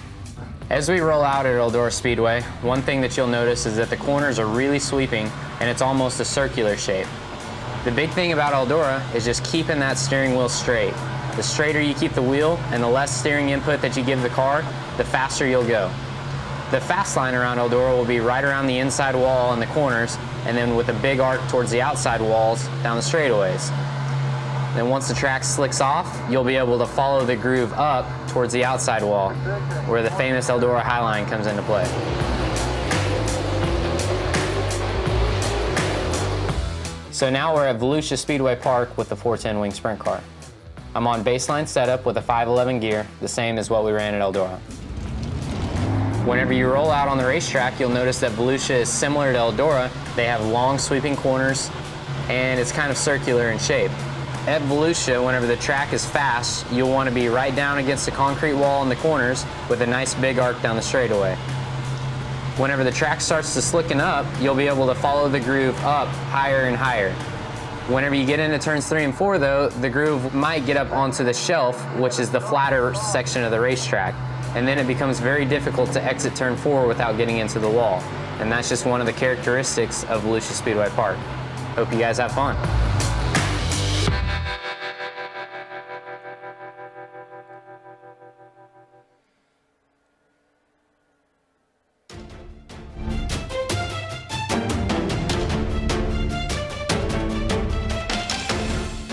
As we roll out at Eldora Speedway, one thing that you'll notice is that the corners are really sweeping and it's almost a circular shape. The big thing about Eldora is just keeping that steering wheel straight. The straighter you keep the wheel and the less steering input that you give the car, the faster you'll go. The fast line around Eldora will be right around the inside wall in the corners and then with a big arc towards the outside walls down the straightaways. Then once the track slicks off, you'll be able to follow the groove up towards the outside wall, where the famous Eldora High Line comes into play. So now we're at Volusia Speedway Park with the 410 wing sprint car. I'm on baseline setup with a 511 gear, the same as what we ran at Eldora. Whenever you roll out on the racetrack, you'll notice that Volusia is similar to Eldora. They have long sweeping corners, and it's kind of circular in shape. At Volusia, whenever the track is fast, you'll want to be right down against the concrete wall in the corners with a nice big arc down the straightaway. Whenever the track starts to slicken up, you'll be able to follow the groove up higher and higher. Whenever you get into turns 3 and 4 though, the groove might get up onto the shelf, which is the flatter section of the racetrack. And then it becomes very difficult to exit turn 4 without getting into the wall. And that's just one of the characteristics of Volusia Speedway Park. Hope you guys have fun.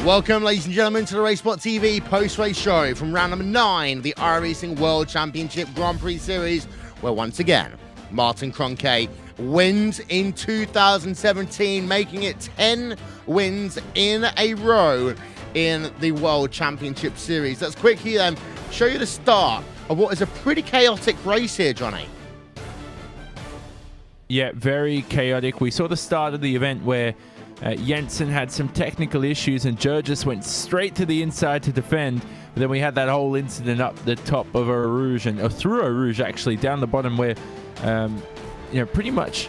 Welcome, ladies and gentlemen, to the RaceSpot TV post-race show from round number 9, the iRacing World Championship Grand Prix Series, where once again, Martin Cronkey wins in 2017, making it 10 wins in a row in the World Championship Series. Let's quickly then show you the start of what is a pretty chaotic race here, Johnny. Yeah, very chaotic. We saw the start of the event where Jensen had some technical issues and Jurgis went straight to the inside to defend. But then we had that whole incident up the top of Eau Rouge and through Eau Rouge, actually, down the bottom where, you know, pretty much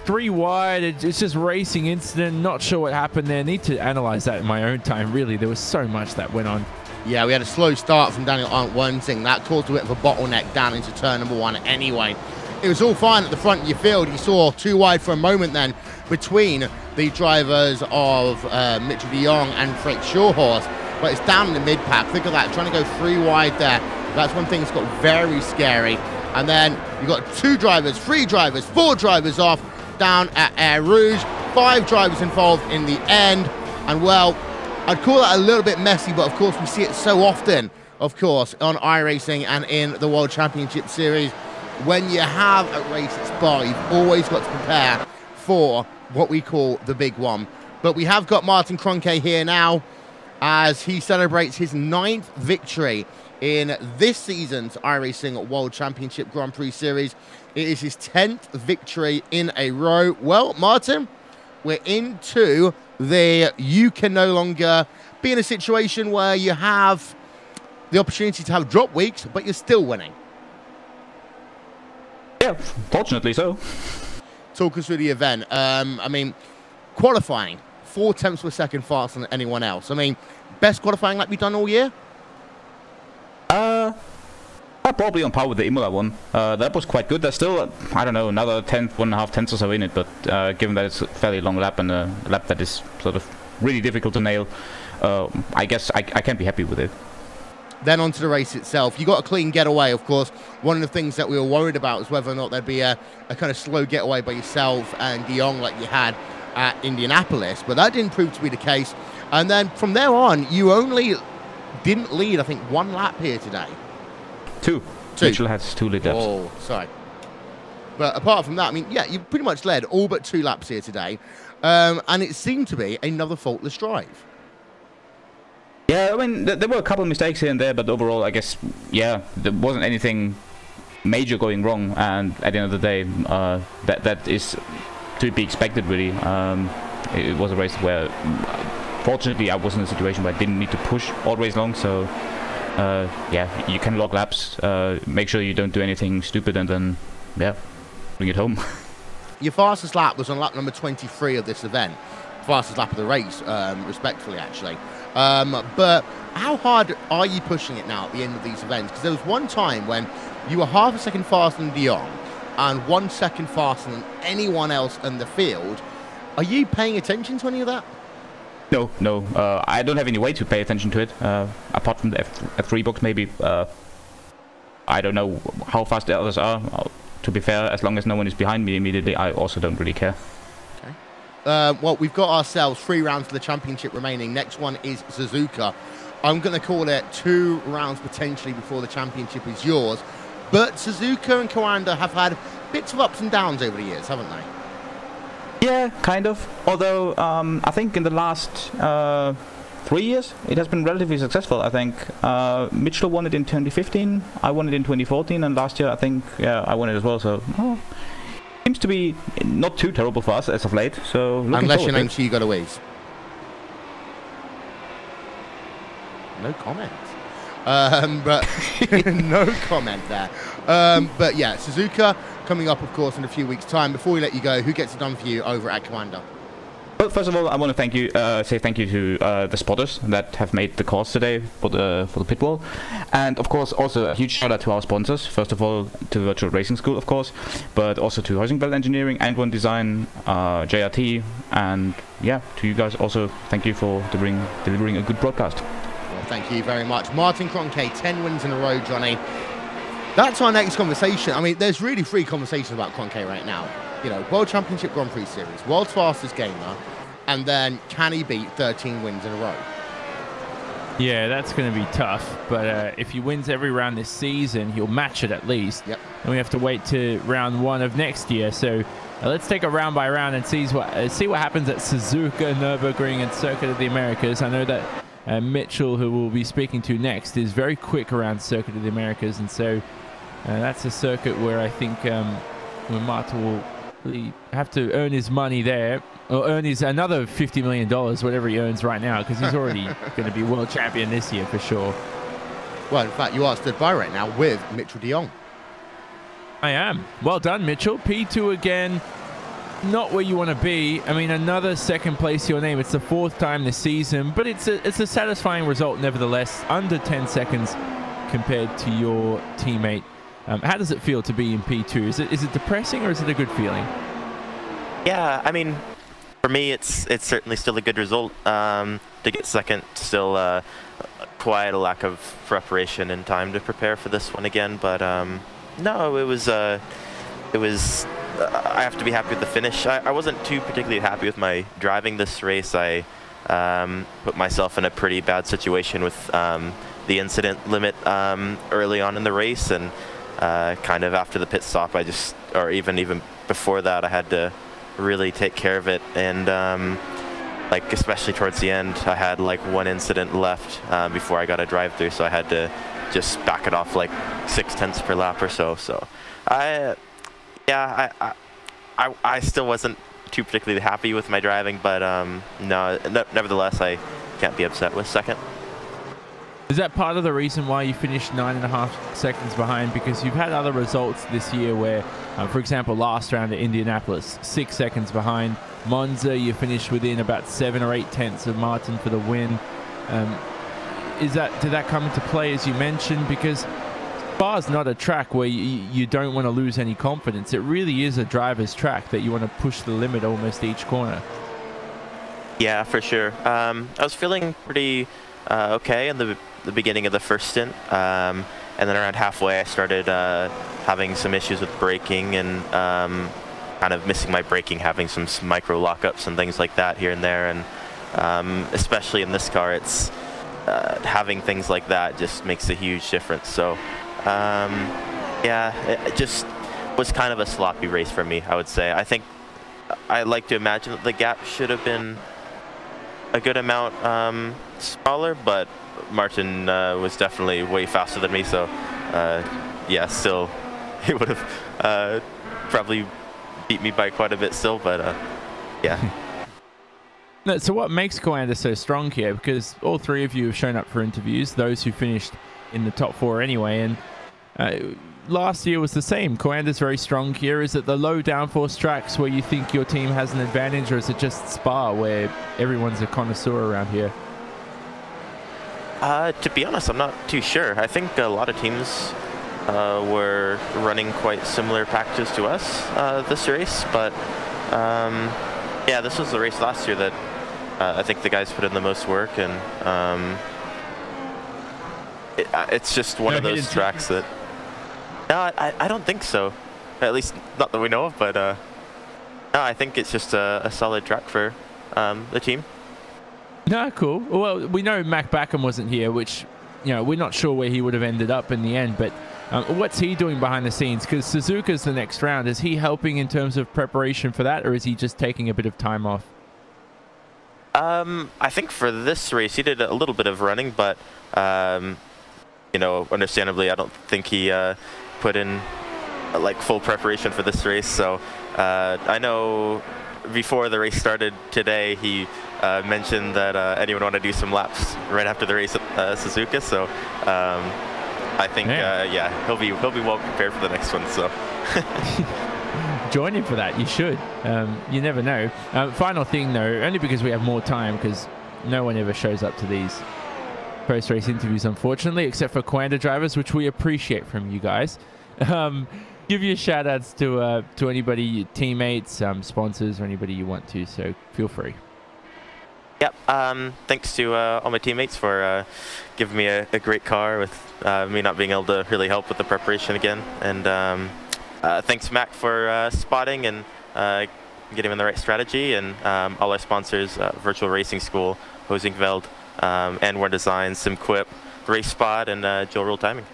3 wide. It's just racing incident. Not sure what happened there. Need to analyze that in my own time, really. There was so much that went on. Yeah, we had a slow start from Daniel Arndt-Wensing. That caused a bit of a bottleneck down into turn number 1 anyway. It was all fine at the front of your field. You saw 2 wide for a moment then between the drivers of Mitchell de Jong and Frank Shawhorse, but it's down in the mid-pack. Think of that, trying to go 3 wide there. That's one thing that's got very scary. And then you've got 2 drivers, 3 drivers, 4 drivers off down at Eau Rouge, 5 drivers involved in the end. And well, I'd call that a little bit messy, but of course we see it so often, of course, on iRacing and in the World Championship Series. When you have a race at Spa, you've always got to prepare for what we call the big one. But we have got Martin Cronkey here now as he celebrates his 9th victory in this season's iRacing World Championship Grand Prix Series. It is his 10th victory in a row. Well, Martin, we're into you can no longer be in a situation where you have the opportunity to have drop weeks, but you're still winning. Yeah, fortunately so. Talk us through the event. I mean, qualifying, 4 tenths of a second faster than anyone else. I mean, best qualifying like we've done all year? Probably on par with the Imola one. That was quite good. There's still, I don't know, another 1.5 tenths or so in it, but given that it's a fairly long lap and a lap that is sort of really difficult to nail, I guess I can be happy with it. Then onto the race itself. You got a clean getaway, of course. One of the things that we were worried about was whether or not there'd be a kind of slow getaway by yourself and de Jong like you had at Indianapolis, but that didn't prove to be the case. And then from there on, you only didn't lead, I think, 1 lap here today. 2. Mitchell has 2 lead laps. Oh, sorry. But apart from that, I mean, yeah, you pretty much led all but 2 laps here today. And it seemed to be another faultless drive. Yeah, I mean, there were a couple of mistakes here and there, but overall, I guess, yeah, there wasn't anything major going wrong. And at the end of the day, that is to be expected, really. It was a race where, fortunately, I was in a situation where I didn't need to push all race long. So, yeah, you can log laps, make sure you don't do anything stupid, and then, yeah, bring it home. Your fastest lap was on lap number 23 of this event. Fastest lap of the race, respectfully, actually. But how hard are you pushing it now at the end of these events? Because there was one time when you were half a second faster than de Jong and 1 second faster than anyone else in the field. Are you paying attention to any of that? No. I don't have any way to pay attention to it, apart from the F3 box, maybe. I don't know how fast the others are. To be fair, as long as no one is behind me immediately, I also don't really care. Well, we've got ourselves 3 rounds of the championship remaining. Next one is Suzuka. I'm going to call it 2 rounds potentially before the championship is yours. But Suzuka and Coanda have had bits of ups and downs over the years, haven't they? Yeah, kind of. Although I think in the last 3 years it has been relatively successful. I think Mitchell won it in 2015, I won it in 2014, and last year I think, yeah, I won it as well. So seems to be not too terrible for us as of late. So unless your name's Hugo Louise. No comments. But no comment there. But yeah, Suzuka coming up, of course, in a few weeks' time. Before we let you go, who gets it done for you over at Coanda? Well, first of all, I want to thank you, say thank you to the spotters that have made the course today for the pit wall, and of course also a huge shout out to our sponsors. First of all, to Virtual Racing School, of course, but also to Hoising Engineering, and One Design, JRT, and yeah, to you guys also. Thank you for delivering a good broadcast. Well, thank you very much, Martin Kroenke. 10 wins in a row, Johnny. That's our next conversation. I mean, there's really 3 conversations about Kroenke right now. You know, World Championship Grand Prix Series, world's fastest gamer, and then can he beat 13 wins in a row? Yeah, that's going to be tough. But if he wins every round this season, he'll match it at least. Yep. And we have to wait to round 1 of next year. So let's take it round by round and see what happens at Suzuka, Nürburgring, and Circuit of the Americas. I know that Mitchell, who we'll be speaking to next, is very quick around Circuit of the Americas, and so that's a circuit where I think where Marta will have to earn his money there, or earn his another $50 million, whatever he earns right now, because he's already going to be world champion this year for sure. Well, in fact, you are stood by right now with Mitchell de Jong. I am. Well done, Mitchell. P2 again. Not where you want to be. I mean, another second place to your name. It's the 4th time this season, but it's a satisfying result nevertheless. Under 10 seconds compared to your teammate. How does it feel to be in P2? Is it depressing or is it a good feeling? Yeah, I mean, for me, it's certainly still a good result. To get second, still quite a lack of preparation and time to prepare for this one again. But no, it was. I have to be happy with the finish. I wasn't too particularly happy with my driving this race. I put myself in a pretty bad situation with the incident limit early on in the race, and kind of after the pit stop, or even before that, I had to really take care of it. And like especially towards the end, I had like 1 incident left before I got a drive through, so I had to just back it off like 0.6 per lap or so. So I still wasn't too particularly happy with my driving, but no, nevertheless, I can't be upset with second. Is that part of the reason why you finished 9.5 seconds behind? Because you've had other results this year where, for example, last round at Indianapolis, 6 seconds behind. Monza, you finished within about 7 or 8 tenths of Martin for the win. Did that come into play, as you mentioned? Because Spa's not a track where you don't want to lose any confidence. It really is a driver's track that you want to push the limit almost each corner. Yeah, for sure. I was feeling pretty okay in the beginning of the first stint, and then around halfway I started having some issues with braking and kind of missing my braking, having some micro lockups and things like that here and there, and especially in this car, it's having things like that just makes a huge difference. So yeah, it just was kind of a sloppy race for me, I would say. I think I like to imagine that the gap should have been a good amount smaller, but Martin was definitely way faster than me, so yeah, still he would have probably beat me by quite a bit still, but yeah. No, so what makes Coanda so strong here? Because all 3 of you have shown up for interviews, those who finished in the top 4 anyway, and last year was the same. Coanda's very strong here. Is it the low downforce tracks where you think your team has an advantage, or is it just Spa where everyone's a connoisseur around here? To be honest, I'm not too sure. I think a lot of teams were running quite similar packages to us this race, but yeah, this was the race last year that I think the guys put in the most work, and it's just one of those tracks that... No, I don't think so. At least not that we know of, but no, I think it's just a solid track for the team. No, cool. Well, we know Mac Backham wasn't here, which, you know, we're not sure where he would have ended up in the end, but what's he doing behind the scenes? Because Suzuka's the next round. Is he helping in terms of preparation for that, or is he just taking a bit of time off? I think for this race, he did a little bit of running, but, you know, understandably, I don't think he put in like full preparation for this race. So I know before the race started today, he mentioned that anyone want to do some laps right after the race Suzuka, so I think yeah, he'll be well prepared for the next one. So join him for that. You should. You never know. Final thing though, only because we have more time, because no one ever shows up to these post-race interviews, unfortunately, except for Coanda drivers, which we appreciate from you guys. Give your shout outs to anybody, your teammates, sponsors, or anybody you want to, so feel free. Yep, thanks to all my teammates for giving me a great car with me not being able to really help with the preparation again. And thanks Mac for spotting and getting in the right strategy, and all our sponsors, Virtual Racing School, Hosingveld, N1 Design, SimQuip, Race Spot, and Joe Rule Timing.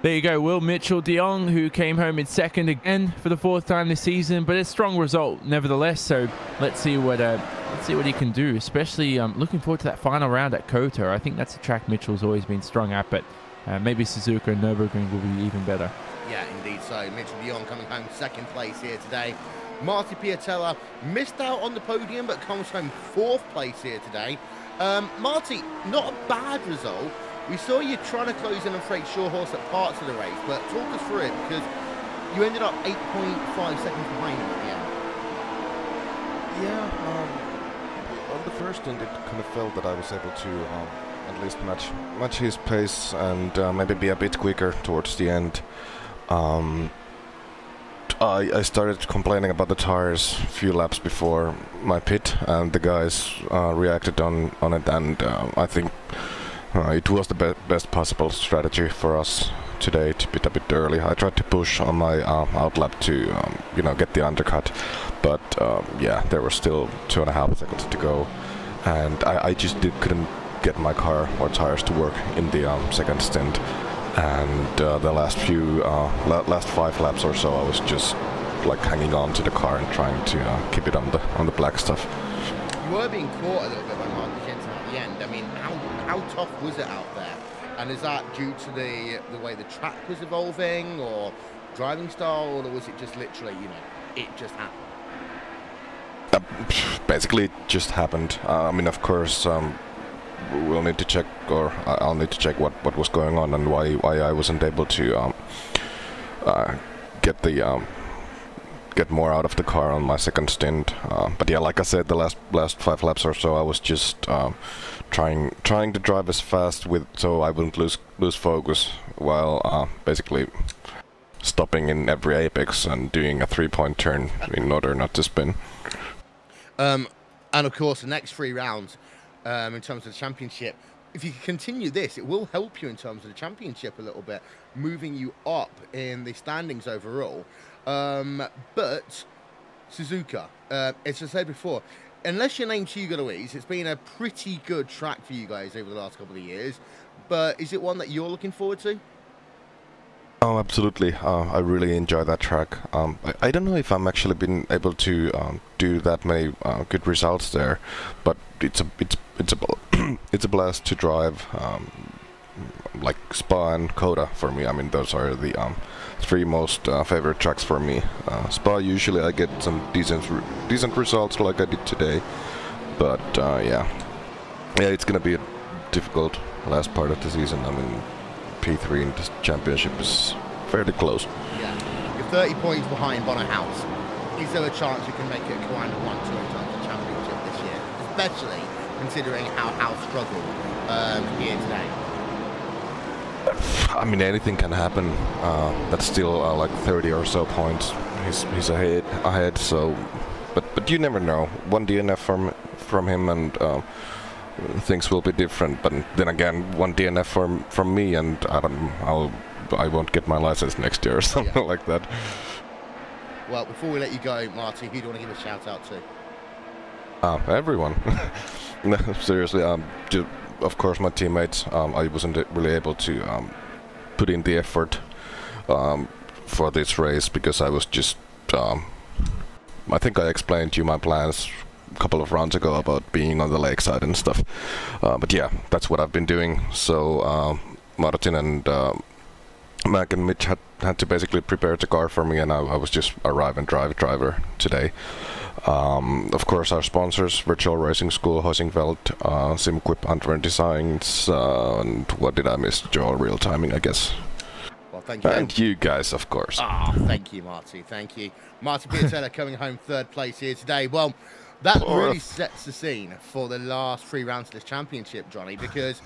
There you go, Will Mitchell de Jong, who came home in second again for the 4th time this season, but a strong result nevertheless. So let's see what he can do. Especially looking forward to that final round at Kota. I think that's a track Mitchell's always been strong at, but maybe Suzuka and Nürburgring will be even better. Yeah, indeed. So Mitchell de Jong coming home 2nd place here today. Marty Piatella missed out on the podium, but comes home 4th place here today. Marty, not a bad result. We saw you trying to close in on Freight Shawhorse at parts of the race, but talk us through it, because you ended up 8.5 seconds behind him at the end. Yeah, on the first end it kind of felt that I was able to at least match his pace and maybe be a bit quicker towards the end. I started complaining about the tires a few laps before my pit, and the guys reacted on it, and I think it was the best possible strategy for us today to pit a bit early. I tried to push on my outlap to get the undercut, but yeah, there were still 2.5 seconds to go, and I just couldn't get my car or tires to work in the second stint. And the last 5 laps or so, I was just like hanging on to the car and trying to keep it on the black stuff. You were being caught a little bit by Marcus Jensen at the end. I mean, how tough was it out there? And is that due to the way the track was evolving, or driving style, or was it just literally, it just happened? Basically, it just happened. I mean, of course, we'll need to check, or I'll need to check what was going on and why I wasn't able to get more out of the car on my second stint. But yeah, like I said, the last 5 laps or so, I was just trying to drive as fast so I wouldn't lose focus, while basically stopping in every apex and doing a 3-point turn in order not to spin. And of course, the next 3 rounds, in terms of the championship, if you continue this, it will help you in terms of the championship a little bit, moving you up in the standings overall. But Suzuka, as I said before, unless your name's Hugo Luis, it's been a pretty good track for you guys over the last couple of years. But is it one that you're looking forward to? Oh, absolutely. I really enjoy that track. I don't know if I'm actually been able to do that many good results there, but it's a blast to drive. Like Spa and Kota for me. I mean, those are the 3 most favorite tracks for me. Spa, usually I get some decent results like I did today, but yeah, it's gonna be a difficult last part of the season. I mean, P3 in the championship is fairly close. Yeah, you're 30 points behind Bonner House. Is there a chance you can make it Coanda 1-2 in terms of the championship this year, especially considering how House struggled here today? I mean, anything can happen. That's still like 30 or so points. He's ahead. So, but you never know. 1 DNF from him, and things will be different. But then again, 1 DNF from me, and I won't get my license next year or something like that. Well, before we let you go, Marty, who do you want to give a shout out to? Everyone. No, seriously. Of course, my teammates. I wasn't really able to put in the effort for this race because I was just. I think I explained to you my plans a couple of rounds ago about being on the lakeside and stuff. But yeah, that's what I've been doing. So Martin and Mac and Mitch had to basically prepare the car for me, and I was just arrive and drive driver today. Of course, our sponsors, Virtual Racing School, Hosingveld, SimQuip, Antwerp Designs, and what did I miss? Joel Real Timing, I guess. Well, thank you. And you guys, of course. Thank you, Marty. Thank you. Marty Piatella coming home 3rd place here today. Well, that really sets the scene for the last 3 rounds of this championship, Johnny, because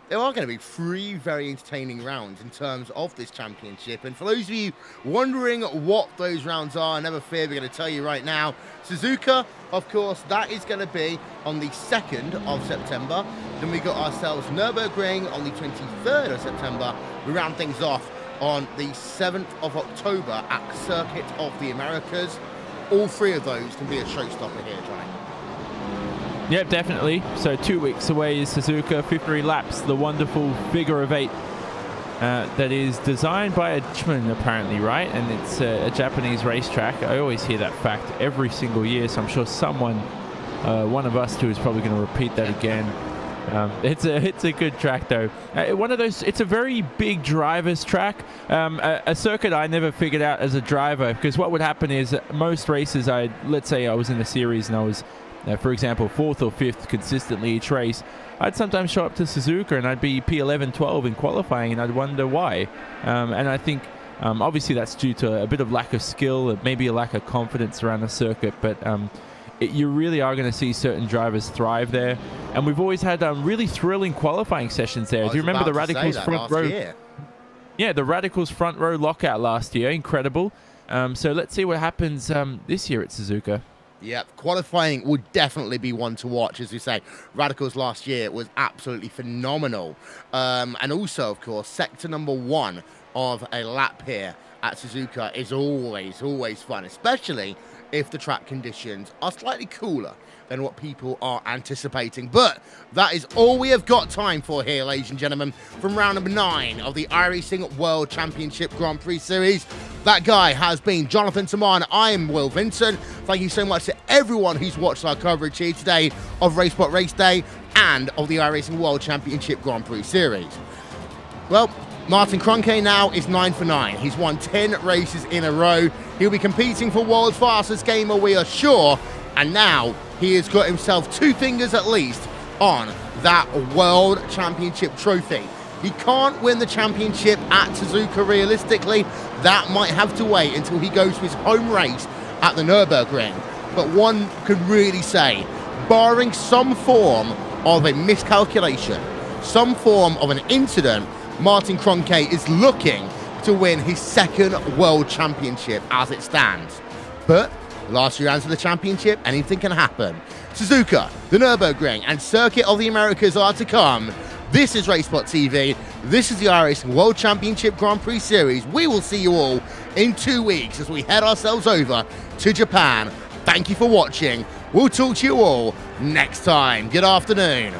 there are going to be 3 very entertaining rounds in terms of this championship. And for those of you wondering what those rounds are, never fear, we're going to tell you right now. Suzuka, of course, that is going to be on the 2nd of September. Then we got ourselves Nürburgring on the 23rd of September. We round things off on the 7th of October at Circuit of the Americas. All 3 of those can be a showstopper here, Johnny. Yep, definitely. So 2 weeks away is Suzuka, 53 laps, the wonderful figure of 8 that is designed by a Dutchman, apparently, right? And it's a Japanese racetrack. I always hear that fact every single year, so I'm sure someone, one of us two, is probably going to repeat that again. It's a good track though. One of those. It's a very big driver's track. A circuit I never figured out as a driver, because what would happen is most races, let's say I was in a series and I was, for example, 4th or 5th consistently each race. I'd sometimes show up to Suzuka and I'd be P11, 12 in qualifying, and I'd wonder why. And I think obviously that's due to a bit of lack of skill, maybe a lack of confidence around the circuit, but you really are going to see certain drivers thrive there. And we've always had really thrilling qualifying sessions there. Do you remember the Radicals front row? Yeah, the Radicals front row lockout last year. Incredible. So let's see what happens this year at Suzuka. Yep, qualifying would definitely be one to watch, as we say. Radicals last year was absolutely phenomenal. And also, of course, sector number 1 of a lap here at Suzuka is always fun, especially if the track conditions are slightly cooler than what people are anticipating. But that is all we have got time for here, ladies and gentlemen, from round number 9 of the iRacing World Championship Grand Prix Series. That guy has been Jonathan Taman. I am Will Vincent. Thank you so much to everyone who's watched our coverage here today of RaceSpot Race Day and of the iRacing World Championship Grand Prix Series. Well, Martin Kroenke now is 9 for 9. He's won 10 races in a row. He'll be competing for World's Fastest Gamer, we are sure. And now he has got himself 2 fingers at least on that World Championship trophy. He can't win the championship at Suzuka realistically. That might have to wait until he goes to his home race at the Nürburgring. But one can really say, barring some form of a miscalculation, some form of an incident, Martin Kroenke is looking to win his 2nd World Championship as it stands. But last 3 rounds of the championship, anything can happen. Suzuka, the Nürburgring, and Circuit of the Americas are to come. This is RaceSpot TV. This is the iRacing World Championship Grand Prix Series. We will see you all in 2 weeks as we head ourselves over to Japan. Thank you for watching. We'll talk to you all next time. Good afternoon.